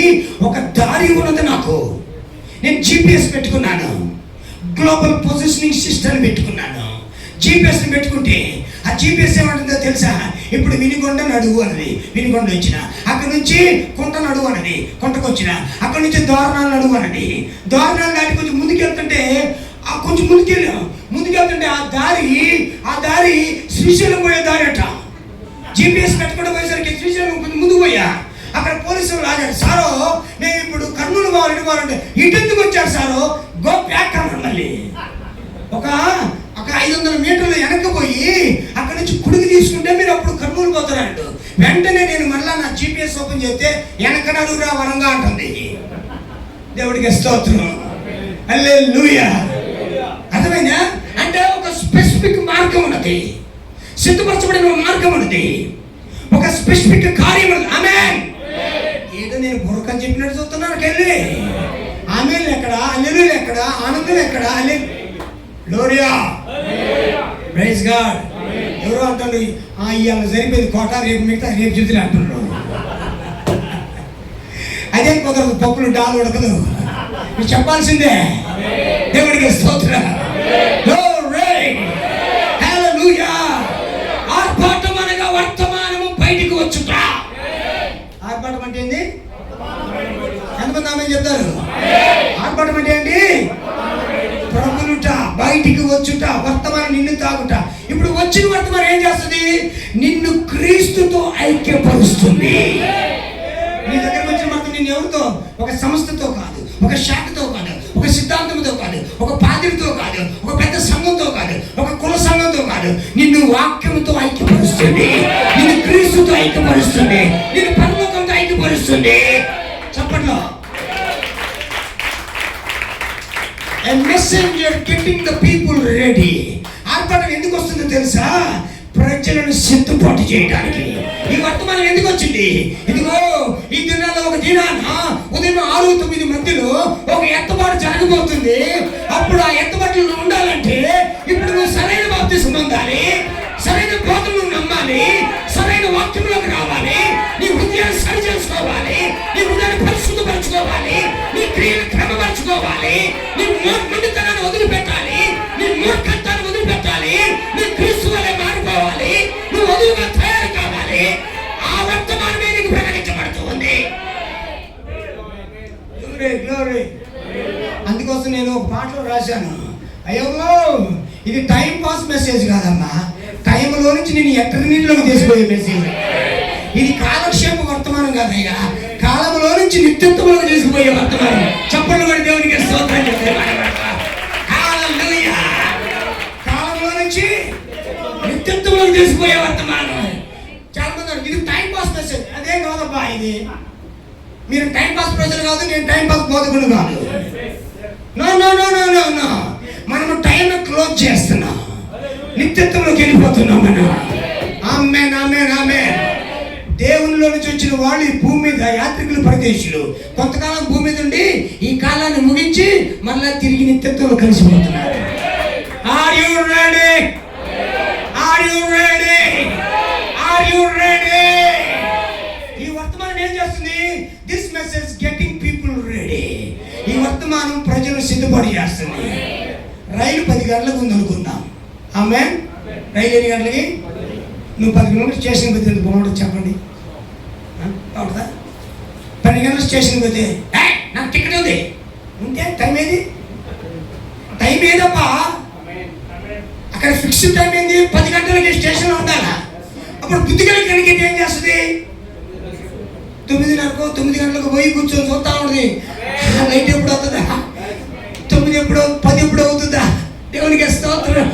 ఒక దారి ఉన్నది. నాకు నేను GPS పెట్టుకున్నాను, గ్లోబల్ పొజిషనింగ్ సిస్టమ్ పెట్టుకున్నాను. GPS పెట్టుకుంటే ఆ GPS ఏమంటుందో తెలుసా? ఇప్పుడు వినికొండ నడువు అన్నది, వినికొండ వచ్చిన. అక్కడ నుంచి కుంట నడువు అన్నది, కుంటకు వచ్చిన. అక్కడ నుంచి దోరణాలు నడువు అన్నది. దోరణాలు దాటి కొంచెం ముందుకెళ్తుంటే కొంచెం ముందుకెళ్తుంటే ఆ దారి శ్రీశైలం పోయే దారి అట. GPS పెట్టుకుంటూ పోయేసరికి శ్రీశైలం కొంచెం ముందుకు పోయా. అక్కడ పోలీసులు లాగారు, సారో మేము ఇప్పుడు కర్నూలు పోవాలంటే ఇటెందుకు వచ్చారు సారో, గో బ్యాక్ అన్నారు. మళ్ళీ ఒక 500 మీటర్లు వెనక్కిపోయి అక్కడ నుంచి కుడికి తీసుకుంటే మీరు అప్పుడు కర్నూలు పోతారంటూ. వెంటనే నేను మళ్ళీ నా GPS ఓపెన్ చేస్తే వెనక నడురా వరంగా అంటుంది. దేవుడికి స్తోత్రం. హల్లెలూయా. అర్థమైందా? అంటే ఒక స్పెసిఫిక్ మార్గం ఉన్నది, సిద్ధపరచబడిన మార్గం ఉన్నది, ఒక స్పెసిఫిక్ కార్యం ఉన్నది. ఆమేన్. ఏదో నేను బుర్రకని చెప్పినట్టు చూస్తున్నాను. వెళ్ళి ఆమేన్ ఎక్కడ, హల్లెలూయా ఎక్కడ, ఆనందం ఎక్కడ? Gloria, praise God. ఎవరో అంటారు ఇవాళ సరిపోయింది కోట, రేపు మిగతా రేపు చూసి అంటున్నారు. అదే కుదరదు, పప్పులు డాలు ఉడకదు. మీరు చెప్పాల్సిందే. దేవుడికి స్తోత్రం. హల్లెలూయా. ఆర్భాటం అనగా వర్తమానము బయటికి వచ్చుట. ఆర్భాటం అంటే ఏంది? ఎంతమంది ఆమె చెప్తారు? ఆర్భాటం అంటే ఏంటి? ప్రబలుట, బయటికి వచ్చుట, వర్తమానం నిన్ను తాగుట. ఇప్పుడు వచ్చిన వర్తమానం ఏం చేస్తుంది? నిన్ను క్రీస్తుతో ఐక్యపరుస్తుంది. నీ దగ్గరకు వచ్చిన వర్తమానం నిన్ను ఎవరితో? ఒక సంస్థతో కాదు, ఒక శాఖతో కాదు, ఒక సిద్ధాంతంతో కాదు, ఒక పాదిరితో కాదు, ఒక పెద్ద సంఘంతో కాదు, ఒక కుల సంఘంతో కాదు. నిన్ను వాక్యంతో ఐక్యపరుస్తుంది, నిన్ను క్రీస్తుతో ఐక్యపరుస్తుంది, నిన్ను పరలోకంతో ఐక్యపరుస్తుంది. చెప్పట్లో A messenger getting the people ready. ఆర్భాటం ఎందుకు వస్తుందో తెలుసా? ప్రజలను సిద్ధపాటు చేయడానికి. ఈ వర్తమానం ఎందుకు వచ్చింది? ఇదిగో ఈ దినాల్లో ఒక దినాన ఉదయం 6-9 మధ్యలో ఒక ఎత్తబాటు జరగబోతుంది. అప్పుడు ఆ ఎత్తబాటులో ఉండాలంటే ఇప్పుడు నువ్వు సరైన బాప్తిసం పొందాలి, సరైన బోధనను నమ్మాలి, సరైన వాక్యంలోకి రావాలి, నీ హృదయాన్ని సరి చేసుకోవాలి, నీ హృదయాన్ని పరిశుద్ధపరచుకోవాలి, నీ క్రియలు క్రమపరచుకోవాలి, నీ మొండితనాన్ని వదిలిపెట్టాలి, నీ మూర్ఖత్వాన్ని వదిలిపెట్టాలి, నీ క్రీస్తు వలె మారిపోవాలి, నువ్వు వధువుగా తయారు కావాలి. ఆ వర్తమానమే నీకు ప్రకటించబడుతుంది. అందుకోసం నేను ఒక పాటలో రాశాను, అయ్యో ఇది టైం పాస్ మెసేజ్ కాదమ్మా, టైంలో నుంచి నేను ఎటర్నీలోకి తీసుకుపోయే మెసేజ్. ఇది కాలక్షేప వర్తమానం కాదయ్యా, కాలంలో నుంచి నిత్యత్వంలోకి తీసుకుపోయే వర్తమానం. చప్పట్లు కూడా దేవునికి స్తోత్రం చెప్పాలి. హల్లెలూయా. కాలంలో నుంచి నిత్యత్వంలోకి తీసుకుపోయే వర్తమానం. చాలా మంది ఇది టైం పాస్ మెసేజ్. అదేం కాదబ్బా, ఇది మీరు టైం పాస్ ప్రజలు కాదు, నేను టైం పాస్ బోధకుడు కాదు. No no no no no no మనము టైం క్లోజ్ చేస్తున్నాం, నిత్యత్వంలోకి వెళ్ళిపోతున్నాం మనం. ఆమేన్ ఆమేన్ ఆమేన్. దేవునిలో నుంచి వచ్చిన వాళ్ళు ఈ భూమి మీద యాత్రికులు, పరదేశులు. కొంతకాలం భూమి మీద ఉండి ఈ కాలాన్ని ముగించి మళ్ళా తిరిగి నిత్యత్వంలో కలిసిపోతున్నారు. Are you ready? Are you ready? Are you ready? ఈ వర్తమానం ఏం చేస్తుంది? This message getting people ready. ఈ వర్తమానం ప్రజలు సిద్ధపడి చేస్తుంది. రైలు 10 గంటలకు ఉంది అనుకుందాం. ఆమేన్. రైలు ఎన్ని గంటలకి? నువ్వు 10 కిలోమీటర్లు స్టేషన్ పోతే ఎందుకు బాగుంటుంది చెప్పండి? బాగుంటుందా? 10 గంటల స్టేషన్ పోతే నాకు టికెట్ ఉంది ఉంటే టైం ఏది? టైం ఏదబ్బా? అక్కడ ఫిక్స్డ్ టైం ఏంది? 10 గంటలకి స్టేషన్లో ఉండాలా? అప్పుడు బుద్ధిగా కనుక ఏం చేస్తుంది? 9 గంటలకు పోయి కూర్చొని చూస్తా ఉంటుంది. లైట్ ఎప్పుడు అవుతుందా? 9 ఎప్పుడు, 10 ఎప్పుడు అవుతుందా? దేవునికి స్తోత్రం.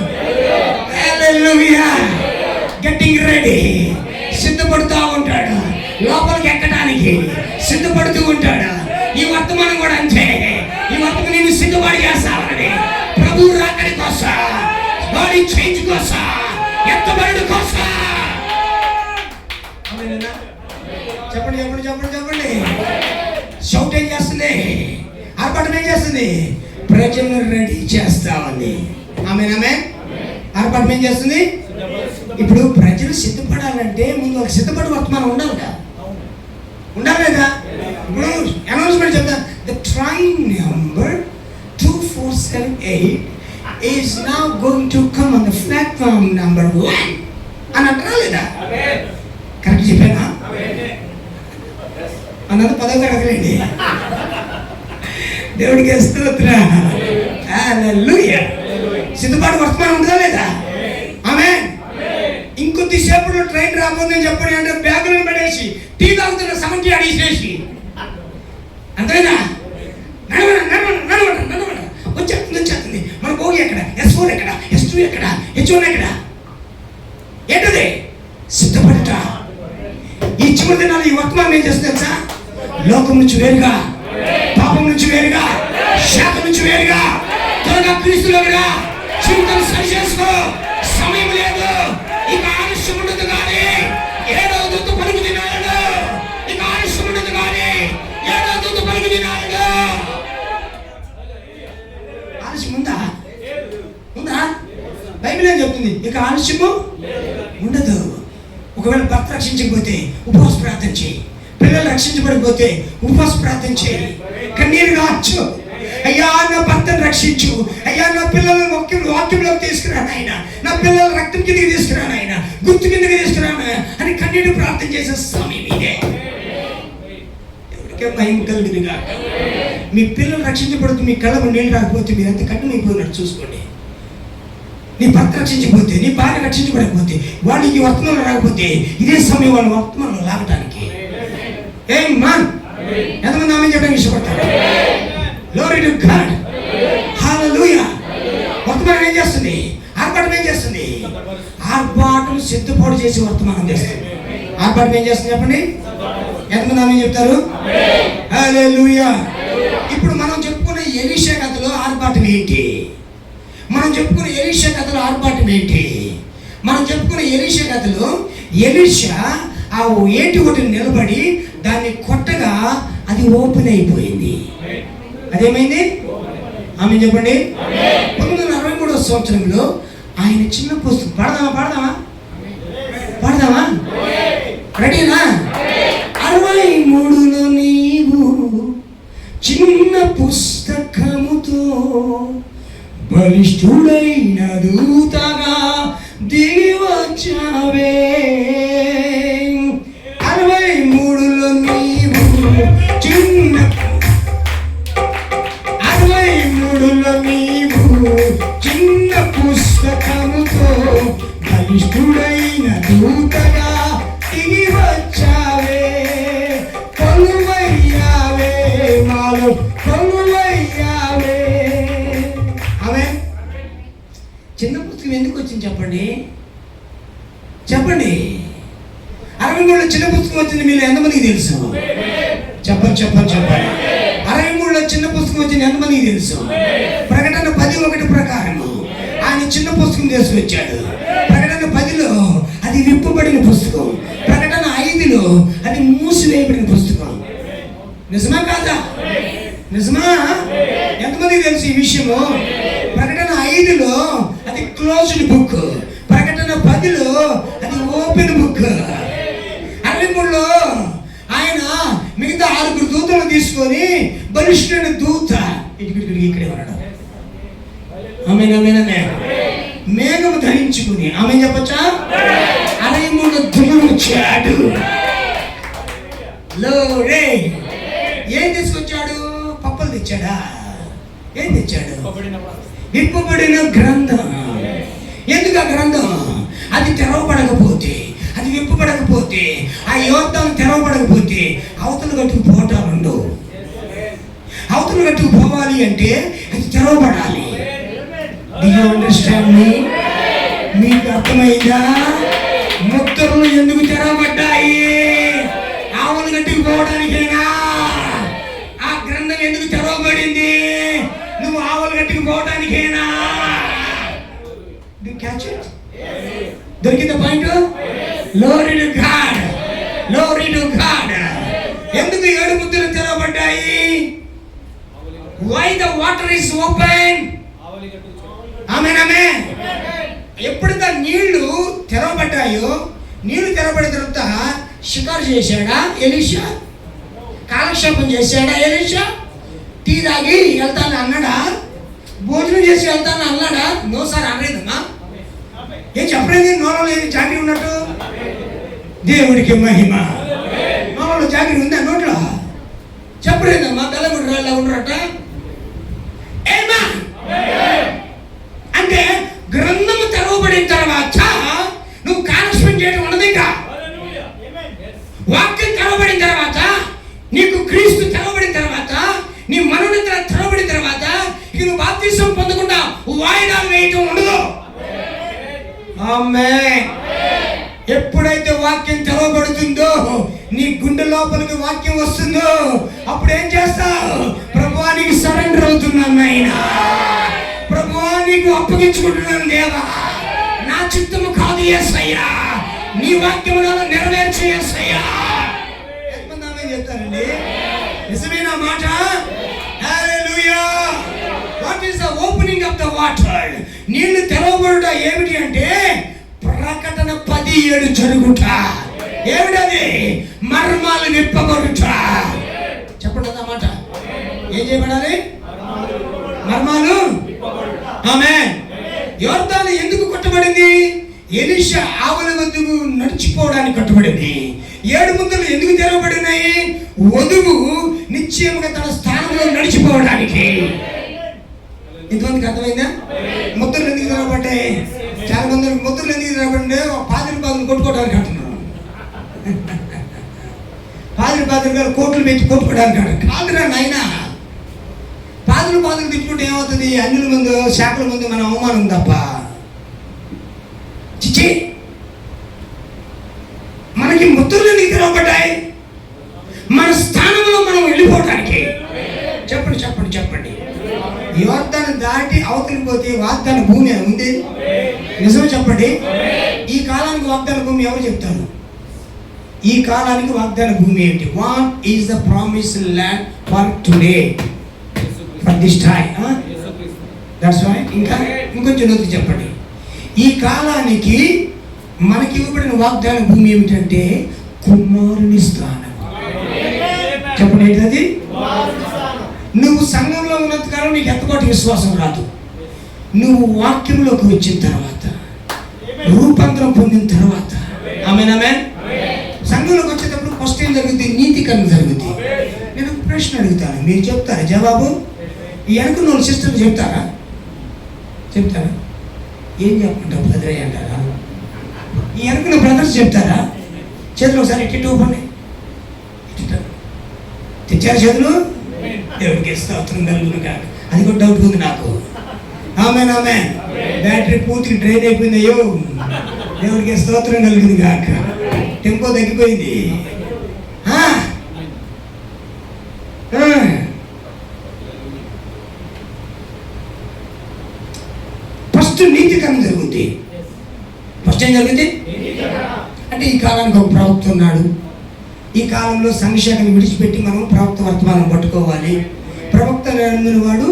హల్లెలూయా. Getting ready. సిద్ధపడుతూ ఉంటాడు, లోపలికి ఎక్కడానికి సిద్ధపడుతూ ఉంటాడు. ఈ వర్తమానం కూడా అంతే. ఈ వర్తమానం నిన్ను సిద్ధపడి చేస్తావని, ప్రభు రాకడి కోసం, బాడీ చేంజ్ కోసం, ఎత్తబడి కోసం. చెప్పండి చెప్పండి చెప్పండి చెప్పండి. షౌట్ ఏం చేస్తుంది? ఆర్భాటం ఏం చేస్తుంది? ప్రజలను రెడీ చేస్తామని. ఆమేన్ ఆమేన్. ఆర్భాటం ఏం చేస్తుంది? ఇప్పుడు ప్రజలు సిద్ధపడాలంటే ముందు ఒక సిద్ధపడి వర్తమానం ఉండాలి కదా, ఉండాలి కదా. ఇప్పుడు అనౌన్స్మెంట్ చెప్తా, the train number 2478 is now going to come on the platform number 1 అని అంటారా లేదా? కరెక్ట్ చెప్పానా? అన్నది 10వ తరగతి. దేవుడికి స్తోత్రం. హల్లెలూయా. సిద్ధపాటు వర్తమానం ఉందా లేదా? ఆమేన్. ఇంకొద్దిసేపట్లో ట్రైన్ రాబోతుందని చెప్పండి అంటే బ్యాగులను పడేసి టీ తాగుతున్న సమంటి అడిగేసి అంతేనా? వచ్చేస్తుంది. మన భోగి ఎక్కడ? S4 ఎక్కడ? S2 ఎక్కడ? H1 ఎక్కడ? ఏంటది? సిద్ధపడట. ఈ చివరి దినాలు ఈ వర్తమానం ఏం చేస్తుంది తెలుసా? లోకం నుంచి వేరుగా, పాపం నుంచి వేరుగా, శాపం నుంచి వేరుగా, త్వరగా క్రీస్తులోకి రా. జీవితాన్ని సరి చేసుకో. సమయం లేదు. ఇక ఆలస్యం ఉండదు కానీ 7వ దూత పలుకు తినాడు. ఇక ఆలస్యం ఉండదు కానీ 7వ దూత పలుకు తినాడు. ఆలస్యం ఉందా? ఉందా? బైబిల్ ఏం చెప్తుంది? ఇక ఆలస్యము ఉండదు. ఒకవేళ భర్త రక్షించకపోతే ఉపవాస ప్రార్థన చేయి. పిల్లలు రక్షించబడిపోతే ఉపవాస ప్రార్థన చేయి. కన్నీరు కావచ్చు. అయ్యా నా భర్తను రక్షించు, అయ్యా నా పిల్లలను వాక్యంలోకి తీసుకురాను ఆయన, నా పిల్లల రక్తం కిందకి తీసుకురాను ఆయన, గుర్తు కిందకి తీసుకురాను అని కన్నీటి ప్రార్థన చేసే సమయం ఇదే. ఎవరికే భయం కలుగుతుందిగా. మీ పిల్లలు రక్షించబడుతూ మీ కళ్ళకు నీళ్ళు రాకపోతే మీరు ఎంత కఠినమైపోయినట్టు చూసుకోండి. నీ భర్త రక్షించకపోతే, నీ భార్య రక్షించబడకపోతే, వాళ్ళకి వర్తమానం రాకపోతే ఇదే సమయం వాళ్ళు వర్తమానం లాగటానికి. ఎంతమంది ఆమె చెప్పడానికి ఇష్టపడతారు? గ్లోరీ టు గాడ్, హల్లెలూయా. వర్తమానం ఏం చేస్తుంది? ఆర్భాటం ఏం చేస్తుంది? ఆర్భాటం సిద్ధపాటు చేసి వర్తమానం చేస్తుంది. ఆర్భాటం ఏం చేస్తుంది చెప్పండి? ఎంతమంది ఆమె చెప్తారు? హల్లెలూయా. ఇప్పుడు మనం చెప్పుకునే ఎలీషా కథలో ఆర్భాటం ఏంటి? మనం చెప్పుకునే ఎలీషా కథలో ఆర్భాటం ఏంటి? మనం చెప్పుకునే ఎలీషా కథలో ఎలీషా ఆ ఏటి ఒకటి నిలబడి దాన్ని కొట్టగా అది ఓపెన్ అయిపోయింది. అదేమైంది? ఆమె చెప్పండి. 1963వ సంవత్సరంలో ఆయన చిన్న పుస్తకం పాడదామా? రెడీనా? 63లో నీవు చిన్న పుస్తకముతో బలిష్ఠుడైన దూతగా దిగి వచ్చావే. 63లో నీవు చిన్న 63లో నీవు చిన్న పుస్తకముతో బలిష్ఠుడైన దూతగా దిగి వచ్చావే. కొలువయ్యావే మాలో కొలువయ్యావే. ఆమె చిన్న పుస్తకం ఎందుకు వచ్చింది చెప్పండి? 63లో చిన్న పుస్తకం వచ్చింది మీరు ఎంతమందికి తెలుసు? చెప్పండి. 63లో చిన్న పుస్తకం వచ్చింది ఎంతమందికి తెలుసు? ప్రకటన 10:1 ప్రకారము ఆయన చిన్న పుస్తకం తీసుకొచ్చాడు. ప్రకటన 10లో అది విప్పబడిన పుస్తకం, ప్రకటన 5లో అది మూసివేయబడిన పుస్తకం. నిజమా కాదా? నిజమా? ఎంతమందికి తెలుసు ఈ విషయము? ప్రకటన 5లో అది క్లోజ్డ్ బుక్, ప్రకటన 10లో అది ఓపెన్ బుక్. 63లో ఆయన మిగతా 6 దూతలను తీసుకొని బలిష్ఠుడైన దూత ఇక్కడే ఉన్నాడు. ఆమేన్. మేఘము ధరించుకుని ఆమె చెప్పచ్చా 63లో దుమ్ముచ్చాడు. ఏం తీసుకొచ్చాడు? పప్పలు తెచ్చాడా? ఏం తెచ్చాడు? విప్పబడిన గ్రంథం. ఎందుకు ఆ గ్రంథం? అది తెరవబడకపోతే, అది విప్పబడకపోతే, ఆ యోద్ధాలు తెరవబడకపోతే అవతల గట్టుకు పోటాలుండు. అవతల గట్టుకు పోవాలి అంటే అది తెరవబడాలి. Do you understand me? మీకు అర్థమైందా? ముద్రలు ఎందుకు తెరవబడ్డాయి? ఆవుల గట్టుకు పోవడానికేనా? ఆ గ్రంథం ఎందుకు తెరవబడింది? నువ్వు ఆవుల గట్టుకు పోవడానికేనా? Do you catch it? దొరికిందా పాయింట్? Glory to God. ఎందుకు 7 ముద్రలు తెరవబడ్డాయి? Why the water is open? ఆమేన్. ఎప్పుడైతే నీళ్లు తెరవబడ్డాయో, నీళ్లు తెరవబడిన తర్వాత షికారు చేశాడా ఎలీషా? కాలక్షేపం చేశాడా ఎలీషా? టీ తాగి వెళ్తాను అన్నాడా? భోజనం చేసి వెళ్తాను అన్నాడా? నో సార్ అనలేదమ్మా. ఏం చెప్పలేదు? నోలో ఏది జాగ్రత్త ఉన్నట్టు? దేవుడికి మహిమ. నోలో జాగ్రత్త ఉందా? నోట్లో చెప్పలేదమ్మా. బెల్లగుడి రాళ్ళ ఉండరట. అంటే గ్రంథము తెరవబడిన తర్వాత నువ్వు కాలక్షేపం చేయడం ఉన్నది. ఇంకా వాక్యం తెరవబడిన తర్వాత, నీకు క్రీస్తు తెరవబడిన తర్వాత, నీ మనోనిద్ర తెరవబడిన తర్వాత ఇక నువ్వు బాప్తిసం పొందకుండా వాయిదాలు వేయటం ఉండదు. ఆమేన్. ఎప్పుడైతే వాక్యం తెరవబడుతుందో, నీ గుండె లోపలికి వాక్యం వస్తుందో, అప్పుడు ఏం చేస్తావు? ప్రభువానికి సరెండర్ అవుతున్నాను నాయనా, ప్రభువానికి అప్పగించుకుంటున్నాను దేవా, నా చిత్తము కాదు యేసయ్యా, నీ వాక్యమును నెరవేర్చు యేసయ్యా. ఎంతమంది ఆమేన్ చెప్తారండి? నిజమేనా మాట? హల్లెలూయా. What is the opening of the water? నీళ్లు తెరవబడుట ఏమిటి అంటే ప్రకటన 10:7 జరుగుట. ఏమిటది? మర్మాలు విప్పబడుట. చెప్పండి అన్నమాట. ఏం చేయబడాలి? మర్మాలు. ఆమేన్. యోర్దాను ఎందుకు కట్టబడింది? ఎలీషా ఆవుల వద్దకు నడిచిపోవడానికి కట్టబడింది. 7 ముద్దలు ఎందుకు తెరవబడినాయి? వధువు నిశ్చయముగా తన స్థానంలో నడిచిపోవడానికి. ఇంతమందికి అర్థమైందా? ముద్దలు ఎందుకు తెరవబడ్డాయి? చాలా మంది ముద్దలు ఎందుకు తెరవబడి పాదులు కొట్టుకోవడానికి అంటున్నారు. పాదులు గారు కోట్లు పెట్టి కొట్టుకోవడానికి కాదురా నాయన. పాదులు తిట్టుకుంటే ఏమవుతుంది? అన్యుల ముందు శాఖల ముందు మన అవమానం తప్ప. చిచ్చి, మనకి ముద్దులు ఎందుకు తెరవబడ్డాయి? మన స్థానంలో మనం వెళ్ళిపోవడానికి. చెప్పండి చెప్పండి చెప్పండి. యోర్దాను దాటి అవతలికి పోతే వాగ్దాన భూమి ఉంది. నిజమే చెప్పండి. ఈ కాలానికి వాగ్దాన భూమి ఎవరు చెప్తారు? ఈ కాలానికి వాగ్దాన భూమి ఏంటి? What is the promise land for today, for this time? That's why. ఇంకా ఇంకొంచెం నొక్కి చెప్పండి. ఈ కాలానికి మనకి ఇవ్వబడిన వాగ్దాన భూమి ఏమిటంటే కుమారుని స్థానం. చెప్పండి ఏంటది? నువ్వు సంఘంలో ఉన్నంతకాలం నీకు ఎంతపాటు విశ్వాసం రాదు. నువ్వు వాక్యంలోకి వచ్చిన తర్వాత, రూపాంతరం పొందిన తర్వాత, ఆమేన్ ఆమేన్. సంఘంలోకి వచ్చేటప్పుడు ఫస్ట్ ఏం జరుగుతుంది? నీతికరణ జరుగుతుంది. నేను ప్రశ్న అడుగుతాను, మీరు చెప్తారా జవాబు? ఈ వెనక నువ్వు సిస్టర్లు చెప్తారా? ఏం చెప్పంటావు బ్రదర్ అంటారా? ఈ వెనక బ్రదర్స్ చెప్తారా? చేతులు ఒకసారి ఇట్టి ఇవ్వండి. తెచ్చారు చేతులు? దేవుడికి స్తోత్రం కలుగును కాక. అది కూడా డౌట్ ఉంది నాకు. ఆమేన్ ఆమేన్. బ్యాటరీ పూర్తిగా డ్రైన్ అయిపోయింది. అయ్యో, దేవుడికి స్తోత్రం కలుగును కాక. టెంపో తగ్గిపోయింది. ఫస్ట్ నీతికరణ జరుగుతుంది. ఫస్ట్ ఏం జరుగుతుంది అంటే ఈ కాలానికి ఒక ప్రవక్త ఉన్నాడు. ఈ కాలంలో సంక్షేమాన్ని విడిచిపెట్టి మనం ప్రవక్త వర్తమానం పట్టుకోవాలి. ప్రవక్త నమ్మిన వాడు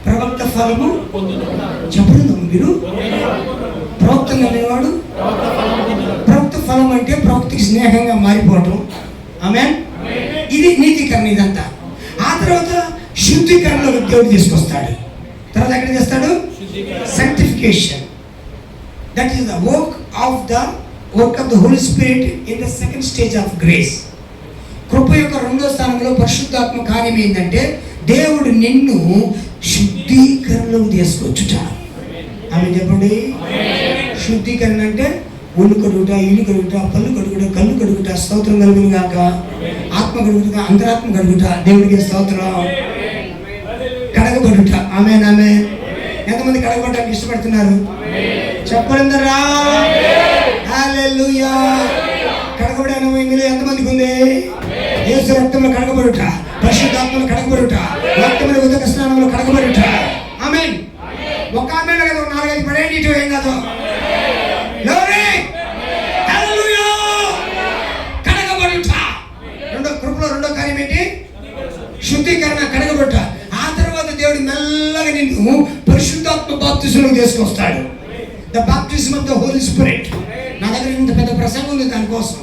ప్రవక్త ఫలము చెప్పండి. మీరు ప్రవక్త నమ్మినవాడు ప్రవక్త ఫలం అంటే ప్రవక్తకి స్నేహంగా మారిపోవటం. ఆమేన్. ఇది నీతికరణ. ఇదంతా ఆ తర్వాత శుద్ధీకరణలో దేవుడు తీసుకొస్తాడు. తర్వాత ఎక్కడ చేస్తాడు? sanctification. That is the work of the Holy Spirit in the second stage of grace. కృప యొక్క రెండో స్థానంలో పరిశుద్ధాత్మ కార్యం ఏంటంటే దేవుడు నిన్ను శుద్ధీకరణలో తీసుకొచ్చుట. ఆమె చెప్పండి. శుద్ధీకరణ అంటే ఒళ్ళు కడుగుట, ఇల్లు కడుగుట, పళ్ళు కడుగుట, కళ్ళు కడుగుట. స్తోత్రం కలుగును గాక. ఆత్మ కడుగుట, అంతరాత్మ కడుగుట. దేవుడికి స్తోత్రం. కడగబడుట. ఆమేన్ ఆమేన్. ఎంతమంది కడగబడటానికి ఇష్టపడుతున్నారు? చెప్పండిరా. హల్లెలూయా. కడగబడే అనుభవం మీలో ఎంతమందికి ఉంది? యేసు రక్తంలో కడగబడుట, పరిశుద్ధాత్మలో కడగబడుట, రక్తంలో ఉదక స్నానంలో కడగబడుట. ఆమేన్. ఒక ఆమేన్ కదా, 4-5 పడేయండి. ఇటు ఏం కాదు. హల్లెలూయా. కడగబడుట. కృపలో రెండో కార్యం ఏంటి? శుద్ధీకరణ, కడగబడుట. ఆ తర్వాత దేవుడు మెల్లగా నిన్ను పరిశుద్ధాత్మ బాప్తిజంలో తీసుకొస్తాడు. The baptism of the holy spirit. నా దగ్గర ఇంత పెద్ద ప్రసంగం ఉంది దానికోసం.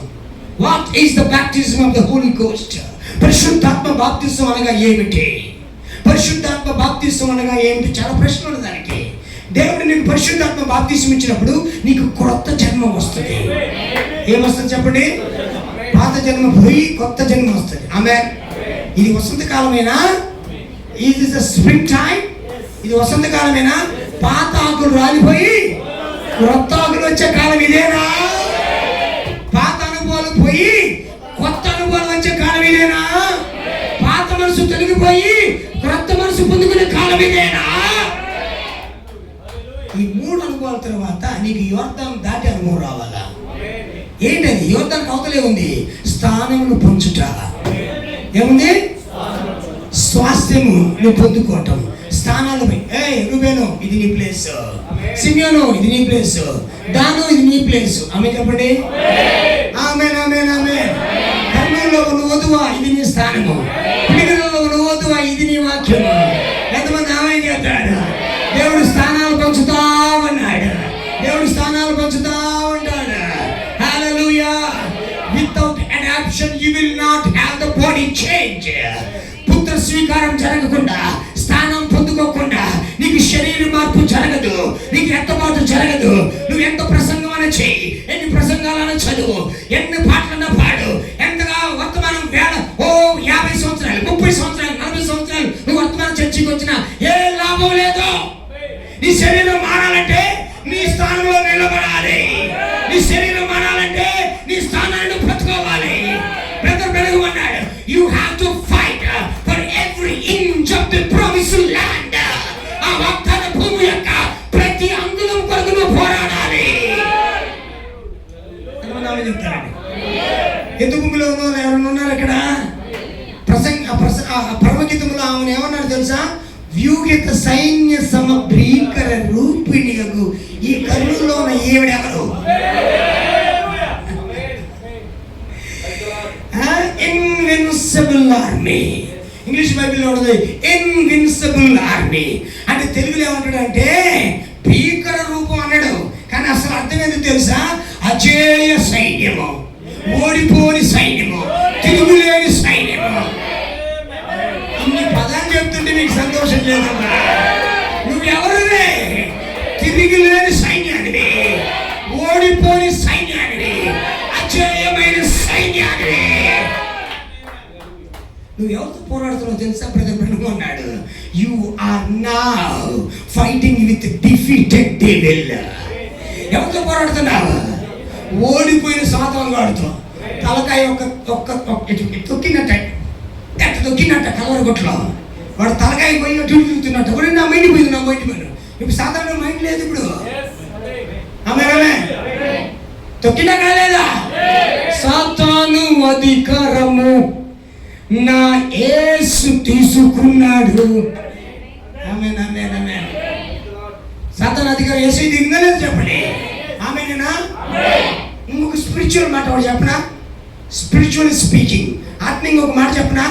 What is the baptism of the holy ghost? పరిశుద్ధాత్మ బాప్తిజం అనగా ఏమిటి? పరిశుద్ధాత్మ బాప్తిజం అనగా ఏమిటి? చాలా ప్రశ్నలు ఉన్నాయి దానికి. దేవుడు నీకు పరిశుద్ధాత్మ బాప్తిజం ఇచ్చినప్పుడు నీకు కొత్త జన్మ వస్తుంది. ఏమొస్తుంది చెప్పండి? పాత జన్మ పోయి కొత్త జన్మ వస్తుంది. ఆమేన్. ఇది వసంతకాలమేనా? ఇది స్ప్రింగ్ టైం. ఇది వసంతకాలమేనా? పాత ఆకులు రాలిపోయి కొత్త ఆకులు వచ్చే కాలం ఇదేనా? పాత అనుభవాలు పోయి కొత్త అనుభవాలు వచ్చే కాలం ఇదేనా? పాత మనసు తొలగిపోయి కొత్త మనసు పొందుకునే కాలం ఇదేనా? ఈ 3 అనుభవాల తర్వాత నీకు యోర్దాను దాటి అనుభవం రావాలా? ఏంటది? యోర్దాను అవతలే ఉంది స్థానమును పంచుట. ఏముంది? స్వాస్థ్యము నువ్వు పొందుకోవటం. స్థానాలపై రూబేను ఇది నీ ప్లేస్, సిమియోను ఇది నీ ప్లేస్, దాను ఇది నీ ప్లేస్. ఆమె చెప్పండి. ఆమేన్ ఆమేన్ ఆమేన్. కర్మలో ఉన్న వధువా ఇది నీ స్థానము, పిడికలలో ఉన్న వధువా ఇది నీ వాక్యము. ఎంతమంది ఆమె చేస్తాడు? దేవుడు స్థానాలు పంచుతా ఉన్నాడు. దేవుడు స్థానాలు పంచుతా ఉంటాడు. హల్లెలూయా. Without adoption you will not have the body change. పుత్ర స్వీకారం జరగకుండా, స్థానం పొందుకో నీకు ఎత్తబాటు జరగదు. నువ్వు ఎంత ప్రసంగం అని చెయ్యి, ఎన్ని ప్రసంగాలను చదువు, ఎన్ని పాటలన్నా పాడు, ఎంతగా వర్తమానం 50 సంవత్సరాలు 30 సంవత్సరాలు 40 సంవత్సరాలు నువ్వు వర్తమానం చర్చకి వచ్చినా ఏ లాభం లేదు. నీ శరీరం మారాలంటే నీ స్థానంలో నిలబడాలి. నీ శరీరం మారాలంటే నీ స్థానాన్ని బ్రతుకోవాలి. బ్రదర్ అన్నాడు, you have to fight for every inch of the promised land. ఆ వాగ్దాన భూమి యొక్క ప్రతి అంగుళం కొరకు నువ్వు పోరాడాలి. ఎందుకు భూమిలో ఉన్న ఎవరైనా ఉన్నారు ఇక్కడ? పరమగీతంలో ఆమెను ఏమన్నాడు తెలుసా? వ్యూగిత సైన్య సమగ్రీకర రూపిణియకు ఈ కరువులో ఉన్న ఈవిడెవరు? Invincible army. ఇంగ్లీష్ బైబిల్లో ఉన్నది ఇన్విన్సిబుల్ ఆర్మీ. అంటే తెలుగులో ఏమంటాడంటే భీకర రూపం అన్నాడు, కానీ అసలు అర్థం ఏంటో తెలుసా? అజేయ సైన్యము, ఓడిపోని సైన్యము, తిరుగులేని సైన్యము. ఇన్ని పదాలు చెప్తుంటే మీకు సంతోషం లేదమ్మా. నువ్వెవరువే? తిరిగిలేని సైన్యానివి, ఓడిపోని సైన్యానివి, అజేయమైన సైన్యానివి. నువ్వు ఎవరితో పోరాడుతున్నావు తెలుసా? బ్రదర్ అన్నాడు, you are now fighting with defeated devil. ఎవరితో పోరాడుతున్నావు? ఓడిపోయిన సాతాను గాడితో. తలకాయ తొక్కినట్ట కలవరగొట్లో వాడు తలకాయ పోయిన తిరుగుతున్నట్టు. కూడా నా మైండ్ పోయింది. ఇప్పుడు సాధారణ మైండ్ లేదు ఇప్పుడు. ఆమె తొక్కినా కాలేదా? సాతాను అధికారము నా యేసు తీసుకున్నాడు. సాతాను అధికారం యేసు దిగిందా లేదు చెప్పండి. ఆమెనా? ఇంకొక స్పిరిచువల్ మాట ఒకటి చెప్పనా? స్పిరిచువల్ స్పీకింగ్, ఆత్మీయంగా ఒక మాట చెప్పనా?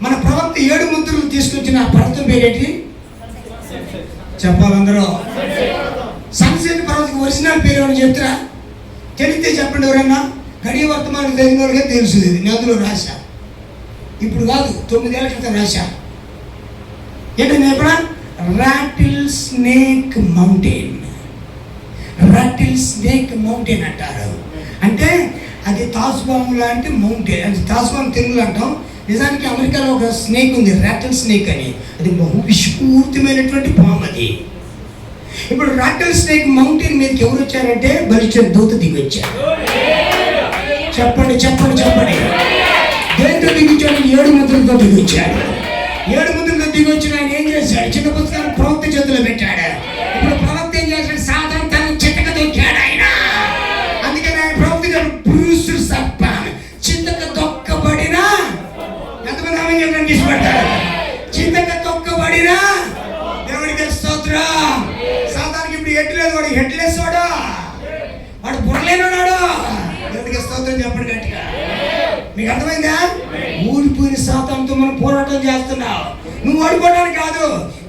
మన ప్రవక్త 7 ముద్రలు తీసుకొచ్చిన ఆ పర్వతం పేరేంటి చెప్పాలందరూ? సన్సెట్ పర్వతం ఒరిజినల్ పేరు అని చెప్తారా? తెలిస్తే చెప్పండి ఎవరన్నా. గడియ వర్తమానం తెలిసిన వాళ్ళకే తెలుసు. నేను అందులో రాశా, ఇప్పుడు కాదు 9 ఏళ్ల క్రితం రాశా. ఏంటంటే ఎప్పుడా? Rattle snake mountain. Rattle snake mountain అంటారు. అంటే అది తాజ్బామ్ లాంటి మౌంటైన్. అది తాజ్బామ్ తెలుగులో అంటాం. నిజానికి అమెరికాలో ఒక స్నేక్ ఉంది, రాటిల్ స్నేక్ అని. అది బహు విషపూరితమైనటువంటి పాము అది. ఇప్పుడు రాటిల్ స్నేక్ మౌంటైన్ మీదకి ఎవరు వచ్చారంటే బలిచిన దూత దిగి వచ్చారు. చెప్పండి చెప్పండి చెప్పండి. దేంతో దిగిచ్చాడు? 7 ముద్రలతో దిగి వచ్చాడు. 7 ముద్రలతో దిగి వచ్చిన ఆయన ఏం చేశాడు? చిన్న పుస్తకాన్ని ప్రవక్త చేతిలో పెట్టాడు. ఇప్పుడు ప్రవక్త ఏం చేశాడు? సాధారణ తను చిత్తక దొక్కాడు ఆయన. అందుకని ఆయన ప్రవక్త బ్రూస్ సర్పాన్, చిత్తక తొక్కబడిన. ఎంతమంది ఆమె చెప్పడానికి ఇష్టపడతారు? చిత్తక తొక్కబడిన దేవుడికి స్తోత్రం. సాధారణకి ఇప్పుడు హెడ్ లేదు, వాడు హెడ్ లెస్ వాడు బుర్రలేనున్నాడు. దేవుడికి స్తోత్రం చెప్పండి గట్టిగా. మీకు అర్థమైందా? ఊడిపోయిన సాతానుతో మనం పోరాటం చేస్తున్నావు. నువ్వు ఓడిపోవడానికి కాదు,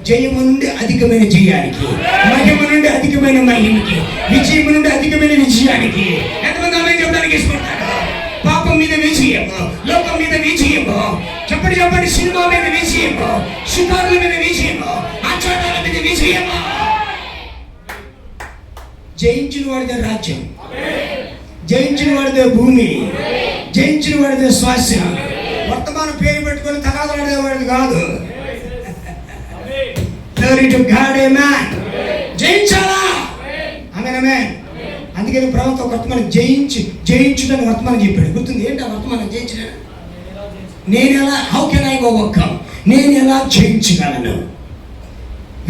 జయము నుండి అధికమైన జయానికి, మహిమ నుండి అధికమైన మహిమకి, విజయము నుండి అధికమైన విజయానికి. ఎంతమంది ఆమె చెప్పడానికి ఇష్టపడతారు? పాపం మీద విజయము, లోకం మీద విజయము, చెప్పండి చెప్పండి. సినిమా మీద విజయము, షికారుల మీద విజయము, ఆచారాల మీద విజయము. జయించిన వాడిదే రాజ్యం, జయించిన వాడిదే భూమి, జయించిన వాడిదే శ్వాసం. వర్తమానం పేరు పెట్టుకొని తగాదాడేవాడు కాదు. జయించాలా? ఆమేన్. అందుకని ప్రవక్త వర్తమానం జయించుటని వర్తమానం చెప్పాడు. గుర్తుంది? ఏంటి ఆ వర్తమానం జయించడం? నేను ఎలా, హౌ కెన్ ఐ ఓవర్కమ్, నేను ఎలా జయించగలను?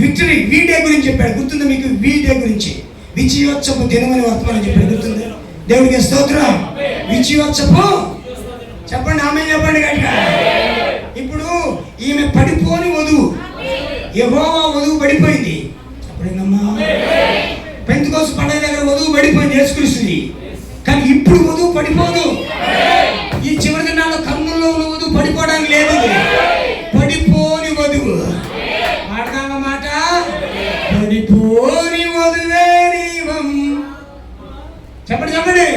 విక్టరీ వీడే గురించి చెప్పాడు. గుర్తుందా మీకు? వీడే గురించి విజయోత్సవ దినమని వర్తమానం చెప్పాడు. గుర్తుంది? దేవుడికి స్తోత్రం. విజయోత్సవం చెప్పండి, ఆమె చెప్పండి గట్టిగా. ఇప్పుడు ఈమె పడిపోని వధువు, యెహోవా వధువు పడిపోయింది. అప్పుడేనమ్మా పెంతెకోస్తు పండగ దగ్గర వధువు పడిపోయింది, యేసుక్రీస్తుది. కానీ ఇప్పుడు వధువు పడిపోదు. ఈ చివరి దినాల్లో కన్నుల్లో ఉన్న వధువు పడిపోవడానికి లేదు. పడిపోని వధువు. మాట పడిపోని వధువే నీవం. చెప్పండి చెప్పండి.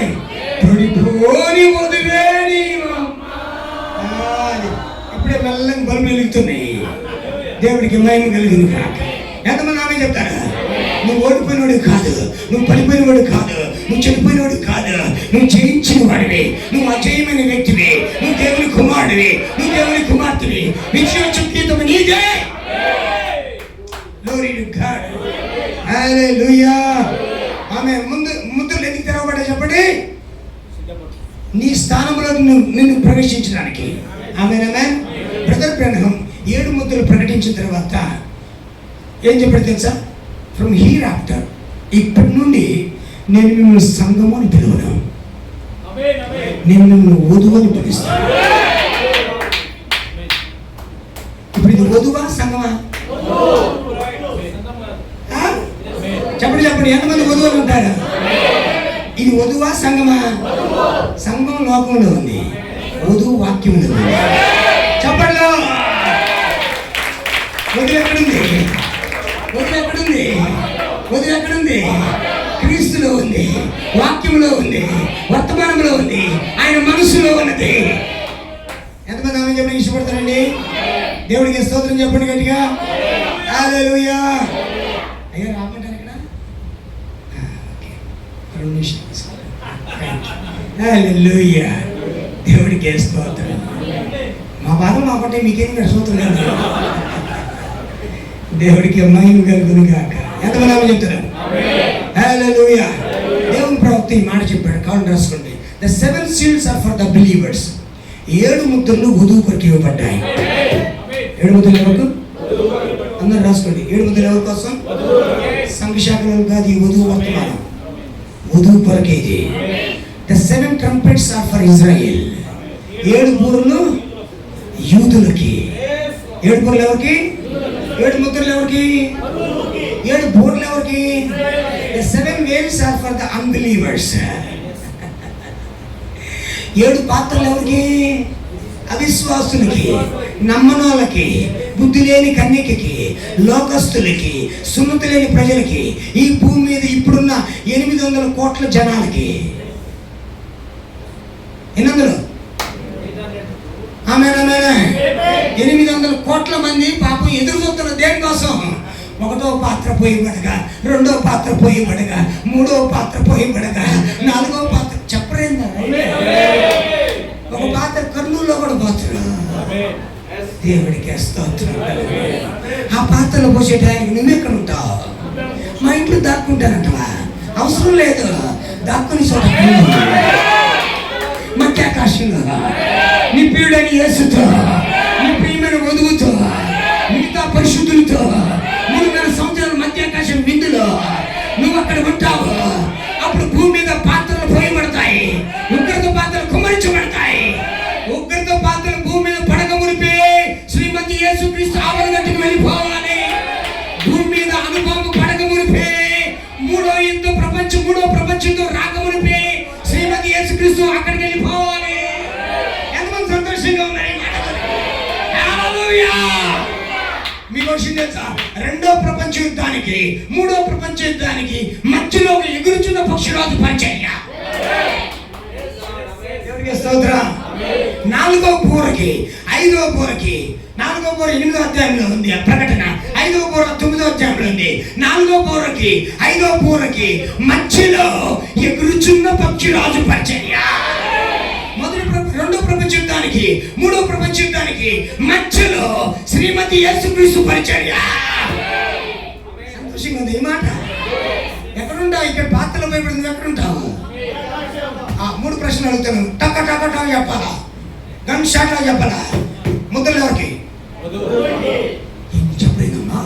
పడిపోని వధువే నీవం. ఇప్పుడే మెల్లగా బలుపు వెలుగుతున్నాయి. దేవుడికి మహిమ కలిగింది. ఎంతమంది ఆమె చెప్తారా? నువ్వు ఓడిపోయినవాడు కాదు, నువ్వు పడిపోయినవాడు కాదు, నువ్వు చనిపోయినవాడు కాదు, నువ్వు జయించిన వాడివి, నువ్వు అజయమైన వ్యక్తివి, నువ్వు దేవుని కుమారుడివి, నువ్వు దేవుని కుమార్తెవి. విజయ జీవితం నీదే. Glory to God. Hallelujah. ఆమె ముద్రలు ఎందుకు తెరవబడ్డా చెప్పండి? నీ స్థానంలో నిన్ను ప్రవేశించడానికి. ఆమేన్. బ్రదర్ బ్రహ్మం 7 ముద్రలు ప్రకటించిన తర్వాత ఏం చెప్పాడు తెలుసా? ఫ్రమ్ హియర్ ఆఫ్టర్, ఇప్పటి నుండి నేను మిమ్మల్ని సంఘము అని పిలువను, నేను మిమ్మల్ని వధువు అని పిలుస్తాను. ఇప్పుడు ఇది వధువా సంఘమా? చెప్పండి, ఎంతమంది వధువులు ఉంటారు? ఇది వధువా సంఘమా? సంఘం లోకంలో ఉంది, వధువు వాక్యంలో ఉంది. చెప్పండి, వధువు ఎక్కడుంది? వధువు ఎక్కడుంది? వధువు ఎక్కడుంది? క్రీస్తులో ఉంది, వాక్యంలో ఉంది, వర్తమానంలో ఉంది, ఆయన మనసులో ఉన్నది. ఎంతమంది ఆమె చెప్పండి ఇష్టపడతారండి? దేవుడికి స్తోత్రం చెప్పండి గట్టిగా. హల్లెలూయా. అయ్యా రామంటారు ఇక్కడ. హల్లెలూయా. దేవుడికి స్తోత్రం. మా బాధ మాకుంటే మీకేం స్తోత్రం లేదు. దేవుడికి మహిమ కలుగును గాక. ఎంతమంది ఆమె చెప్తారు? హల్లెలూయా. దేవుని ప్రవక్త ఈ మాట చెప్పాడు, కావున రాసుకోండి. The 7 seals are for the believers. 7 ముద్రలు వధువు కొరకు ఇవ్వబడ్డాయి. 7 ముద్రలు ఎవరికి? అందరూ రాసుకోండి. 7 ముద్రలు ఎవరి కోసం? సంఘ శాఖలు కాదు, ఈ వధువు వర్తమానం, వధువు కొరకే ఇది. The 7 trumpets are for Israel. 7 బూరలు యూదులకి. 7 బూరలు ఎవరికి? 7 ముద్రలు ఎవరికి? 7 బూరలు ఎవరికి? The 7 waves are for the unbelievers. 7 పాత్రలు ఎవరికి? అవిశ్వాసులకి, నమ్మనోళ్ళకి, బుద్ధి లేని కన్యకకి, లోకస్తులకి, సున్నతి లేని ప్రజలకి, ఈ భూమి మీద ఇప్పుడున్న 800 కోట్ల జనాలకి. ఎన్నందులో? ఆమేన్. 800 కోట్ల మంది పాపం ఎదురు చూస్తున్న దేనికోసం? 1వ పాత్ర పోయిబడగా, 2వ పాత్ర పోయిబడగా, 3వ పాత్ర పోయిబడగా, 4వ పాత్ర చెప్పరేందా? ఒక పాత్ర కర్నూలులో కూడా పోతున్నా. దేవుడికి స్తోత్రం. ఆ పాత్రలో పోసే టైంకి నువ్వెక్కడ ఉంటావు? మా ఇంట్లో దాక్కుంటానంటవా? అవసరం లేదు, దాక్కుని చోట మధ్యాకాశంలో నీ ప్రియుడైన యేసుతో, నీ ప్రియమైన వధువుతో, మిగతా పరిశుద్ధులతో 3,000 సంవత్సరాల మధ్యాకాశం విందులో నువ్వు అక్కడ ఉంటావు. అప్పుడు భూమి మీద పాత్రలు పోయబడతాయి, ఉగ్రత పాత్రలు కుమరించబడతాయి. ఉగ్రత పాత్రలు భూమి మీద పడక మునిపే శ్రీమతి యేసుక్రీస్తు ఆవరణకు వెళ్ళిపోవాలి. భూమి మీద అనుభవం పడక మునిపే మూడో ప్రపంచంతో రాక మునిపే శ్రీమతి యేసుక్రీస్తు అక్కడికి వెళ్ళిపోవాలి. ఎంతమంది సంతోషంగా ఉన్నాయి? హల్లెలూయా. మీకు విషయం తెలుసా? 2వ ప్రపంచ యుద్ధానికి 3వ ప్రపంచ యుద్ధానికి మధ్యలో ఎగురుచున్న పక్షురాజు పరిచర్య. దేవుడికి స్తోత్రం. 4వ బూరకి 5వ బూరకి, 4వ బూర 8వ అధ్యాయంలో ఉంది ఆ ప్రకటన, 5వ బూర 9వ అధ్యాయంలో ఉంది. 4వ బూరకి 5వ బూరకి మధ్యలో ఎగురుచున్న పక్షిరాజు పరిచర్య. 2వ ప్రపంచ యుద్ధానికి 3వ ప్రపంచ యుద్ధానికి మధ్యలో శ్రీమతి యేసుక్రీస్తు పరిచర్య. సంతోషంగా ఉంది ఈ మాట. ఎక్కడుంటావు? ఇక్కడ పాత్రలో భయపడింది. ఎక్కడుంటావు? 3 ప్రశ్నలు అడుగుతాను. టక టక టక చెప్పాలా? గన్ షాట్ లా చెప్పాలా? ముద్రలు ఎవరికి? చెప్పలేదమ్మా,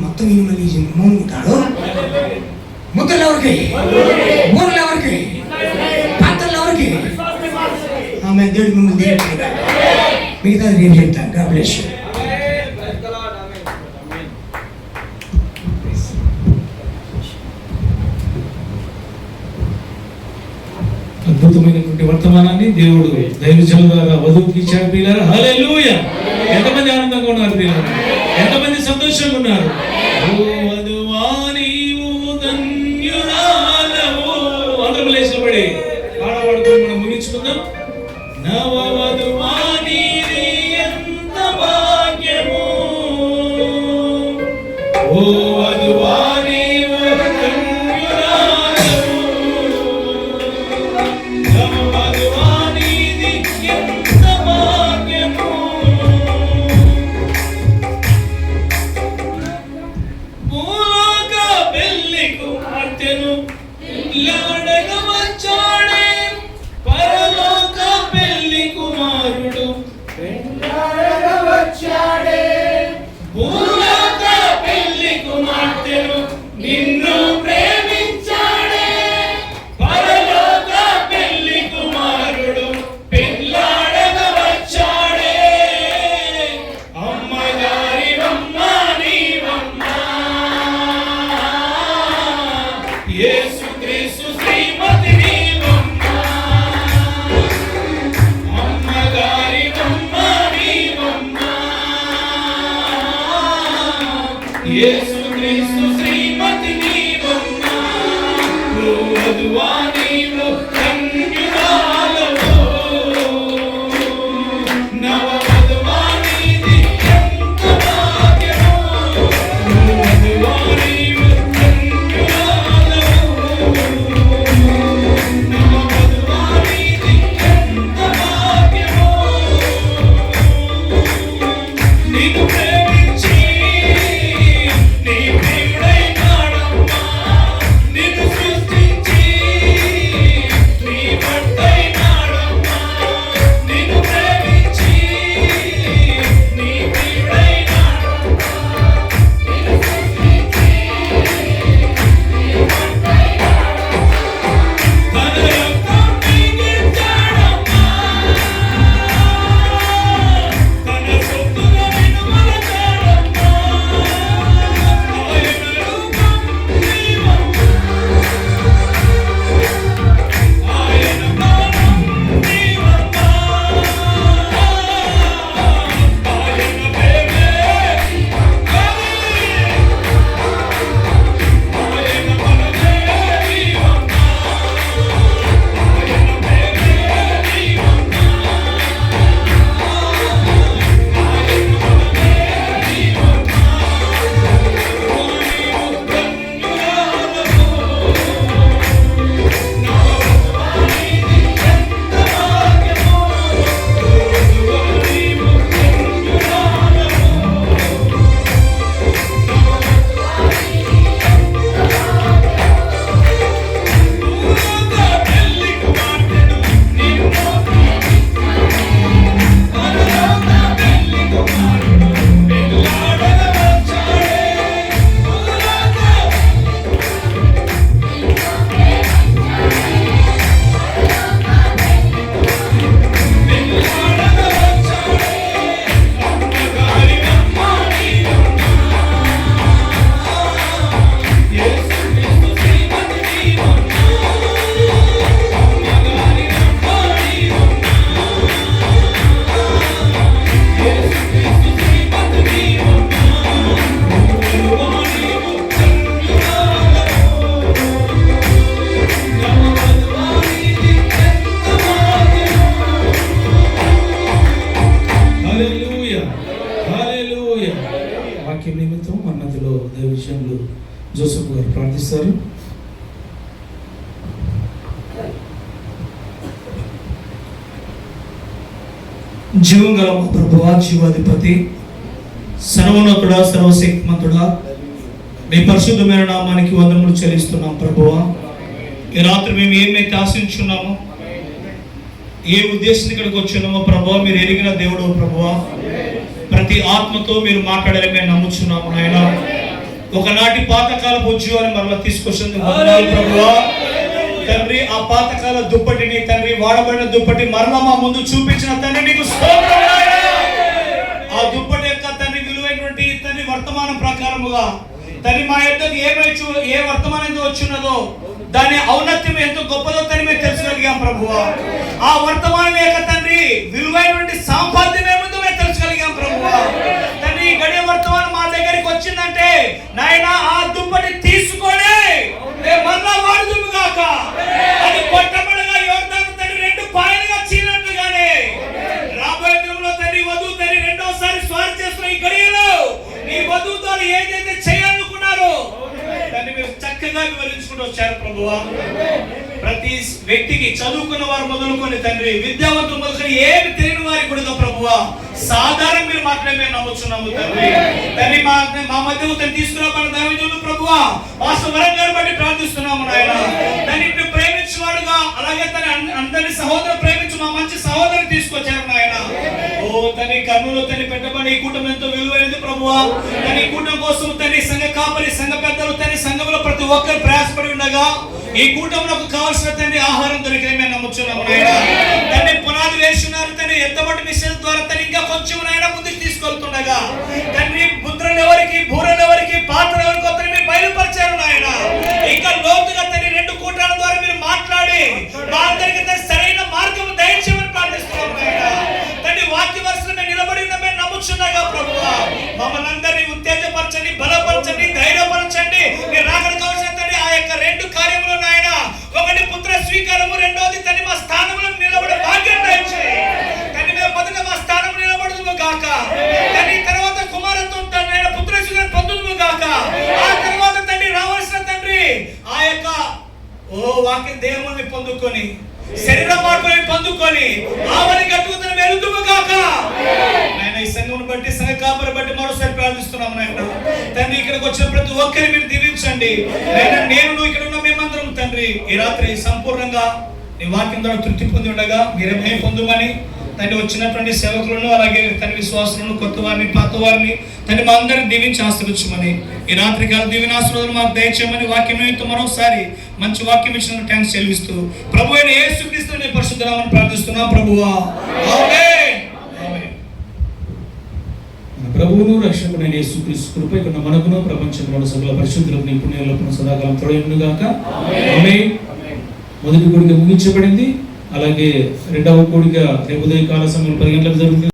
మొత్తం మళ్ళీ మౌనుకుంటాడు. ముద్రలు ఎవరికి? ఊర్లు ఎవరికి? పాత్రలు ఎవరికి? ఆమె దేవుడు మిమ్మల్ని దేవుడు మిగతా నేను చెప్తాను. God bless you.
అద్భుతమైనటువంటి వర్తమానాన్ని దేవుడు దైవజనుల ద్వారా వధువుకి ఇచ్చాడు. ప్రియులారా, హల్లెలూయా. ఎంతమంది ఆనందంగా ఉన్నారు ప్రియులారా? ఎంతమంది సంతోషంగా ఉన్నారు? ఓ వధువా నీవు ధన్యురాలవు. అందరం లేచినపడి పాడబడుకొని మనం ముగించుకుందాం. నవ వధువా నీది ఎంత భాగ్యము, ఓ వధువా యేసుక్రీస్తు శ్రీమతి నీవమ్మా, వధువా నీవు కన్యకాలవో, నవ వధువా నీది ఎంత భాగ్యమో, వధువా నీవు కన్యకాలవో, నవ వధువా నీది ఎంత భాగ్యమో. నిన్ను ప్రేమించి నీ ప్రియుడైనాడమ్మా, నిన్ను సృష్టించి నీ భర్తైనాడమ్మా, నిన్ను ప్రేమించి నీ ప్రియుడైనాడమ్మా, నిన్ను సృష్టించి నీ భర్తైనాడమ్మా, తన రక్తం మిగిల్చాడమ్మా, తన సొత్తుగా నిన్ను మలచాడమ్మా, ఆయన రూపం నీవమ్మా, ఆయన ప్రాణం నీవమ్మా, ఆయన ప్రేమే ఆయన మనసే నీవమ్మా, ఆయన ప్రేమే నీవమ్మా, హల్లెలూయా, హల్లెలూయా. వాక్యం నిమిత్తం మన మధ్యలో దైవ విషయంలో జోసెఫ్ గారు ప్రార్థిస్తారు.
జీవం గల మా ప్రభువా, జీవాధిపతి, సర్వోన్నతుడా, సర్వశక్తిమంతుడా, మీ పరిశుద్ధమైన నామానికి వందనములు చెల్లిస్తున్నాం ప్రభువా. ఈ రాత్రి మేము ఏమైతే ఆశించున్నామో, ఏ ఉద్దేశం ఇక్కడికి వచ్చున్నామో ప్రభువా, మీరు ఎరిగిన దేవుడు ప్రభువా. ప్రతి ఆత్మతో మీరు మాట్లాడాలని మేము నమ్ముచున్నాము నాయన. ఒకనాటి పాతకాలపు ఉద్యోగాన్ని మరలా తీసుకొచ్చింది వందనాలు ప్రభువా. తండ్రి, ఆ పాతకాల దుప్పటిని తండ్రి, వాడబడిన దుప్పటి మరలా మా ముందు చూపించిన తండ్రి నీకు స్తోత్రం నాయన. ఆ దుప్పటి యొక్క తండ్రి విలువైనటువంటి తండ్రి వర్తమానం ప్రకారముగా తండ్రి మా యొద్దకు ఏ వర్తమానం ఎంతో వచ్చిన్నదో దాని ఔన్నత్యం ఎంతో గొప్పదో తండ్రి మేము తెలుసుకోగలిగాం ప్రభువా. ఆ వర్తమానం యొక్క తండ్రి విలువైనటువంటి సాంపాద్యం ఏముందో మేము తెలుసుకోగలిగాం ప్రభువా. తండ్రి, గడియ వర్తమానం మా దగ్గరికి వచ్చిందంటే నాయన ఆ దుప్పటి తీసుకొని మళ్ళా వాడుదుము గాక. అది కొట్టబడగా యోర్దాను తండ్రి రెండు పాయలుగా చీలినట్లుగానే రాబోయే దినంలో తండ్రి వధువు తండ్రి రెండోసారి స్వారీ చేస్తున్న ఈ గడియలో నీ వధువుతో ఏదైతే చేయాలనుకున్నారో దాన్ని మీరు చక్కగా వివరించుకుంటూ వచ్చారు ప్రభువా. ప్రతి వ్యక్తికి చదువుకున్న వారు మొదలుకొని తండ్రి, విద్యావంతులు మొదలుకొని ఏమి తెలియని వారికి కూడా ప్రభువా సాధారణ మీరు మాట్లాడే మేము నమ్ముతున్నాము తండ్రి. తండ్రి మా మధ్య తీసుకురాబడిన దైవజనులు ప్రభువా వాస్తవ వరంగారు బట్టి ప్రార్థిస్తున్నాము నాయన. దాన్ని ఇప్పుడు ప్రేమించేవాడుగా అలాగే తన అందరి సహోదరు ప్రేమించి మా మంచి సహోదరుని తీసుకొచ్చారు నాయన. ఓ తండ్రి, కర్నూలు తండ్రి పెట్టబడి ఈ కూటమి ఎంతో విలువైనది ప్రభువా. తండ్రి, ఈ కూటమి కోసం తండ్రి సంఘ కాపరి సంఘ పెద్దలు తండ్రి సంఘంలో ప్రతి ఒక్కరు ప్రయాసపడి ఉండగా ఈ కూటమిలో కావాల్సిన తండ్రి ఆహారం దొరికింది మేము నమ్ముతున్నాము నాయన. తండ్రి పునాది వేస్తున్నారు తండ్రి, ఎంతమంది మిషన్ ద్వారా తండ్రి ఇంకా కొంచెం నాయన ముందుకు తీసుకెళ్తుండగా తండ్రి ముద్రలు ఎవరికి, బూరలు ఎవరికి, పాత్రలు ఎవరికి తండ్రి మీరు బయలుపరిచారు నాయన. ఇంకా లోతుగా తండ్రి రెండు కూటాల ద్వారా మీరు మాట్లాడి మా అందరికి సరైన మార్గం దయచేయమని ప్రార్థిస్తున్నాము నాయన. తండ్రి, వాక్య వరుసలో మేము నిలబడి మేము నమ్ముచున్నాగా ప్రభువా. మమ్మల్ని అందరినీ ఉత్తేజపరచండి, బలపరచండి,
వాక్య దేవుని పొందుకొని శరీర మార్పుని పొందుకొని ఆవని కట్టుకుని వెళుతుము కాక. నాయన ఈ సంఘం బట్టి సంఘ కాపుని బట్టి మరోసారి ప్రార్థిస్తున్నాము నాయన. తండ్రి ఇక్కడికి వచ్చిన ప్రతి ఒక్కరిని మీరు దీవించండి నాయన. నేను ఇక్కడ ఉన్న మేమందరం తండ్రి ఈ రాత్రి సంపూర్ణంగా నీ వాక్యం ద్వారా తృప్తి పొంది ఉండగా మీరే పొందుమని తండ్రి వచ్చినటువంటి సేవకులను అలాగే తండ్రి విశ్వాసులను కొత్త వారిని పాత వారిని తండ్రి మా అందరిని దీవించి ఆశీర్వదించమని ఈ రాత్రి కాల దీవెనాశీర్వాదాలు మాకు దయచేయమని వాక్యం నిమిత్తం మరోసారి మంచి వాక్యం ఇచ్చిన థాంక్స్ చెల్లిస్తూ ప్రభు అయిన యేసుక్రీస్తుని పరిశుద్ధ నామమున ప్రార్థిస్తున్నాం ప్రభువా ఆమేన్.
ప్రభువును రక్షకుడైన యేసుక్రీస్తు కృప ఇక్కడ మనకును ప్రపంచంలో సకల పరిశుద్ధులకు నీ పుణ్యాలకు సదాకాలం తోడైనను గాక ఆమేన్. మొదటి కోడిక ముగించబడింది. అలాగే రెండవ కోడిక రేపు ఉదయ కాల సమయంలో 10 గంటలకు జరుగుతుంది.